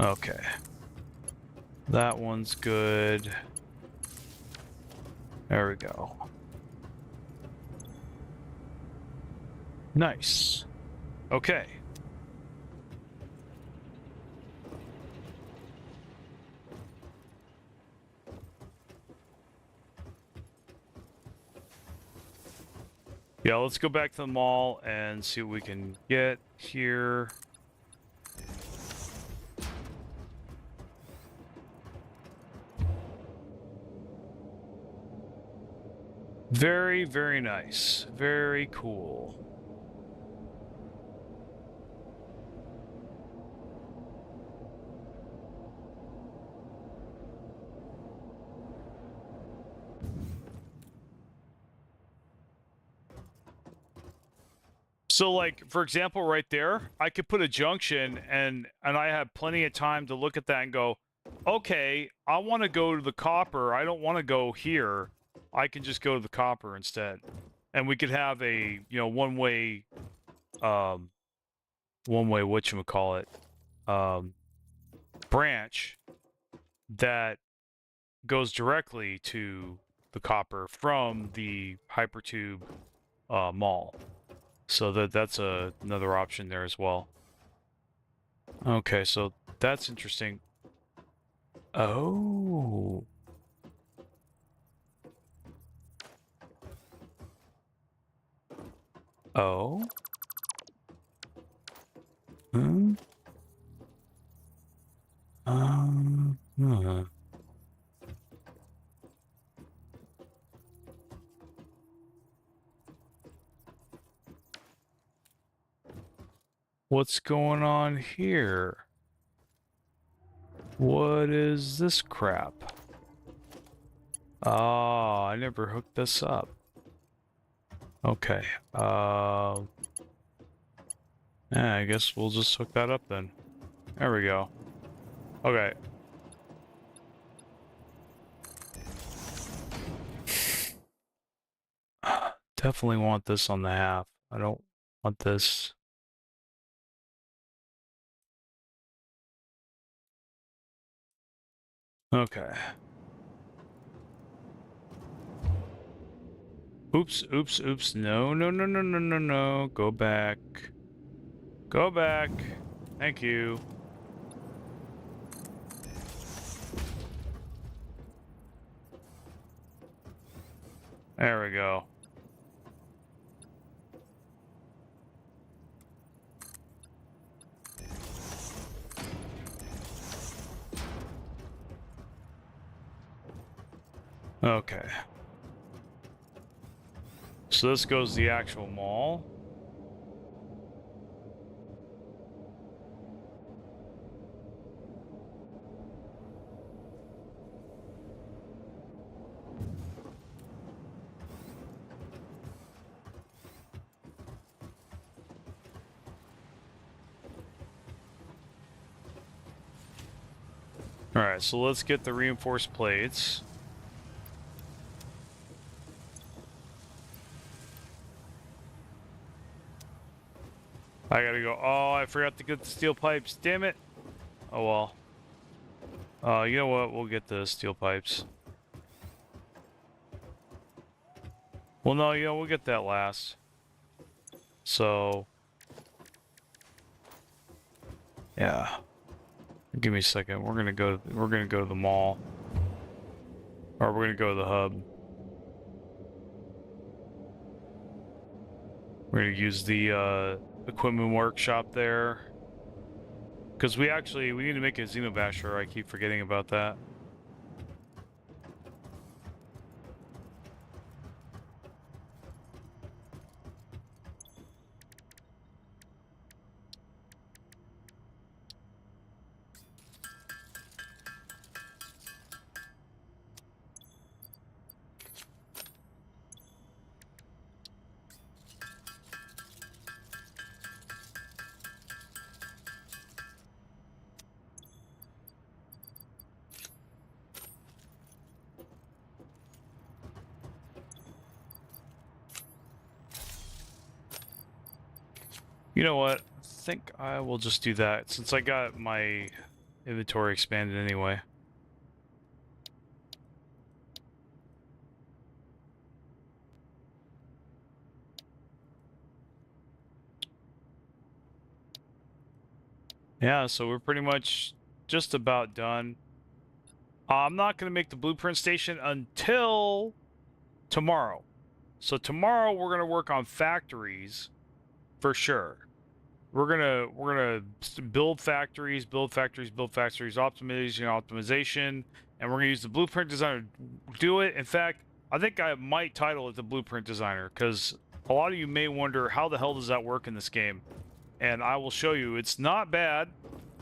Okay. That one's good. There we go. Nice. Okay. Yeah, let's go back to the mall and see what we can get here. Very, very nice. Very cool. So like, for example, right there, I could put a junction and I have plenty of time to look at that and go, okay, I want to go to the copper. I don't want to go here. I can just go to the copper instead. And we could have a, you know, one-way whatchamacallit, branch that goes directly to the copper from the Hypertube mall. So that's another option there as well. Okay, so that's interesting. Oh. Oh. Hmm. Huh. What's going on here? What is this crap? Oh, I never hooked this up. Okay. Yeah, I guess we'll just hook that up then. There we go. Okay. Definitely want this on the half. I don't want this. Okay. Oops, oops, oops. No, no, no, no, no, no, no. Go back. Go back. Thank you. There we go. Okay. So this goes to the actual mall. Alright, so let's get the reinforced plates. I gotta go. Oh, I forgot to get the steel pipes. Damn it. Oh well. You know what? We'll get the steel pipes. Well, no, you know, we'll get that last. So, yeah. Give me a second. We're gonna go to the mall. Or we're gonna go to the hub. We're gonna use the equipment workshop there. Because we need to make a Xenobasher. I keep forgetting about that. You know what? I think I will just do that since I got my inventory expanded anyway. Yeah, so we're pretty much just about done. I'm not going to make the blueprint station until tomorrow. So tomorrow we're going to work on factories for sure. We're gonna build factories, optimization, and we're gonna use the blueprint designer to do it. In fact, I think I might title it the blueprint designer because a lot of you may wonder how the hell does that work in this game, and I will show you. It's not bad,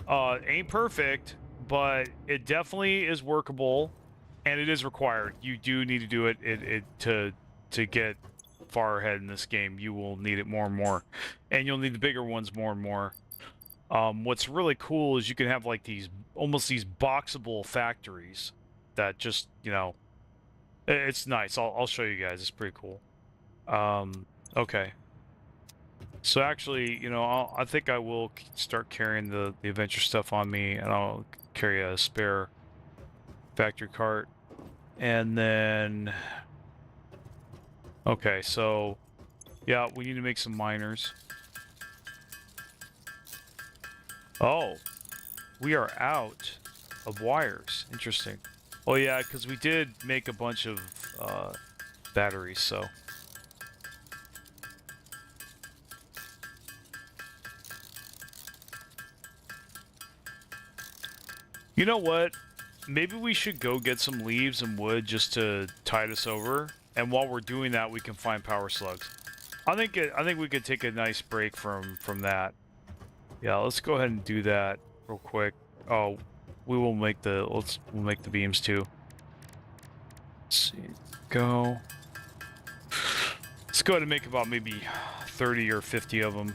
ain't perfect, but it definitely is workable, and it is required. You do need to do it to get far ahead in this game. You will need it more and more, and you'll need the bigger ones more and more. What's really cool is you can have like these almost these boxable factories that just, you know, it's nice. I'll show you guys. It's pretty cool. Okay. So actually, you know, I think I will start carrying the adventure stuff on me, and I'll carry a spare factory cart, and then okay, so yeah, we need to make some miners. Oh, we are out of wires. Interesting. Oh yeah, because we did make a bunch of batteries, so. You know what? Maybe we should go get some leaves and wood just to tide us over. And while we're doing that, we can find power slugs. I think we could take a nice break from that. Yeah, let's go ahead and do that real quick. Oh, we'll make the beams too. Let's see. Go. Let's go ahead and make about maybe 30 or 50 of them.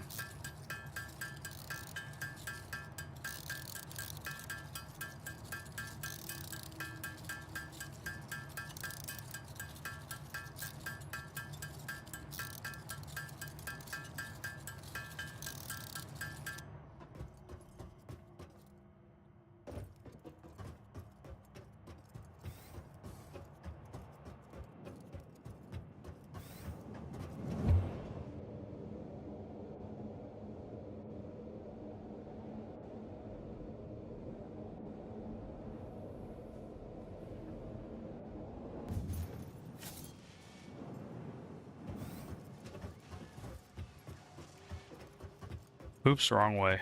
Oops, wrong way.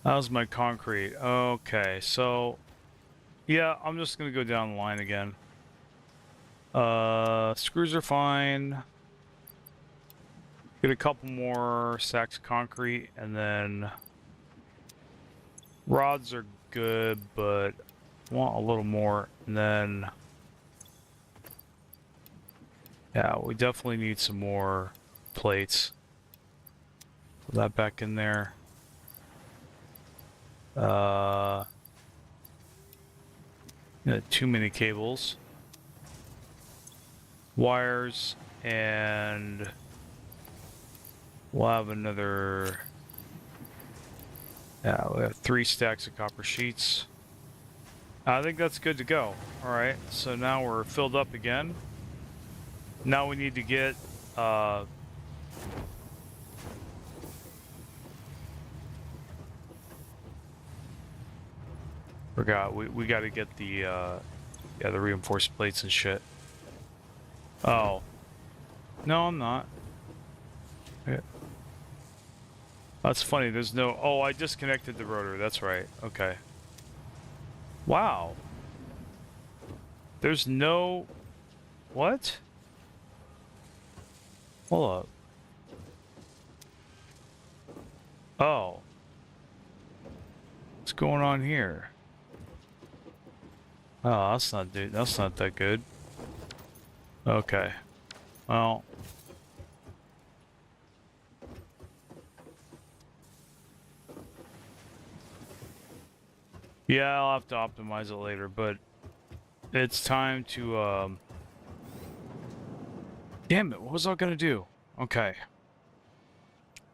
How's my concrete? Okay, so yeah, I'm just gonna go down the line again. Screws are fine. Get a couple more sacks of concrete, and then rods are good, but want a little more. And then, yeah, we definitely need some more plates. Put that back in there. Too many cables, wires, and we'll have another. Yeah, we have 3 stacks of copper sheets. I think that's good to go. All right, so now we're filled up again. Now we need to get forgot we got to get the yeah, the reinforced plates and shit. Oh. No, I'm not. Yeah. That's funny. There's no... Oh, I disconnected the rotor. That's right. Okay. Wow. There's no... What? Hold up. Oh. What's going on here? Oh, that's not that good. Okay. Well... Yeah, I'll have to optimize it later, but it's time to, Damn it, what was I gonna do? Okay.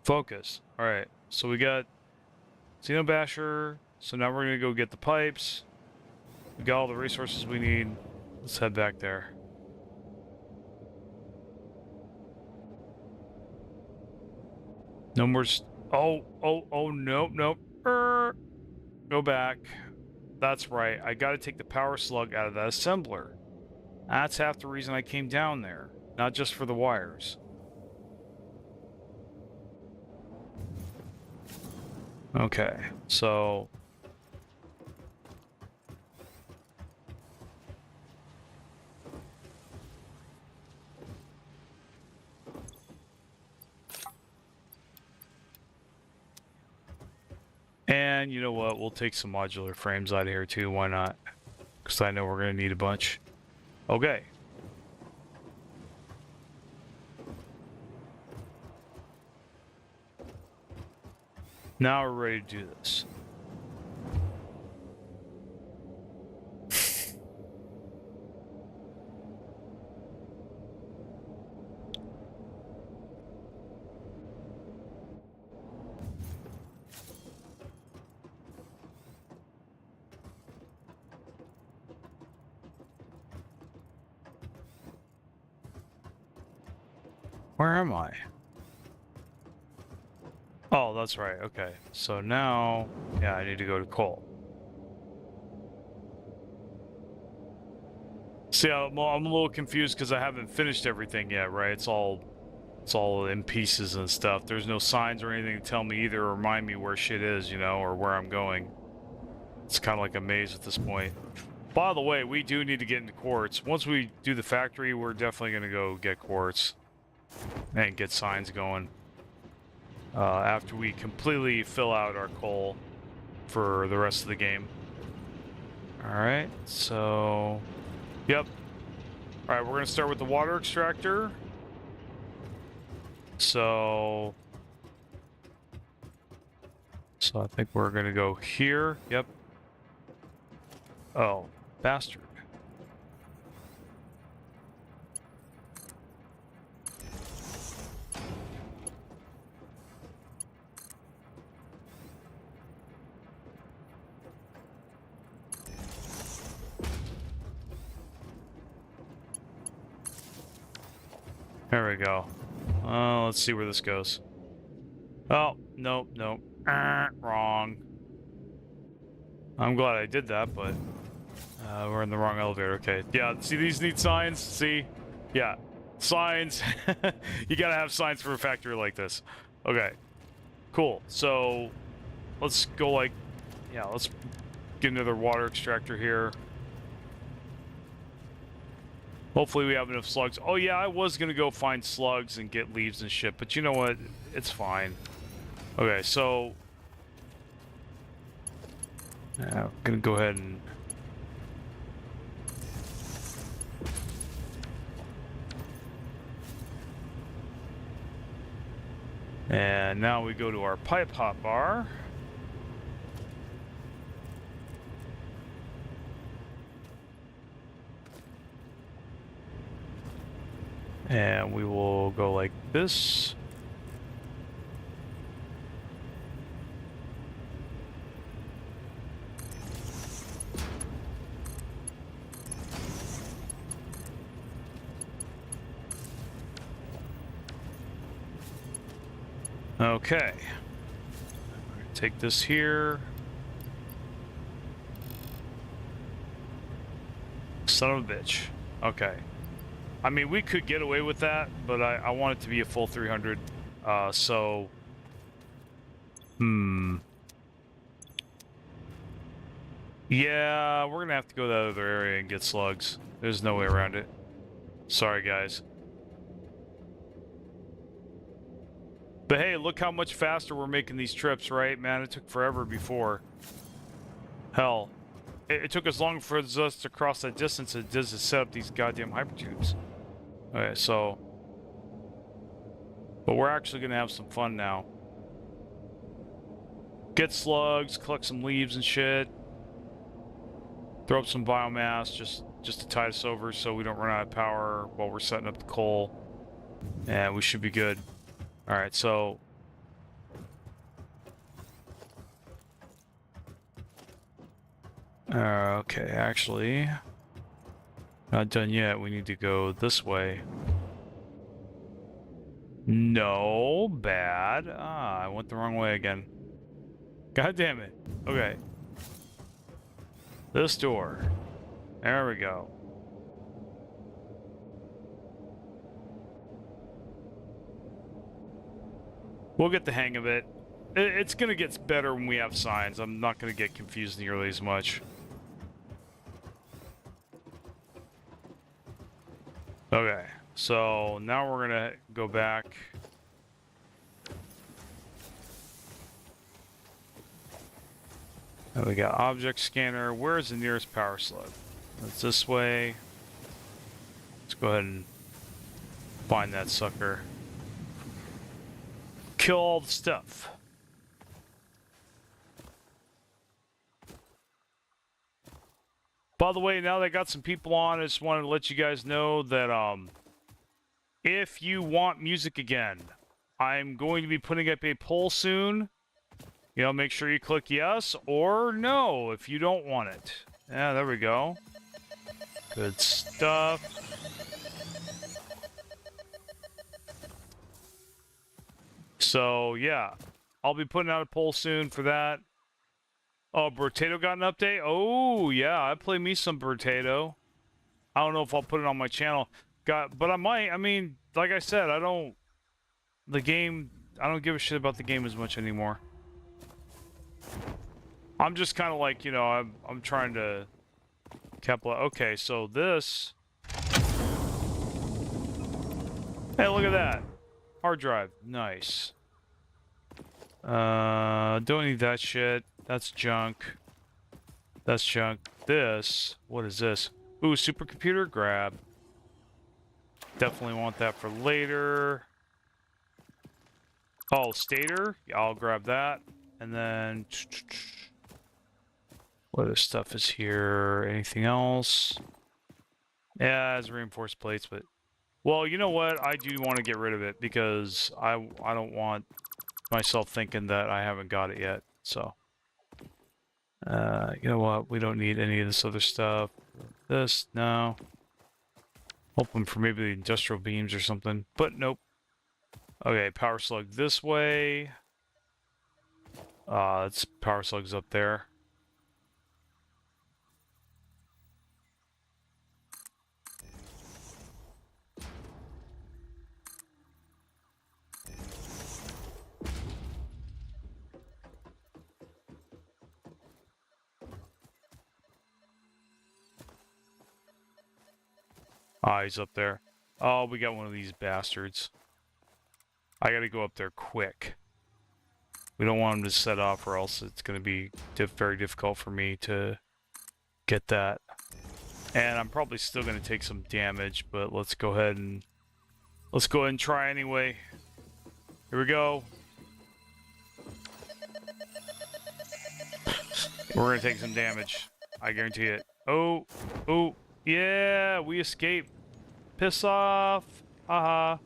Focus. Alright, so we got Xeno Basher, so now we're gonna go get the pipes. We got all the resources we need. Let's head back there. No more oh, nope. Go back. That's right. I gotta take the power slug out of that assembler. That's half the reason I came down there. Not just for the wires. Okay, so... And you know what? We'll take some modular frames out of here too. Why not? Because I know we're going to need a bunch. Okay. Now we're ready to do this. Where am I? Oh, that's right. Okay. So now, yeah, I need to go to coal. See, I'm a little confused because I haven't finished everything yet, right? It's all in pieces and stuff. There's no signs or anything to tell me either or remind me where shit is, you know, or where I'm going. It's kind of like a maze at this point. By the way, we do need to get into quartz. Once we do the factory, we're definitely going to go get quartz and get signs going. After we completely fill out our coal for the rest of the game. Alright, so... Yep. Alright, we're going to start with the water extractor. So I think we're going to go here. Yep. Oh, bastard. There we go. Let's see where this goes. Oh, nope. Wrong. I'm glad I did that, but we're in the wrong elevator. Okay. Yeah, see, these need signs. See? Yeah. Signs. You gotta have signs for a factory like this. Okay. Cool. So, let's go like... Yeah, let's get another water extractor here. Hopefully we have enough slugs. Oh yeah, I was gonna go find slugs and get leaves and shit, but you know what? It's fine. Okay, so... I'm gonna go ahead and... And now we go to our pipe hot bar. And we will go like this. Okay. Take this here. Son of a bitch. Okay. I mean, we could get away with that, but I want it to be a full 300. So... Yeah, we're gonna have to go to that other area and get slugs. There's no way around it. Sorry, guys. But hey, look how much faster we're making these trips, right? Man, it took forever before. Hell, it took as long for us to cross that distance as it does to set up these goddamn hypertubes. Okay, so... But we're actually gonna have some fun now. Get slugs, collect some leaves and shit. Throw up some biomass just to tide us over so we don't run out of power while we're setting up the coal. And we should be good. Alright, so... okay, actually... Not done yet. We need to go this way. No, bad. Ah, I went the wrong way again. God damn it. Okay. This door. There we go. We'll get the hang of it. It's gonna get better when we have signs. I'm not gonna get confused nearly as much. Okay, so now we're gonna go back. We got object scanner. Where's the nearest power slug? That's this way. Let's go ahead and find that sucker. Kill all the stuff. By the way, now that I got some people on, I just wanted to let you guys know that if you want music again, I'm going to be putting up a poll soon. You know, make sure you click yes or no if you don't want it. Yeah, there we go. Good stuff. So, yeah. I'll be putting out a poll soon for that. Oh, Potato got an update? Oh, yeah. I play me some Potato. I don't know if I'll put it on my channel. But I might. I mean, like I said, I don't give a shit about the game as much anymore. I'm just kind of like, you know, I'm trying to capitalize. Okay, so this. Hey, look at that. Hard drive. Nice. Don't need that shit. That's junk. That's junk. This. What is this? Ooh, supercomputer. Grab. Definitely want that for later. Oh, stator. Yeah, I'll grab that. And then... What other stuff is here? Anything else? Yeah, it's reinforced plates, but... Well, you know what? I do want to get rid of it because I don't want myself thinking that I haven't got it yet, so... you know what? We don't need any of this other stuff. This, no. Hoping for maybe the industrial beams or something, but nope. Okay, power slug this way. It's power slugs up there. Ah, he's up there. Oh, we got one of these bastards. I gotta go up there quick. We don't want him to set off or else it's gonna be very difficult for me to get that. And I'm probably still gonna take some damage, but let's go ahead and try anyway. Here we go. We're gonna take some damage. I guarantee it. Oh, yeah, we escaped. Piss off. Haha.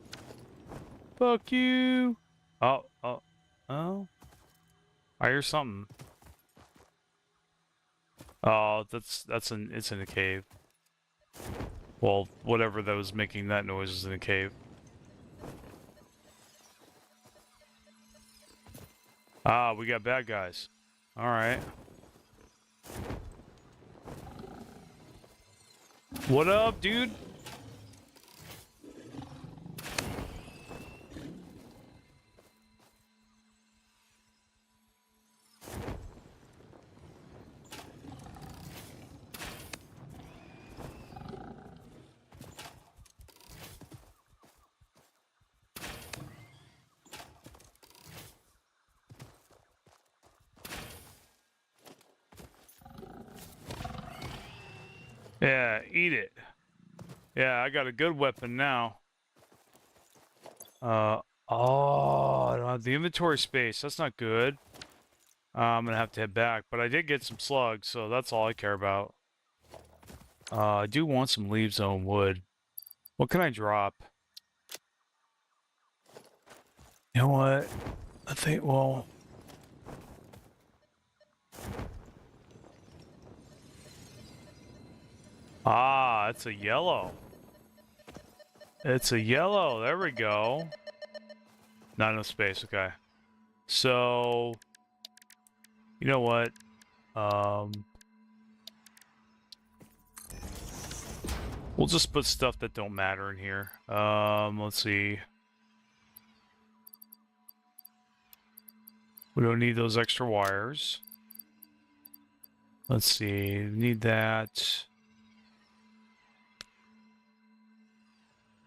Fuck you. Oh. I hear something. Oh, it's in a cave. Well, whatever that was making that noise is in a cave. Ah, we got bad guys. All right. What up, dude? Yeah, eat it. Yeah, I got a good weapon now. Uh, oh, I don't have the inventory space. That's not good. I'm gonna have to head back, but I did get some slugs, so that's all I care about. I do want some leaves on wood. What can I drop? You know what? I think, well... Ah, it's a yellow. It's a yellow. There we go. Not enough space. Okay. So, you know what? We'll just put stuff that don't matter in here. Let's see. We don't need those extra wires. Let's see. Need that.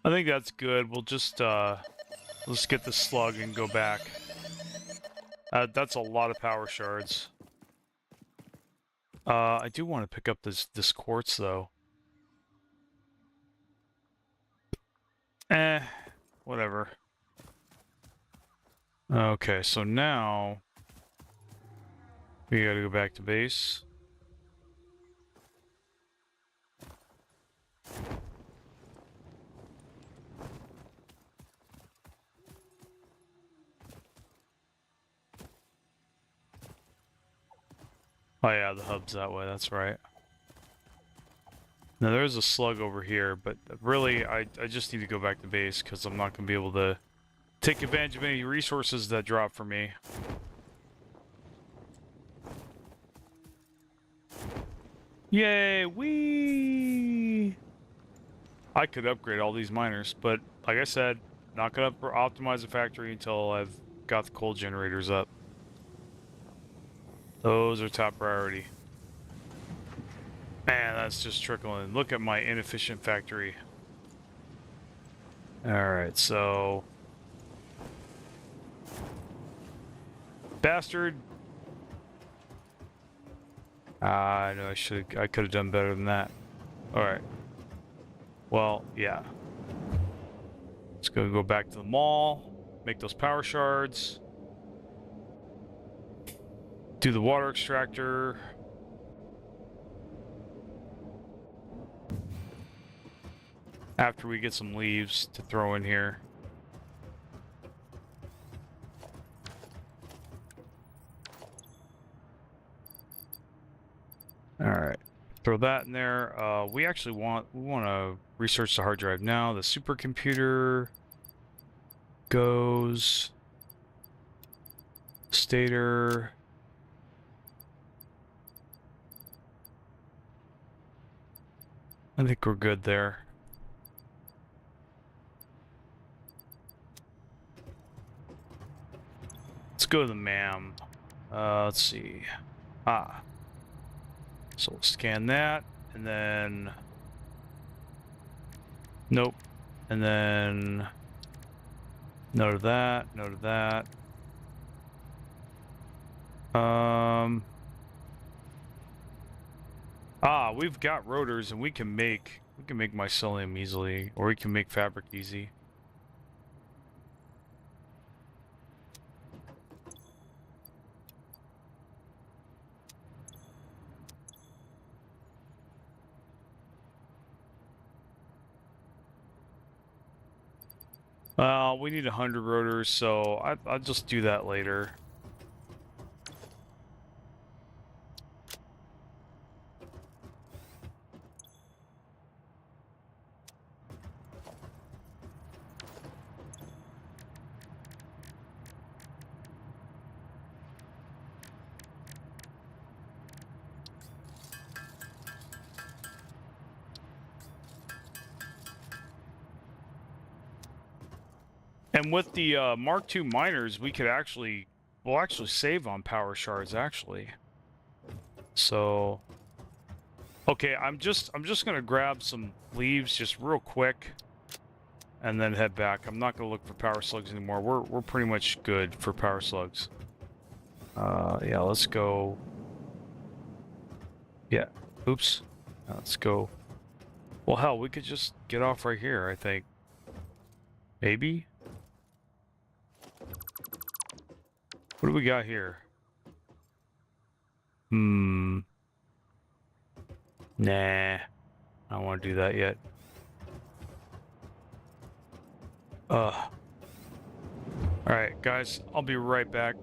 I think that's good. We'll just let's get the slug and go back. That's a lot of power shards. I do want to pick up this quartz though. Whatever. Okay, so now we gotta go back to base. Oh yeah, the hub's that way, that's right. Now there's a slug over here, but really I just need to go back to base because I'm not going to be able to take advantage of any resources that drop for me. Yay, wee! I could upgrade all these miners, but like I said, not going to optimize the factory until I've got the coal generators up. Those are top priority. Man, that's just trickling. Look at my inefficient factory. Alright, so... Bastard! I know I could have done better than that. Alright. Well, yeah. Let's go back to the mall, make those power shards, do the water extractor. After we get some leaves to throw in here. Alright. Throw that in there. We want to research the hard drive now. The supercomputer goes. Stator. I think we're good there. Let's go to the MAM. Let's see. So we'll scan that, and then... Nope. And then... No to that, no to that. We've got rotors, and we can make mycelium easily, or we can make fabric easy. We need 100 rotors, so I'll just do that later. And with the Mark II miners, we'll actually save on power shards actually. So, okay, I'm just gonna grab some leaves just real quick, and then head back. I'm not gonna look for power slugs anymore. We're pretty much good for power slugs. Yeah, let's go. Yeah, oops. Let's go. Well, hell, we could just get off right here, I think. Maybe? What do we got here? Hmm. Nah. I don't want to do that yet. Alright, guys, I'll be right back.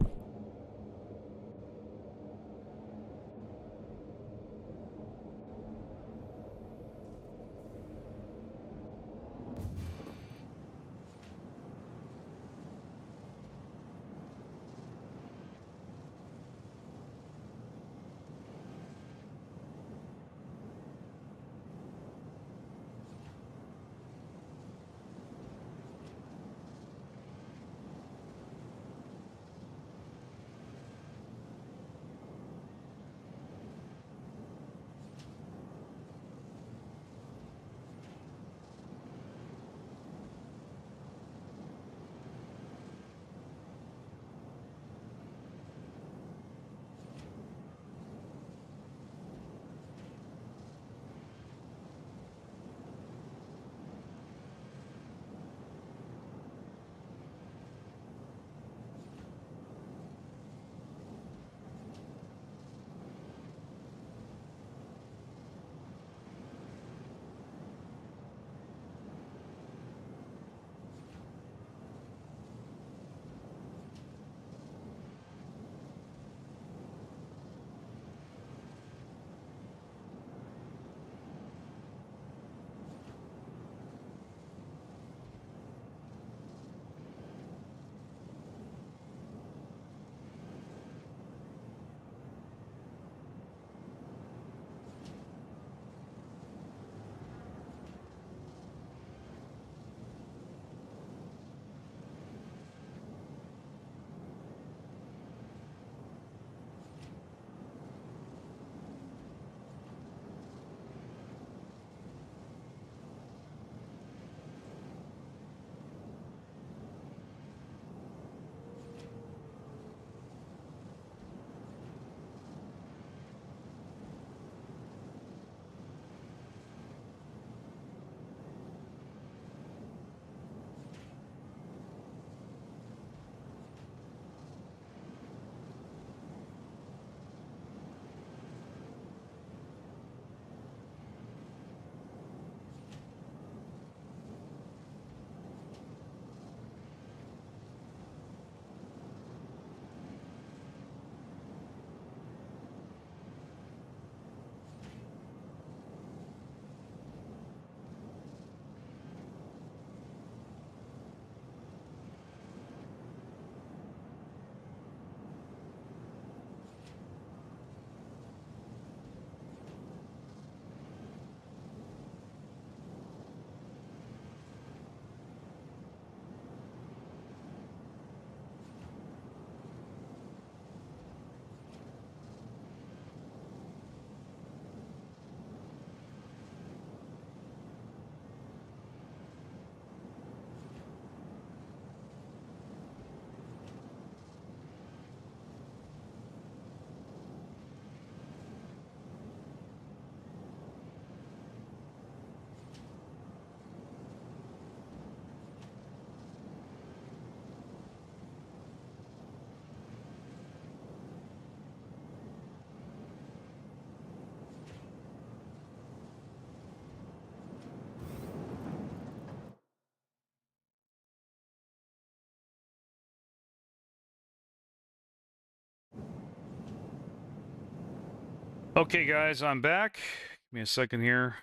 Okay, guys, I'm back. Give me a second here.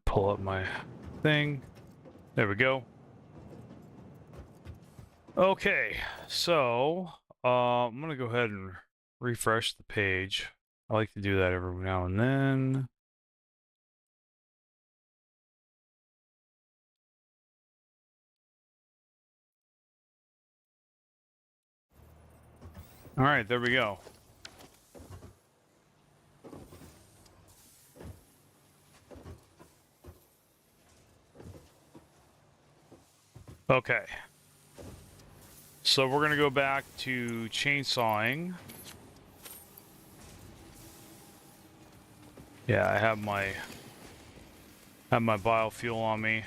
Pull up my thing. There we go. Okay, so I'm gonna go ahead and refresh the page. I like to do that every now and then. All right, there we go. Okay. So we're gonna go back to chainsawing. Yeah, I have my biofuel on me.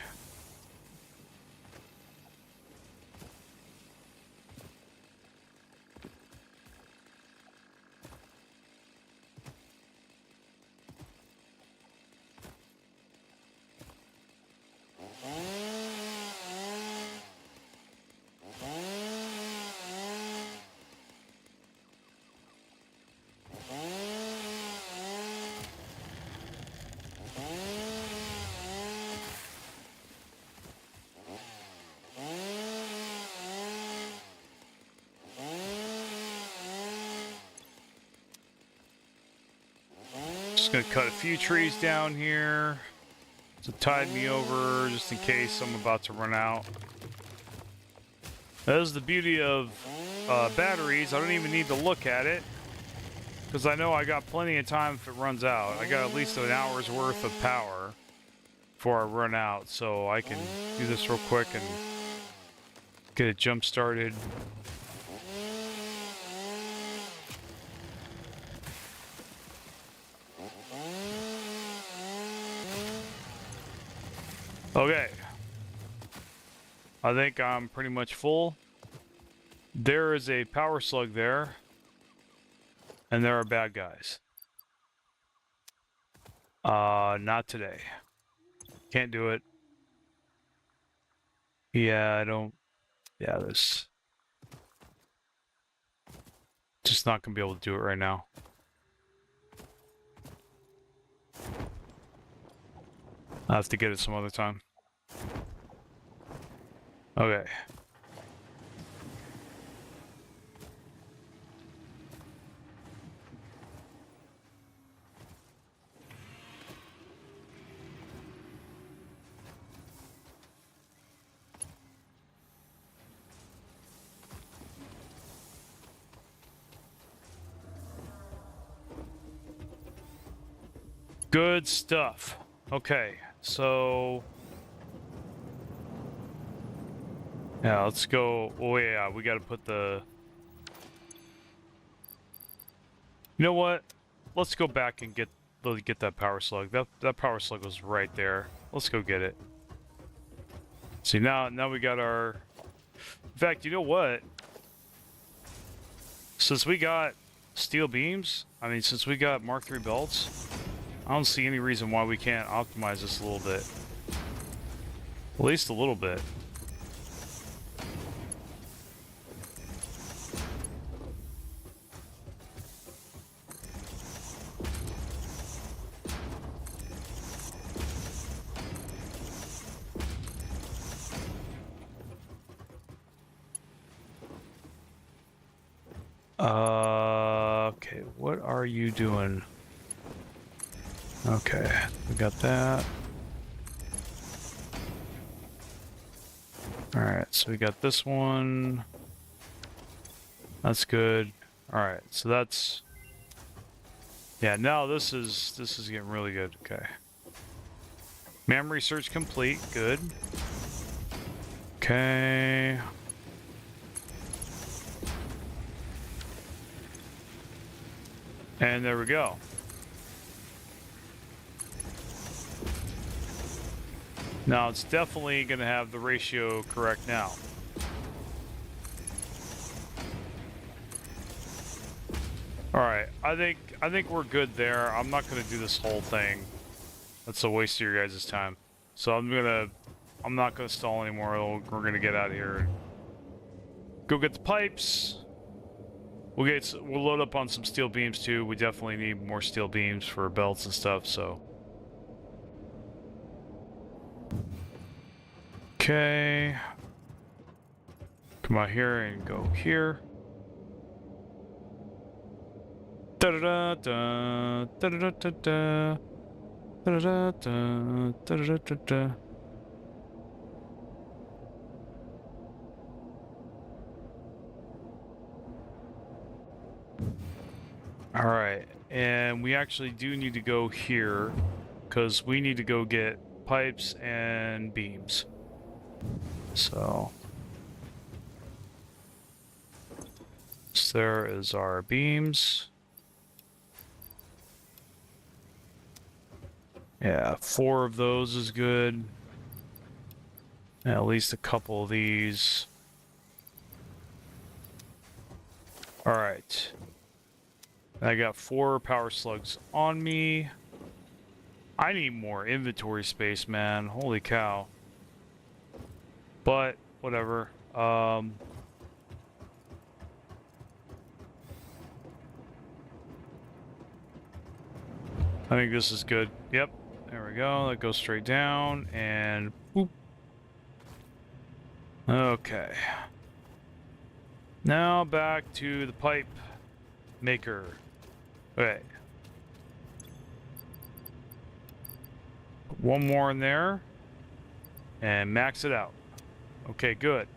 Just gonna cut a few trees down here to tide me over just in case I'm about to run out. That is the beauty of batteries. I don't even need to look at it because I know I got plenty of time if it runs out. I got at least an hour's worth of power before I run out, so I can do this real quick and get it jump started. Okay. I think I'm pretty much full. There is a power slug there. And there are bad guys. Not today. Can't do it. Yeah, I don't... Yeah, this... Just not gonna be able to do it right now. I'll have to get it some other time. Okay. Good stuff. Okay, so... Yeah, let's go... Oh yeah, we gotta put the... You know what? Let's go back and get that power slug. That power slug was right there. Let's go get it. See, now we got our... In fact, you know what? Since we got steel beams, I mean, since we got Mark III belts, I don't see any reason why we can't optimize this a little bit. At least a little bit. Okay, what are you doing? Okay, we got that. Alright, so we got this one. That's good. Alright, so that's... Yeah, now this is getting really good. Okay. Memory search complete. Good. Okay. And there we go. Now it's definitely going to have the ratio correct now. All right, I think we're good there. I'm not going to do this whole thing. That's a waste of your guys' time. So I'm not going to stall anymore. We're going to get out of here and go get the pipes. We'll load up on some steel beams too. We definitely need more steel beams for belts and stuff, so. Okay. Come out here and go here. Da-da-da-da, da-da-da-da-da, da-da-da-da, da-da-da-da-da. All right, and we actually do need to go here because we need to go get pipes and beams. So there is our beams. Yeah, 4 of those is good. And at least a couple of these. All right. I got 4 power slugs on me. I need more inventory space, man. Holy cow. But whatever. I think this is good. Yep. There we go. That goes straight down and boop. Okay. Now back to the pipe maker. Okay. Put 1 more in there and max it out. Okay, good.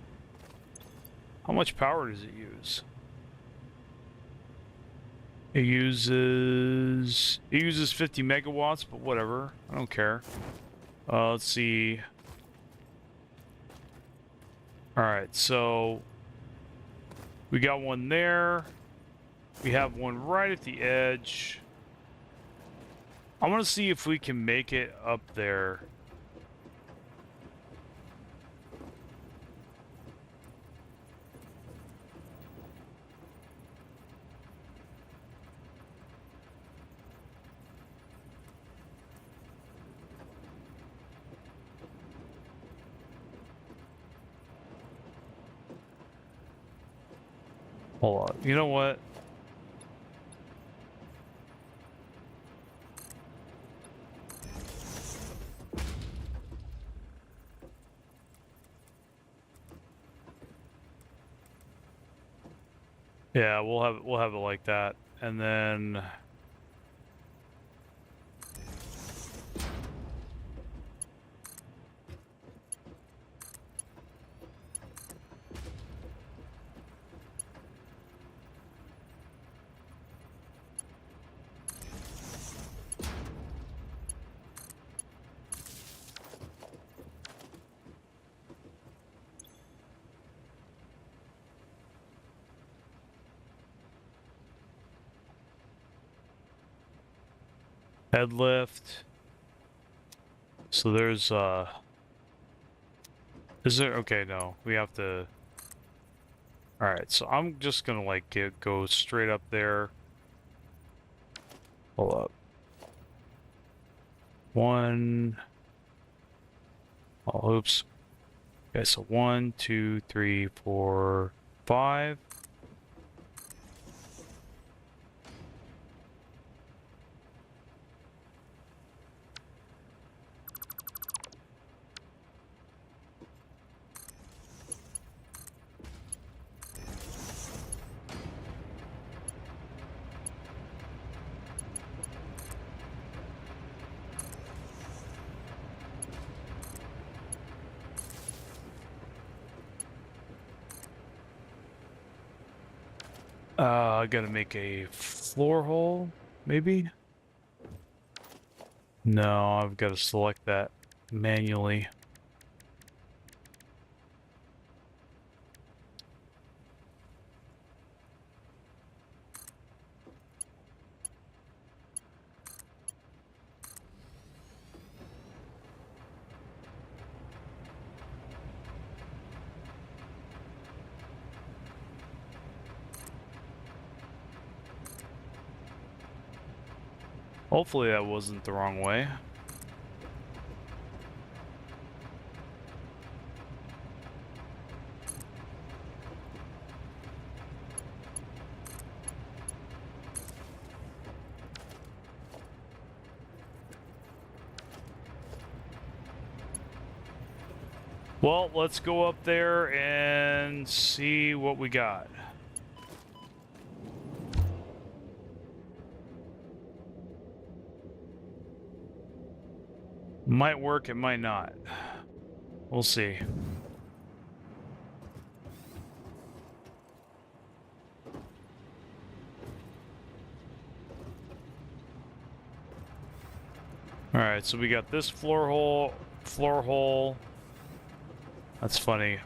How much power does it use? It uses 50 megawatts, but whatever. I don't care. Let's see. All right, so we got 1 there. We have 1 right at the edge. I want to see if we can make it up there. Hold on. You know what? Yeah, we'll have it like that. And then head lift. So there's is there okay, no. We have to. All right, so I'm just going to like go straight up there. Hold up. 1 Oh, oops. Okay, so 1 2 3 4 5. I gotta make a floor hole, maybe? No, I've got to select that manually. Hopefully that wasn't the wrong way. Well, let's go up there and see what we got. Might work, it might not. We'll see. All right, so we got this floor hole. That's funny.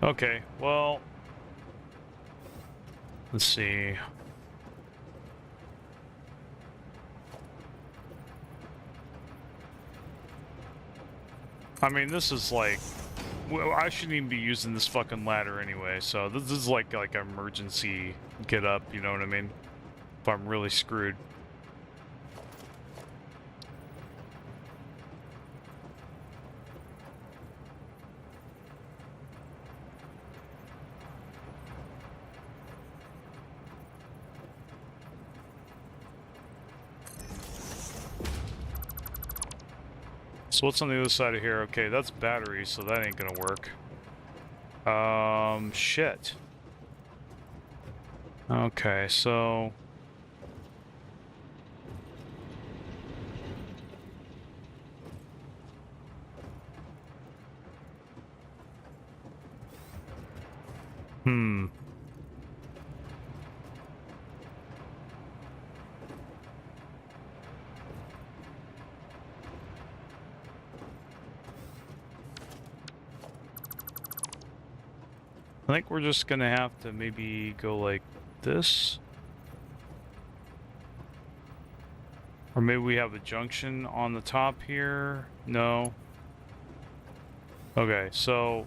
Okay, well, let's see. I mean, this is like, well, I shouldn't even be using this fucking ladder anyway. So this is like an emergency get up. You know what I mean? If I'm really screwed. So what's on the other side of here? Okay, that's battery, so that ain't gonna work. Shit. Okay, so... I think we're just gonna have to maybe go like this. Or maybe we have a junction on the top here. No. Okay, so...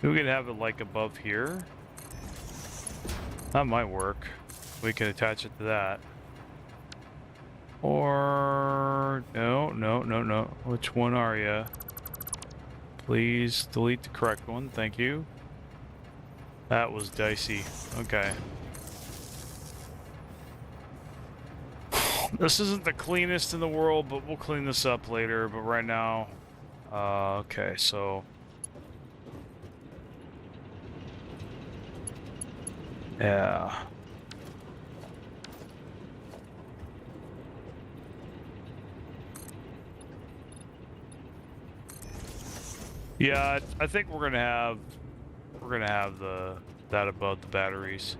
we could have it like above here. That might work. We could attach it to that. Or... No. Which one are you? Please delete the correct one. Thank you. That was dicey. Okay. This isn't the cleanest in the world, but we'll clean this up later. But right now... okay, so... Yeah. Yeah, I think we're gonna have that above the batteries.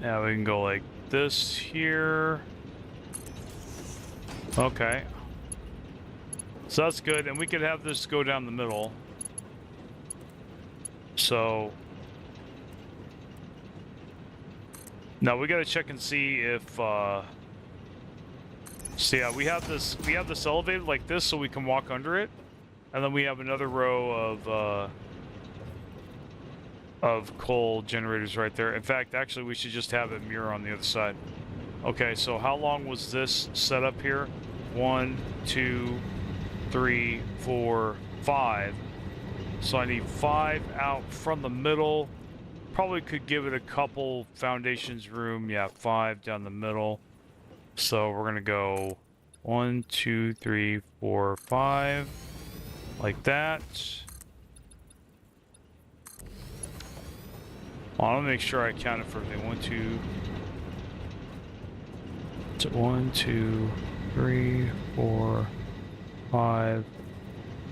Yeah, we can go like this here. Okay. So that's good, and we could have this go down the middle. So... Now we gotta check and see if, So yeah, we have this elevated like this so we can walk under it. And then we have another row of coal generators right there. In fact, actually, we should just have it mirror on the other side. Okay, so how long was this set up here? 1, 2, 3, 4, 5. So I need 5 out from the middle. Probably could give it a couple foundations room. Yeah, 5 down the middle. So we're gonna go 1, 2, 3, 4, 5. Like that. I want to make sure I counted for everything. 1, 2. So 1, 2, 3, 4, 5.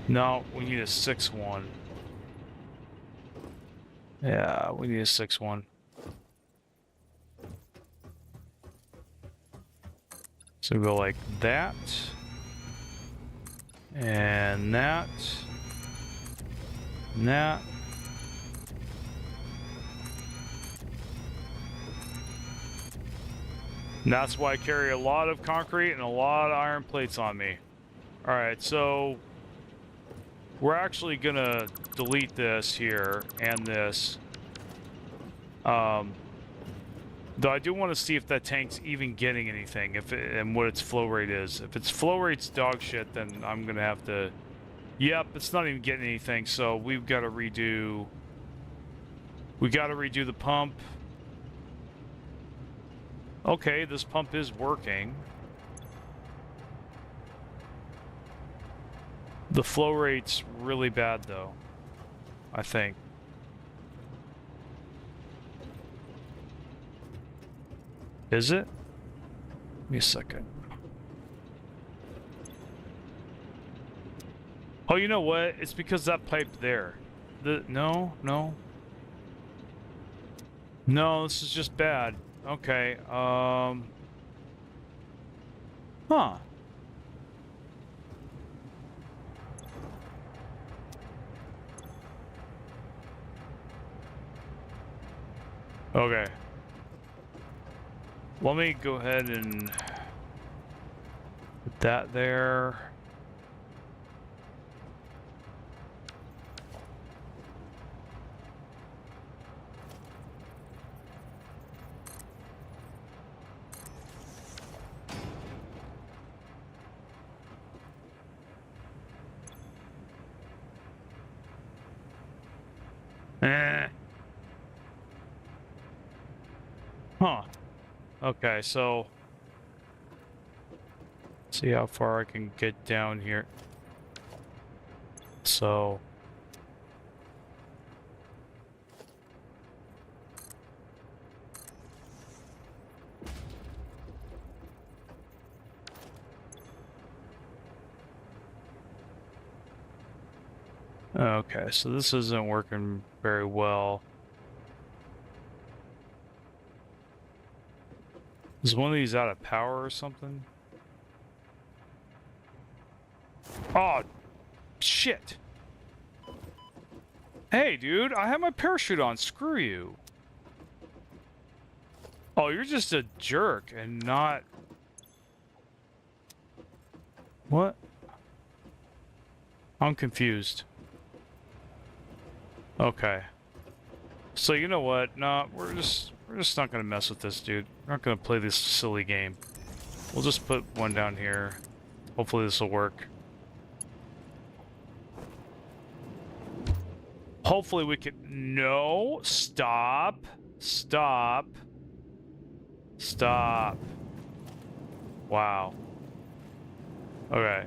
No, we need a 6 one. Yeah, we need a 6 one. So we go like that. And that. And that. And that's why I carry a lot of concrete and a lot of iron plates on me. Alright, so we're actually gonna delete this here and this. Though I do want to see if that tank's even getting anything, and what its flow rate is. If its flow rate's dog shit, then I'm gonna have to... Yep, it's not even getting anything, so we've got to redo... We got to redo the pump. Okay, this pump is working. The flow rate's really bad, though, I think. Is it? Give me a second. Oh, you know what? It's because that pipe there. No. No, this is just bad. Okay, Huh. Okay. Let me go ahead and put that there. Huh. Okay, so... see how far I can get down here. So... okay, so this isn't working very well. Is one of these out of power or something? Oh, shit. Hey, dude, I have my parachute on. Screw you. Oh, you're just a jerk and not... What? I'm confused. Okay. So you know what? No, we're just not gonna mess with this, dude. We're not gonna play this silly game. We'll just put one down here. Hopefully this will work. Hopefully we can... No! Stop! Stop! Stop! Wow. Okay.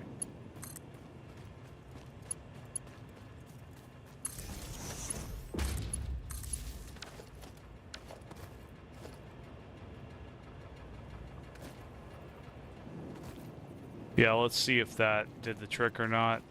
Yeah, let's see if that did the trick or not.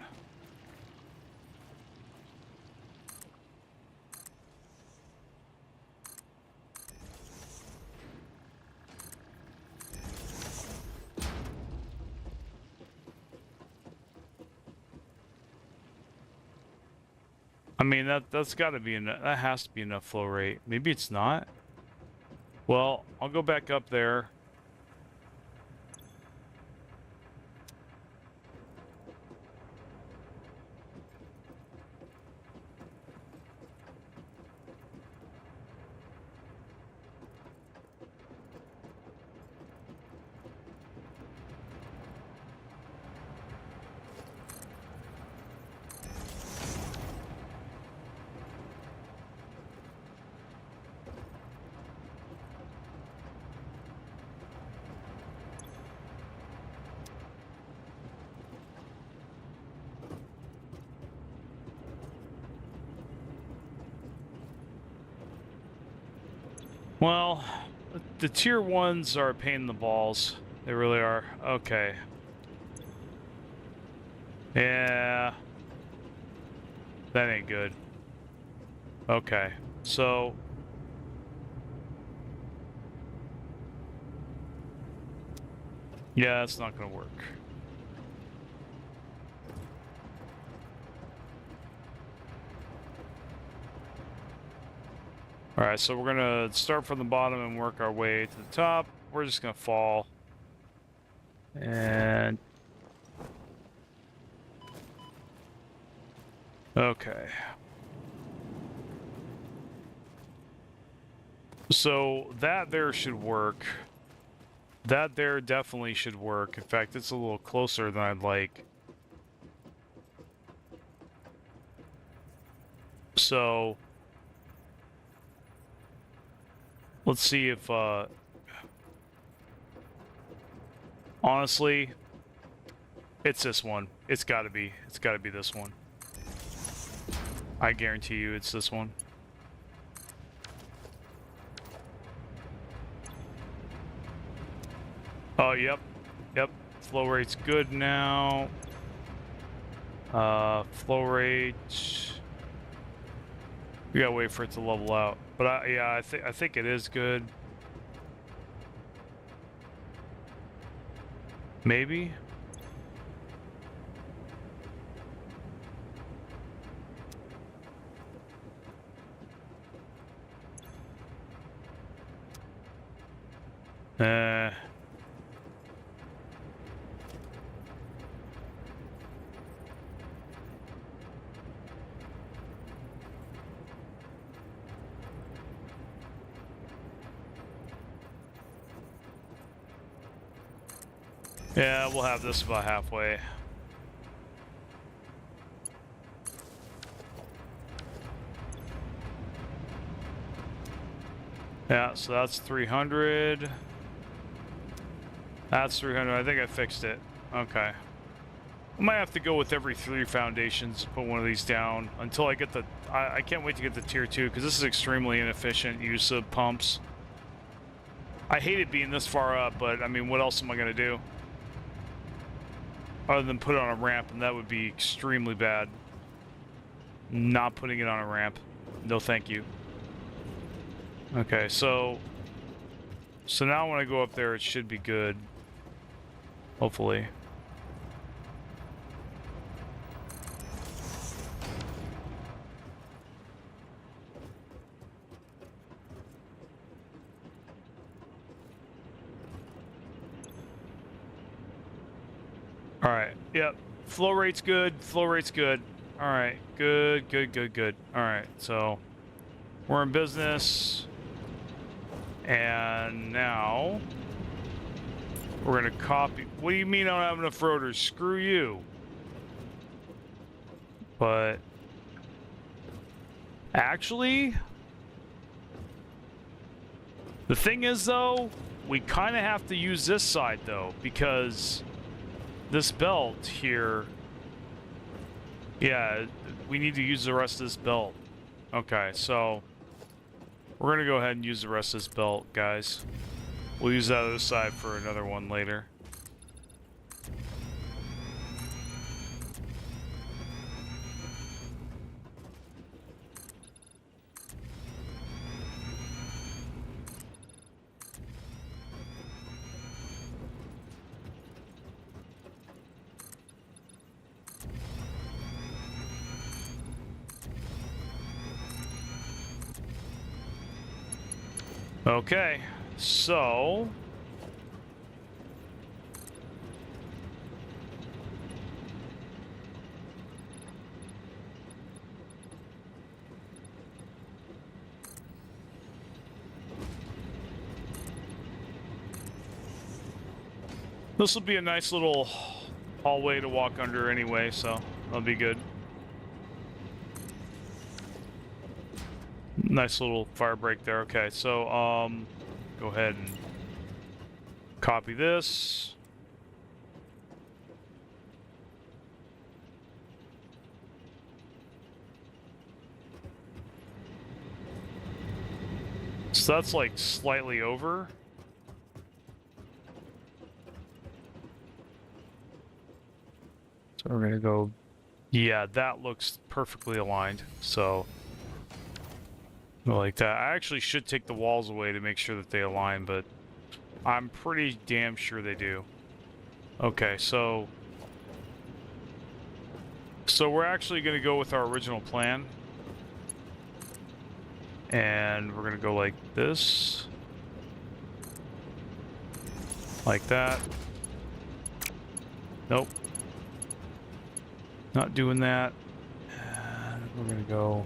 I mean, that's got to be enough. That has to be enough flow rate. Maybe it's not. Well, I'll go back up there. Well, the tier 1s are a pain in the balls. They really are. Okay. Yeah. That ain't good. Okay. So... yeah, it's not gonna work. Alright, so we're gonna start from the bottom and work our way to the top. We're just gonna fall. And... okay. So, that there should work. That there definitely should work. In fact, it's a little closer than I'd like. So... let's see if, honestly, it's this one. It's gotta be. It's gotta be this one. I guarantee you it's this one. Oh, yep. Yep. Flow rate's good now. Flow rate... we gotta wait for it to level out. But yeah, I think it is good. Maybe? Yeah, we'll have this about halfway. Yeah, so that's 300. That's 300. I think I fixed it. Okay. I might have to go with every 3 foundations, put one of these down until I get the... I can't wait to get the tier 2 because this is extremely inefficient use of pumps. I hate it being this far up, but I mean, what else am I going to do? Other than put it on a ramp, and that would be extremely bad. Not putting it on a ramp. No thank you. Okay, so now when I go up there, it should be good. Hopefully. Alright, yep. Flow rate's good, flow rate's good. Alright, good, good, good, good. Alright, so we're in business. And now we're gonna copy. What do you mean I don't have enough rotors? Screw you. But actually, the thing is though, we kind of have to use this side though, because this belt here, yeah, we need to use the rest of this belt. Okay, so we're gonna go ahead and use the rest of this belt, guys. We'll use that other side for another one later. Okay, so this will be a nice little hallway to walk under anyway, so that'll be good. Nice little fire break there. Okay, so go ahead and copy this. So that's like slightly over. we're gonna go. Yeah, that looks perfectly aligned. So, like that. I actually should take the walls away to make sure that they align, but I'm pretty damn sure they do. Okay, so we're actually gonna go with our original plan, and we're gonna go like this, like that. Nope. Not doing that. And we're gonna go.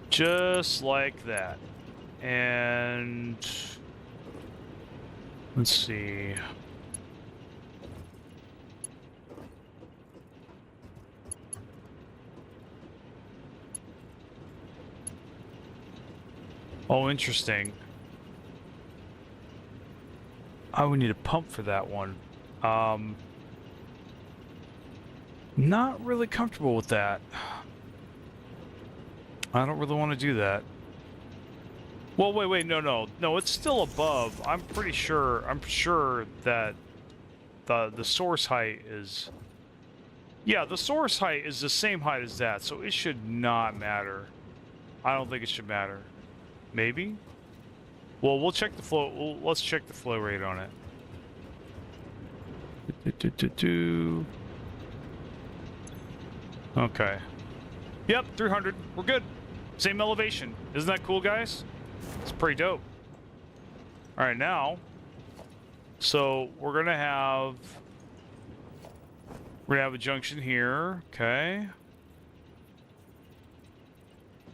Just like that. And let's see. Oh, interesting. I would need a pump for that one. Not really comfortable with that. I don't really want to do that. Well, wait, no, it's still above. I'm sure that the source height is... Yeah, the source height is the same height as that, so it should not matter. I don't think it should matter. Maybe? Well, we'll check the flow. Let's check the flow rate on it. Okay. Yep, 300. We're good. Same elevation. Isn't that cool, guys? It's pretty dope. All right, now. So we're gonna have a junction here. Okay.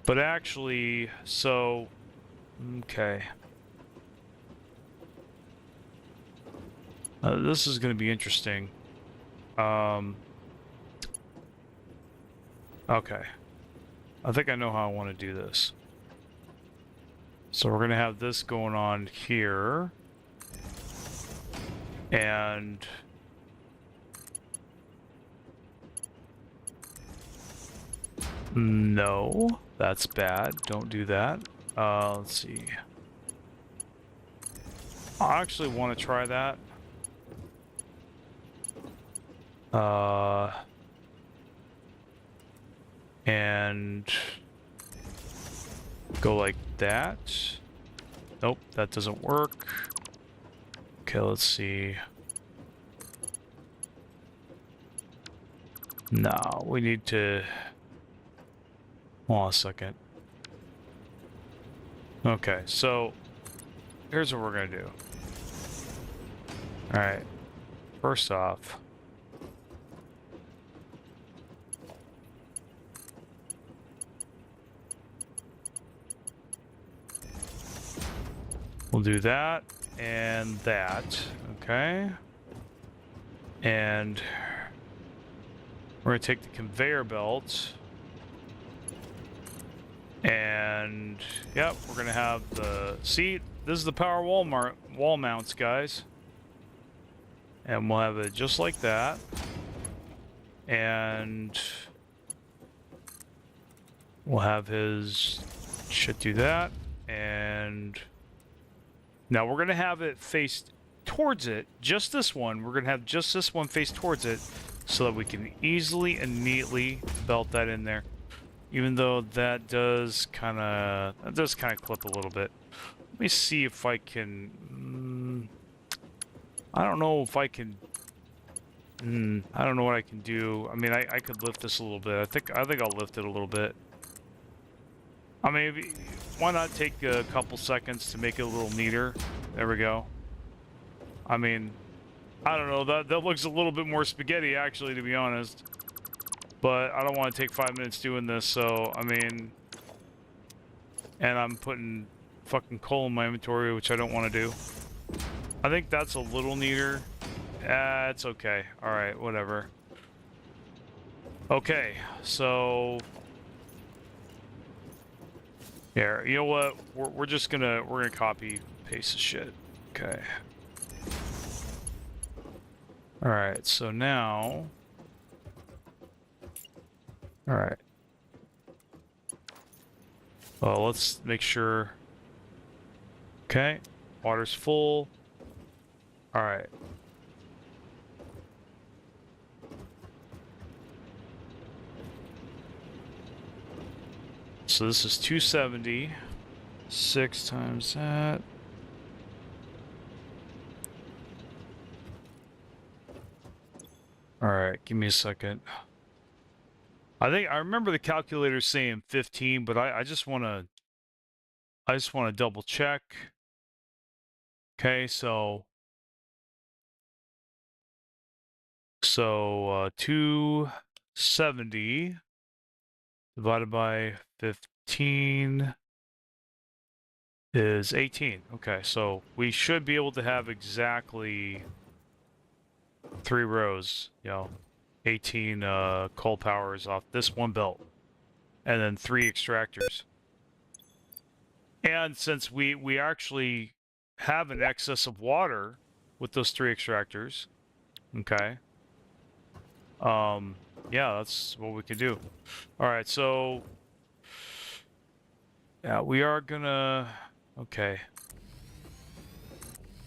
But actually, so okay. This is going to be interesting. Okay. I think I know how I want to do this. So we're going to have this going on here. And... no, that's bad. Don't do that. Let's see. I actually want to try that. And go like that. Nope, that doesn't work. Okay, let's see. No, we need to... hold on a second. Okay, so here's what we're gonna do. Alright, first off, we'll do that and that, okay? And we're gonna take the conveyor belt and yep, we're gonna have the seat. This is the power wall mounts, guys. And we'll have it just like that. And we'll have his should do that. And now we're gonna have it faced towards it. Just this one. We're gonna have just this one faced towards it so that we can easily and neatly belt that in there. Even though that does kind of clip a little bit. Let me see if I can. I don't know if I can. I don't know what I can do. I mean, I could lift this a little bit. I think I'll lift it a little bit. I mean, why not take a couple seconds to make it a little neater? There we go. I mean, I don't know. That looks a little bit more spaghetti, actually, to be honest. But I don't want to take 5 minutes doing this, so, I mean... and I'm putting fucking coal in my inventory, which I don't want to do. I think that's a little neater. It's okay. Alright, whatever. Okay, so... here, you know what? We're just gonna... we're gonna copy, paste the shit. Okay. Alright, so now... alright. Well, let's make sure. Okay, water's full. All right. So this is 270. 6 times that. All right, give me a second. I think I remember the calculator saying 15, but I just want to double check. Okay, so 270 divided by 15 is 18. Okay, so we should be able to have exactly 3 rows, 18 coal powers off this one belt, and then 3 extractors. And since we actually have an excess of water with those 3 extractors, okay, yeah, that's what we can do. All right, so yeah, we are gonna, okay.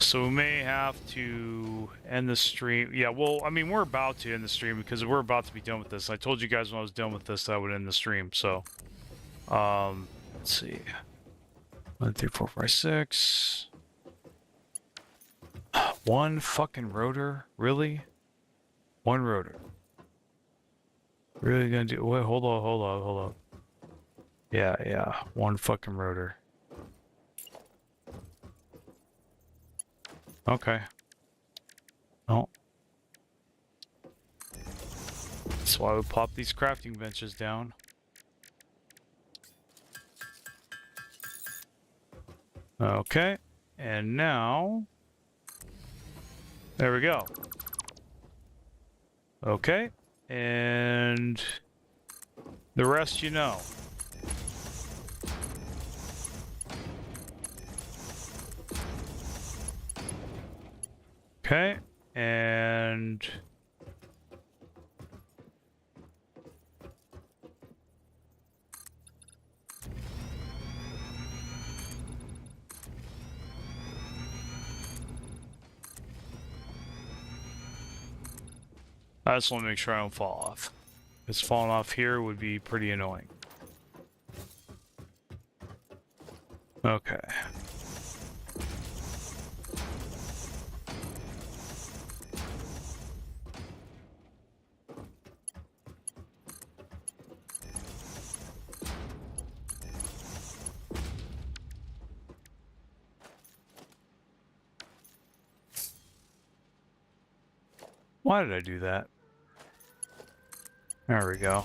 So we may have to end the stream. Yeah, well, I mean, we're about to end the stream because we're about to be done with this. I told you guys when I was done with this that I would end the stream. So, let's see. 1, 2, 3, 4, 5, 6. One fucking rotor? Really? One rotor. Really gonna do? Wait, hold on. Yeah. One fucking rotor. Okay. Oh. That's why we pop these crafting benches down. Okay. And now... There we go. Okay. And... the rest you know. Okay. And... I just want to make sure I don't fall off. Because falling off here would be pretty annoying. Okay. Why did I do that? There we go.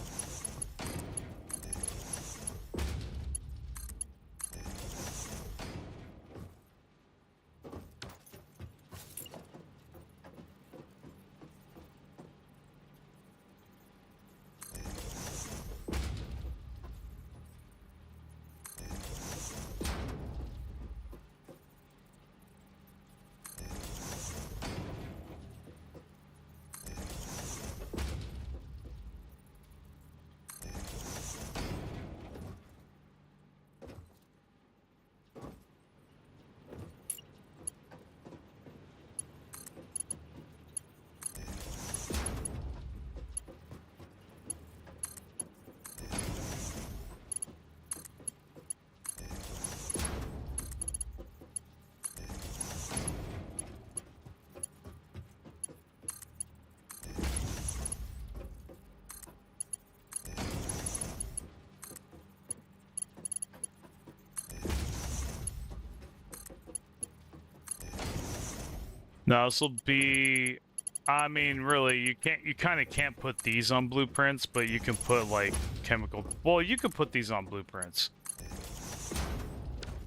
Now this will be, I mean, really, you kind of can't put these on blueprints, but you can put like chemical, well, you could put these on blueprints.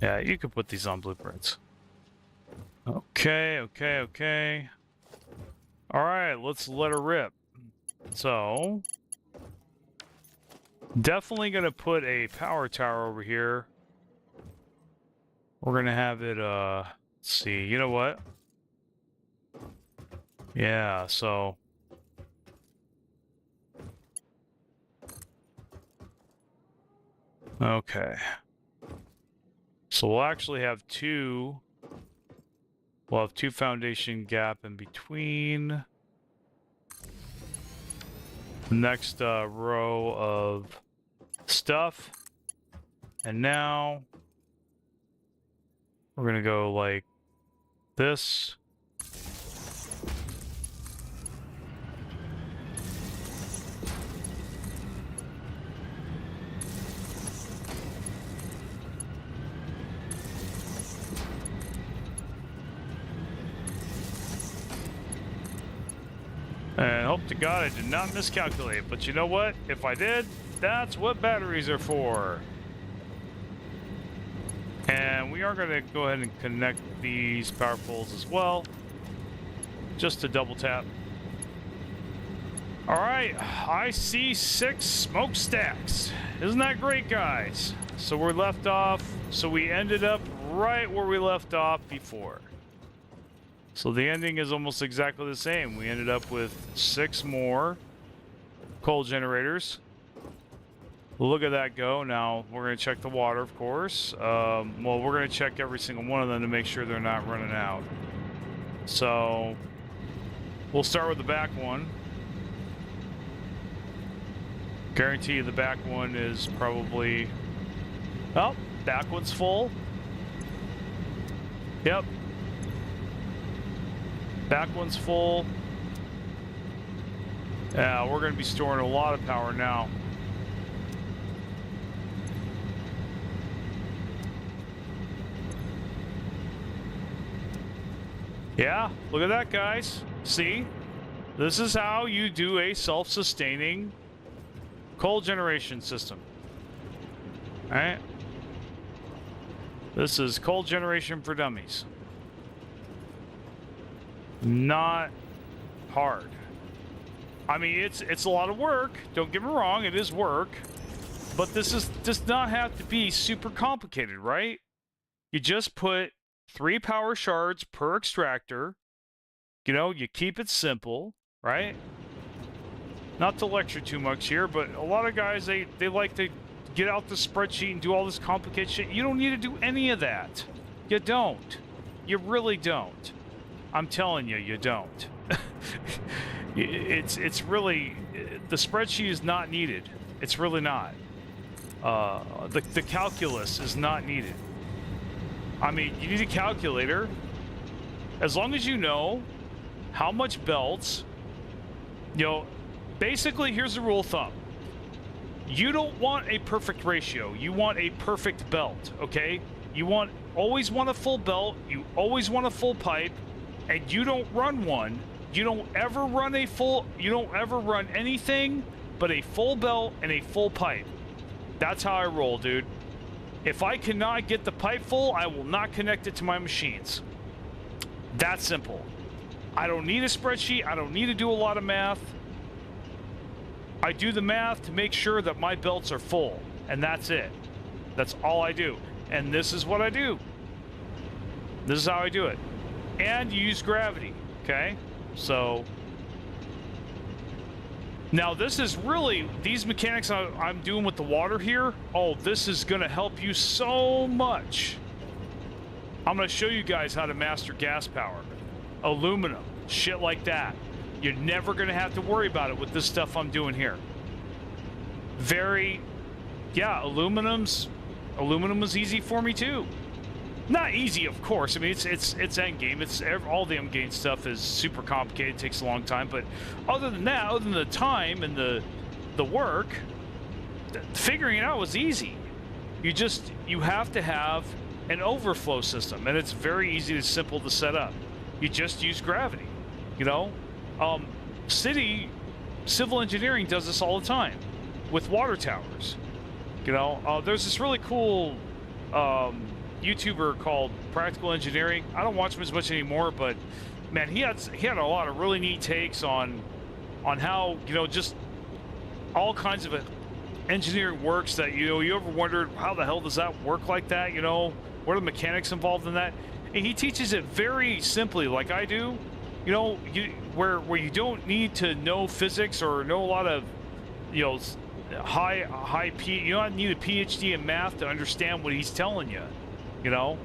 Yeah, you could put these on blueprints. Okay. All right, let's let her rip. So, definitely gonna put a power tower over here. We're gonna have it, let's see, you know what? Yeah, so... Okay. So we'll actually have two. We'll have two foundation gap in between. Next row of stuff. And now we're gonna go like this. And hope to God I did not miscalculate, but you know what? If I did, that's what batteries are for. And we are going to go ahead and connect these power poles as well, just to double tap. All right, I see 6 smokestacks. Isn't that great, guys? So we're left off, so we ended up right where we left off before. So the ending is almost exactly the same. We ended up with 6 more coal generators. Look at that go. Now, we're going to check the water, of course. Well, we're going to check every single one of them to make sure they're not running out. So, we'll start with the back one. Guarantee you the back one is probably... Oh, back one's full. Yep. Back one's full. Yeah, we're going to be storing a lot of power now. Yeah, look at that, guys. See? This is how you do a self-sustaining coal generation system. All right? This is coal generation for dummies. Not hard. I mean, it's a lot of work. Don't get me wrong, it is work. But this does not have to be super complicated, right? You just put 3 power shards per extractor. You know, you keep it simple, right? Not to lecture too much here, but a lot of guys, they like to get out the spreadsheet and do all this complicated shit. You don't need to do any of that. You don't. You really don't. I'm telling you, you don't. It's really, the spreadsheet is not needed. It's really not. The calculus is not needed. I mean, you need a calculator. As long as you know how much belts, you know, basically here's the rule of thumb. You don't want a perfect ratio. You want a perfect belt, okay? You always want a full belt. You always want a full pipe. And you don't run one. You don't ever run anything but a full belt and a full pipe. That's how I roll, dude. If I cannot get the pipe full, I will not connect it to my machines. That simple. I don't need a spreadsheet. I don't need to do a lot of math. I do the math to make sure that my belts are full. And that's it. That's all I do. And this is what I do. This is how I do it. And you use gravity, okay? So, now this is really, these mechanics I'm doing with the water here, oh, this is going to help you so much. I'm going to show you guys how to master gas power, aluminum, shit like that. You're never going to have to worry about it with this stuff I'm doing here. Yeah, aluminum is easy for me too. Not easy, of course. I mean, it's end game. All the end game stuff is super complicated. It takes a long time. But other than that, other than the time and the work, figuring it out was easy. You have to have an overflow system, and it's very easy and simple to set up. You just use gravity. You know, civil engineering does this all the time with water towers. You know, there's this really cool YouTuber called Practical Engineering. I don't watch him as much anymore, but man, he had a lot of really neat takes on how, you know, just all kinds of engineering works that, you know, you ever wondered how the hell does that work like that? You know, what are the mechanics involved in that? And he teaches it very simply, like I do. You know, where you don't need to know physics or know a lot of, you know, you don't need a PhD in math to understand what he's telling you. you know?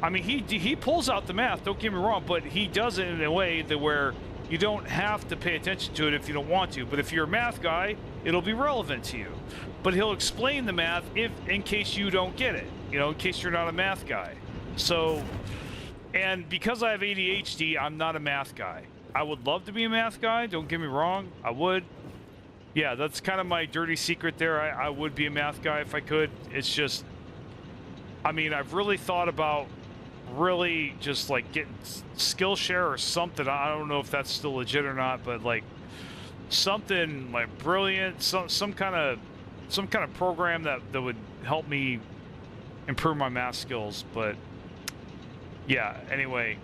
I mean, he pulls out the math, don't get me wrong, but he does it in a way that where you don't have to pay attention to it if you don't want to. But if you're a math guy, it'll be relevant to you. But he'll explain the math in case you don't get it, you know, in case you're not a math guy. So, and because I have ADHD, I'm not a math guy. I would love to be a math guy, don't get me wrong, I would. Yeah, that's kind of my dirty secret there. I would be a math guy if I could. It's just, I mean, I've really thought about really just like getting Skillshare or something. I don't know if that's still legit or not, but like something like brilliant, some kind of program that would help me improve my math skills. But yeah, anyway.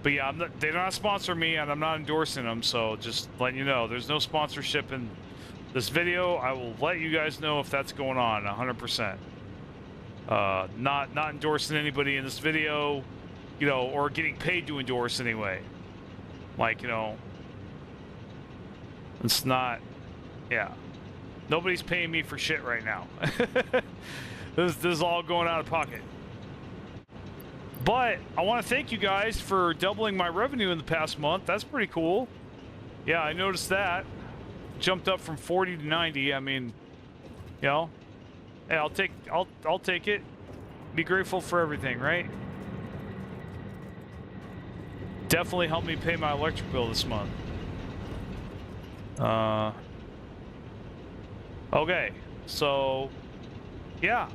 But yeah, they're not sponsoring me, and I'm not endorsing them, so just letting you know, there's no sponsorship in this video. I will let you guys know if that's going on, 100%. Not endorsing anybody in this video, you know, or getting paid to endorse anyway. Like, you know, it's not, yeah. Nobody's paying me for shit right now. This is all going out of pocket. But I want to thank you guys for doubling my revenue in the past month. That's pretty cool. Yeah, I noticed that. Jumped up from 40 to 90. I mean, you know, hey, I'll take it. Be grateful for everything, right? Definitely helped me pay my electric bill this month. Okay, so yeah.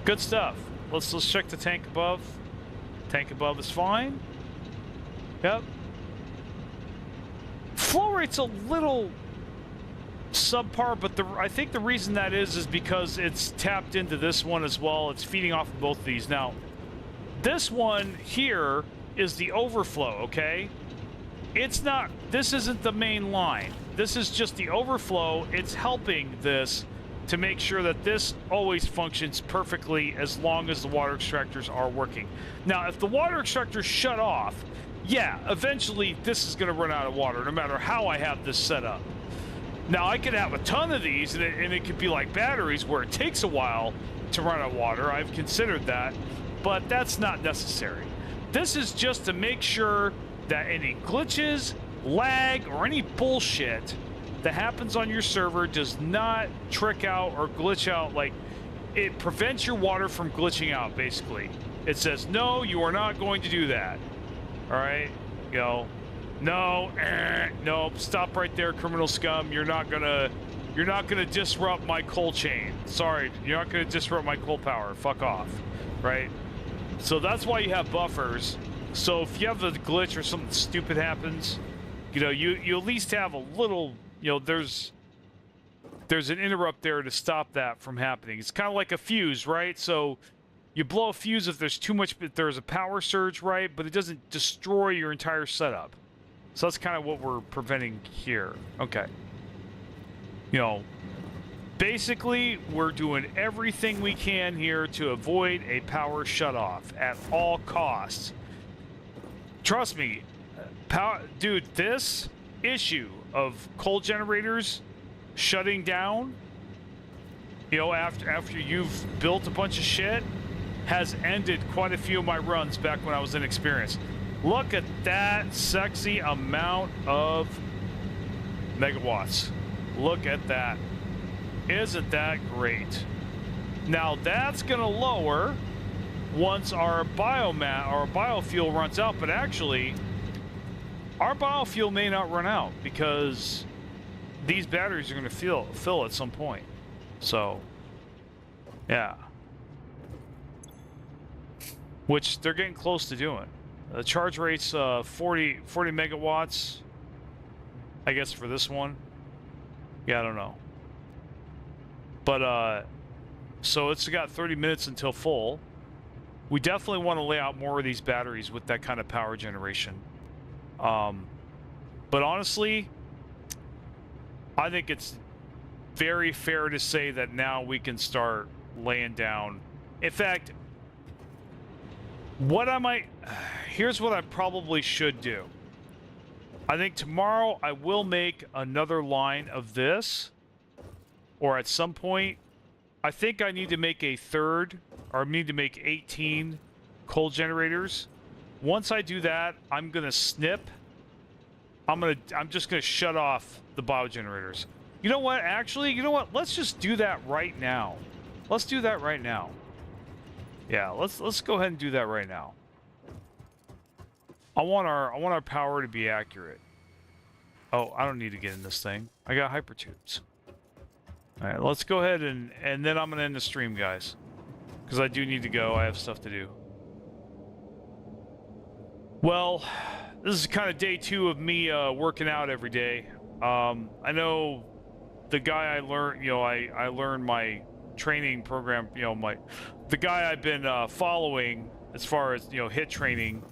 Good stuff. Let's check the tank above. Tank above is fine. Yep. Flow rate's a little subpar, but I think the reason that is because it's tapped into this one as well. It's feeding off of both of these. Now, this one here is the overflow, okay? It's not, this isn't the main line. This is just the overflow. It's helping this to make sure that this always functions perfectly as long as the water extractors are working. Now, if the water extractors shut off, yeah, eventually this is going to run out of water, no matter how I have this set up. Now, I could have a ton of these, and it could be like batteries where it takes a while to run out of water. I've considered that, but that's not necessary. This is just to make sure that any glitches, lag, or any bullshit that happens on your server does not trick out or glitch out. Like, it prevents your water from glitching out, basically. It says, no, you are not going to do that. All right? You know, no, nope, stop right there, criminal scum. You're not gonna disrupt my coal chain. Sorry, you're not gonna disrupt my coal power. Fuck off, right? So that's why you have buffers. So if you have a glitch or something stupid happens, you know, you at least have a little, you know, there's an interrupt there to stop that from happening. It's kind of like a fuse, right? So you blow a fuse if there's too much, if there's a power surge, right? But it doesn't destroy your entire setup. So that's kind of what we're preventing here. Okay. You know, basically, we're doing everything we can here to avoid a power shutoff at all costs. Trust me, dude, this issue of coal generators shutting down, you know, after you've built a bunch of shit, has ended quite a few of my runs back when I was inexperienced. Look at that sexy amount of megawatts. Look at that. Isn't that great? Now that's going to lower once our biofuel runs out, but actually our biofuel may not run out because these batteries are going to fill at some point. So, yeah. Which they're getting close to doing. The charge rate's 40 megawatts, I guess, for this one. Yeah, I don't know. But, so it's got 30 minutes until full. We definitely want to lay out more of these batteries with that kind of power generation. But honestly, I think it's very fair to say that now we can start laying down. In fact, here's what I probably should do. I think tomorrow I will make another line of this, or at some point I think I need to make a third, or I need to make 18 coal generators. Once I do that, I'm gonna snip. I'm just gonna shut off the biogenerators. You know what? Actually, you know what? Let's just do that right now. Let's do that right now. Yeah, let's go ahead and do that right now. I want our power to be accurate. Oh, I don't need to get in this thing. I got hypertubes. All right, let's go ahead and then I'm gonna end the stream, guys, because I do need to go. I have stuff to do. Well, this is kind of day 2 of me working out every day. I know the guy I learned, you know, I learned my training program, you know, the guy I've been following as far as, you know, HIIT training.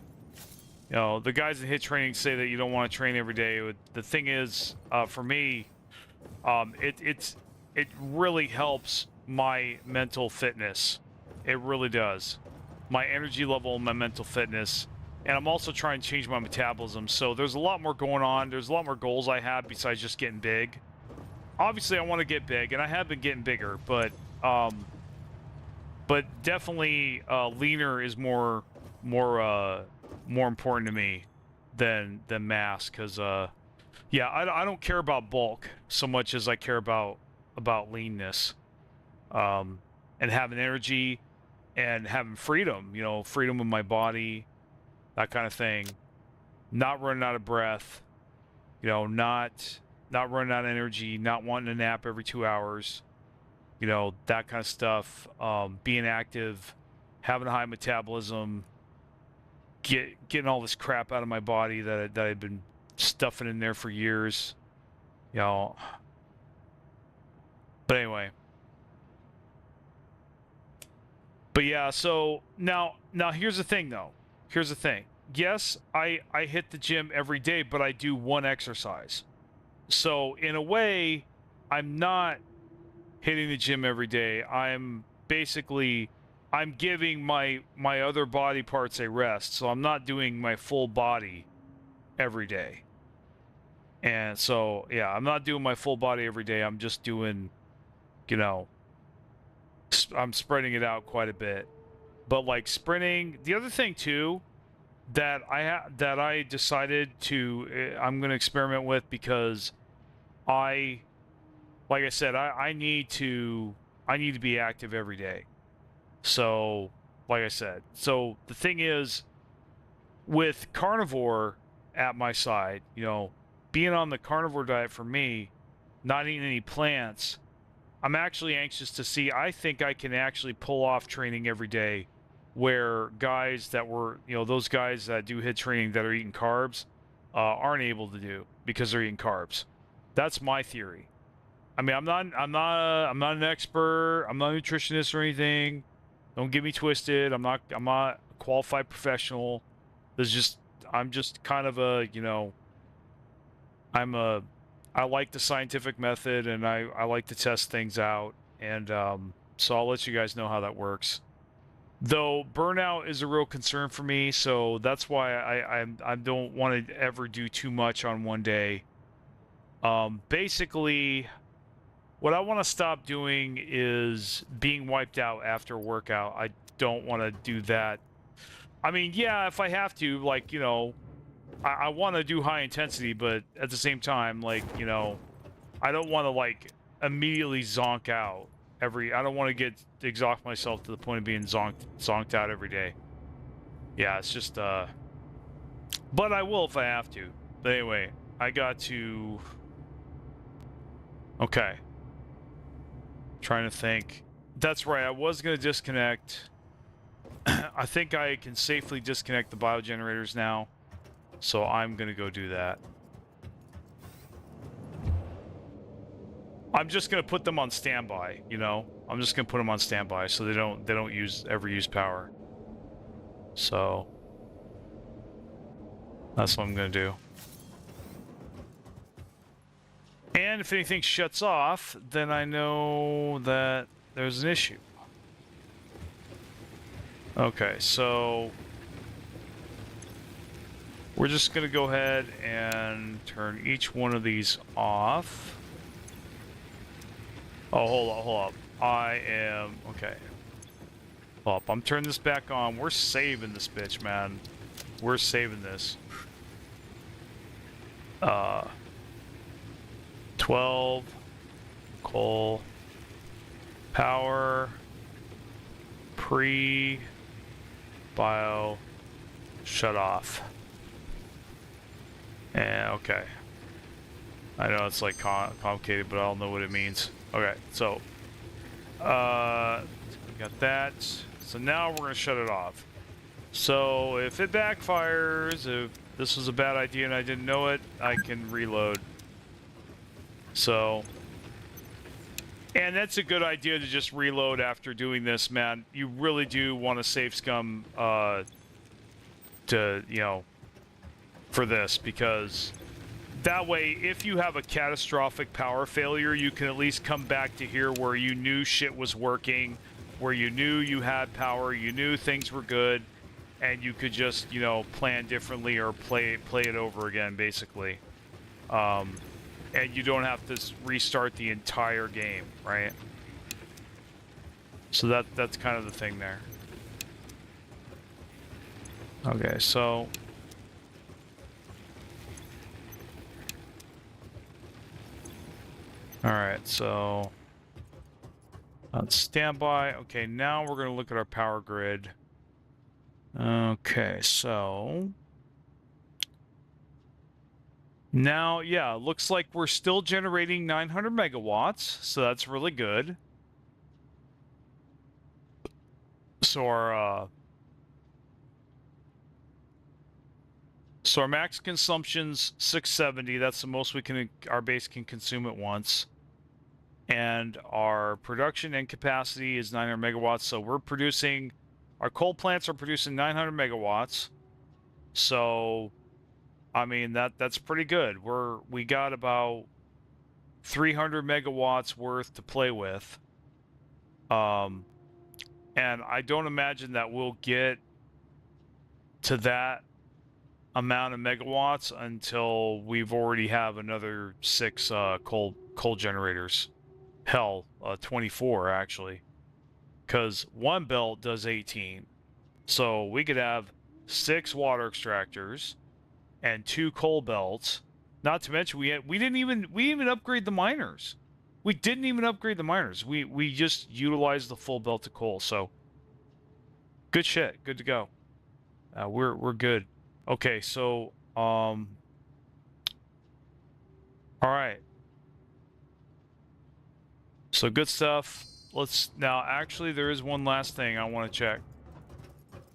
You know, the guys in HIIT training say that you don't want to train every day. The thing is, for me, it really helps my mental fitness. It really does. My energy level and my mental fitness. And I'm also trying to change my metabolism. So there's a lot more going on. There's a lot more goals I have besides just getting big. Obviously, I want to get big, and I have been getting bigger, but definitely leaner is more important to me than mass, because yeah, I don't care about bulk so much as I care about leanness, and having energy and having freedom, you know, freedom of my body, that kind of thing, not running out of breath, you know, not running out of energy, not wanting to nap every 2 hours, you know, that kind of stuff, being active, having a high metabolism, getting all this crap out of my body that I've been stuffing in there for years, you know. But anyway. But yeah, so now here's the thing, though. Here's the thing. Yes, I hit the gym every day, but I do one exercise. So in a way, I'm not hitting the gym every day. I'm giving my other body parts a rest. So I'm not doing my full body every day. And so, yeah, I'm not doing my full body every day. I'm just doing, you know, I'm spreading it out quite a bit. But like sprinting, the other thing too that I decided to I'm going to experiment with, because like I said, I need to be active every day. So, like I said, so the thing is, with carnivore at my side, you know, being on the carnivore diet for me, not eating any plants, I'm actually anxious to see. I think I can actually pull off training every day, where guys that were, you know, those guys that do HIIT training that are eating carbs aren't able to do because they're eating carbs. That's my theory. I mean, I'm not an expert. I'm not a nutritionist or anything. Don't get me twisted. I'm not a qualified professional. I'm just kind of a, you know, I like the scientific method, and I like to test things out, and so I'll let you guys know how that works. Though burnout is a real concern for me, so that's why I don't want to ever do too much on one day. Basically, what I want to stop doing is being wiped out after a workout. I don't want to do that. I mean, yeah, if I have to, like, you know, I want to do high intensity, but at the same time, like, you know, I don't want to, like, immediately zonk out I don't want to exhaust myself to the point of being zonked out every day. Yeah, it's just, but I will if I have to. But anyway, I got to, okay. Trying to think. That's right, I was going to disconnect. I think I can safely disconnect the biogenerators now. So I'm going to go do that. I'm just going to put them on standby, you know? I'm just going to put them on standby so they don't ever use power. So that's what I'm going to do. And if anything shuts off, then I know that there's an issue. Okay, so we're just going to go ahead and turn each one of these off. Oh, hold up. I am... Okay. Up. I'm turning this back on. We're saving this bitch, man. We're saving this. 12. Coal. Power. Bio. Shut off. And okay. I know it's like complicated, but I don't know what it means. Okay, so we got that. So now we're gonna shut it off. So if it backfires, if this was a bad idea and I didn't know it, I can reload. So, and that's a good idea to just reload after doing this, man. You really do want to save scum to, you know, for this, because that way, if you have a catastrophic power failure, you can at least come back to here where you knew shit was working, where you knew you had power, you knew things were good, and you could just, you know, plan differently or play it over again, basically. And you don't have to restart the entire game, right? So that's kind of the thing there. Okay, so... Alright, so... on standby. Okay, now we're going to look at our power grid. Okay, so... now, yeah, looks like we're still generating 900 megawatts, so that's really good. So our max consumption's 670. That's the most our base can consume at once. And our production and capacity is 900 megawatts. So we're producing, our coal plants are producing 900 megawatts. So, I mean, that's pretty good. We got about 300 megawatts worth to play with. And I don't imagine that we'll get to that amount of megawatts until we've already have another 6 coal generators. Hell, 24 actually, because one belt does 18, so we could have 6 water extractors and 2 coal belts. Not to mention we didn't even upgrade the miners. We didn't even upgrade the miners. We just utilized the full belt of coal. So good shit. Good to go. We're good. Okay, so all right. So good stuff. Let's now, actually, there is one last thing I want to check.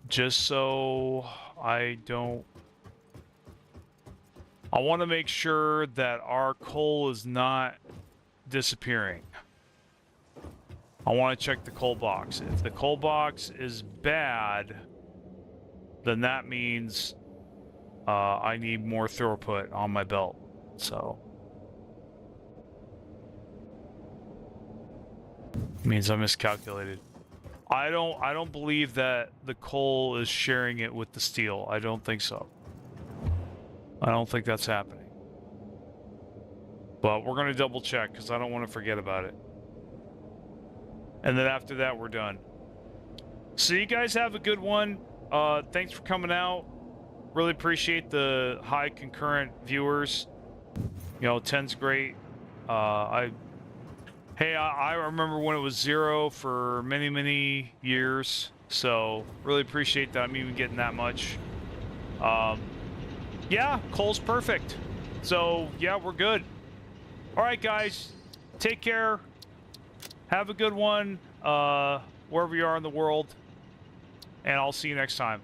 Just so I want to make sure that our coal is not disappearing. I want to check the coal box. If the coal box is bad, then that means I need more throughput on my belt. So means I miscalculated. I don't believe that the coal is sharing it with the steel. I don't think so. I don't think that's happening. But we're gonna double check because I don't want to forget about it. And then after that, we're done. So you guys have a good one. Thanks for coming out. Really appreciate the high concurrent viewers. You know, 10's great. Hey, I remember when it was 0 for many, many years. So, really appreciate that I'm even getting that much. Yeah, coal's perfect. So, yeah, we're good. All right, guys. Take care. Have a good one, wherever you are in the world. And I'll see you next time.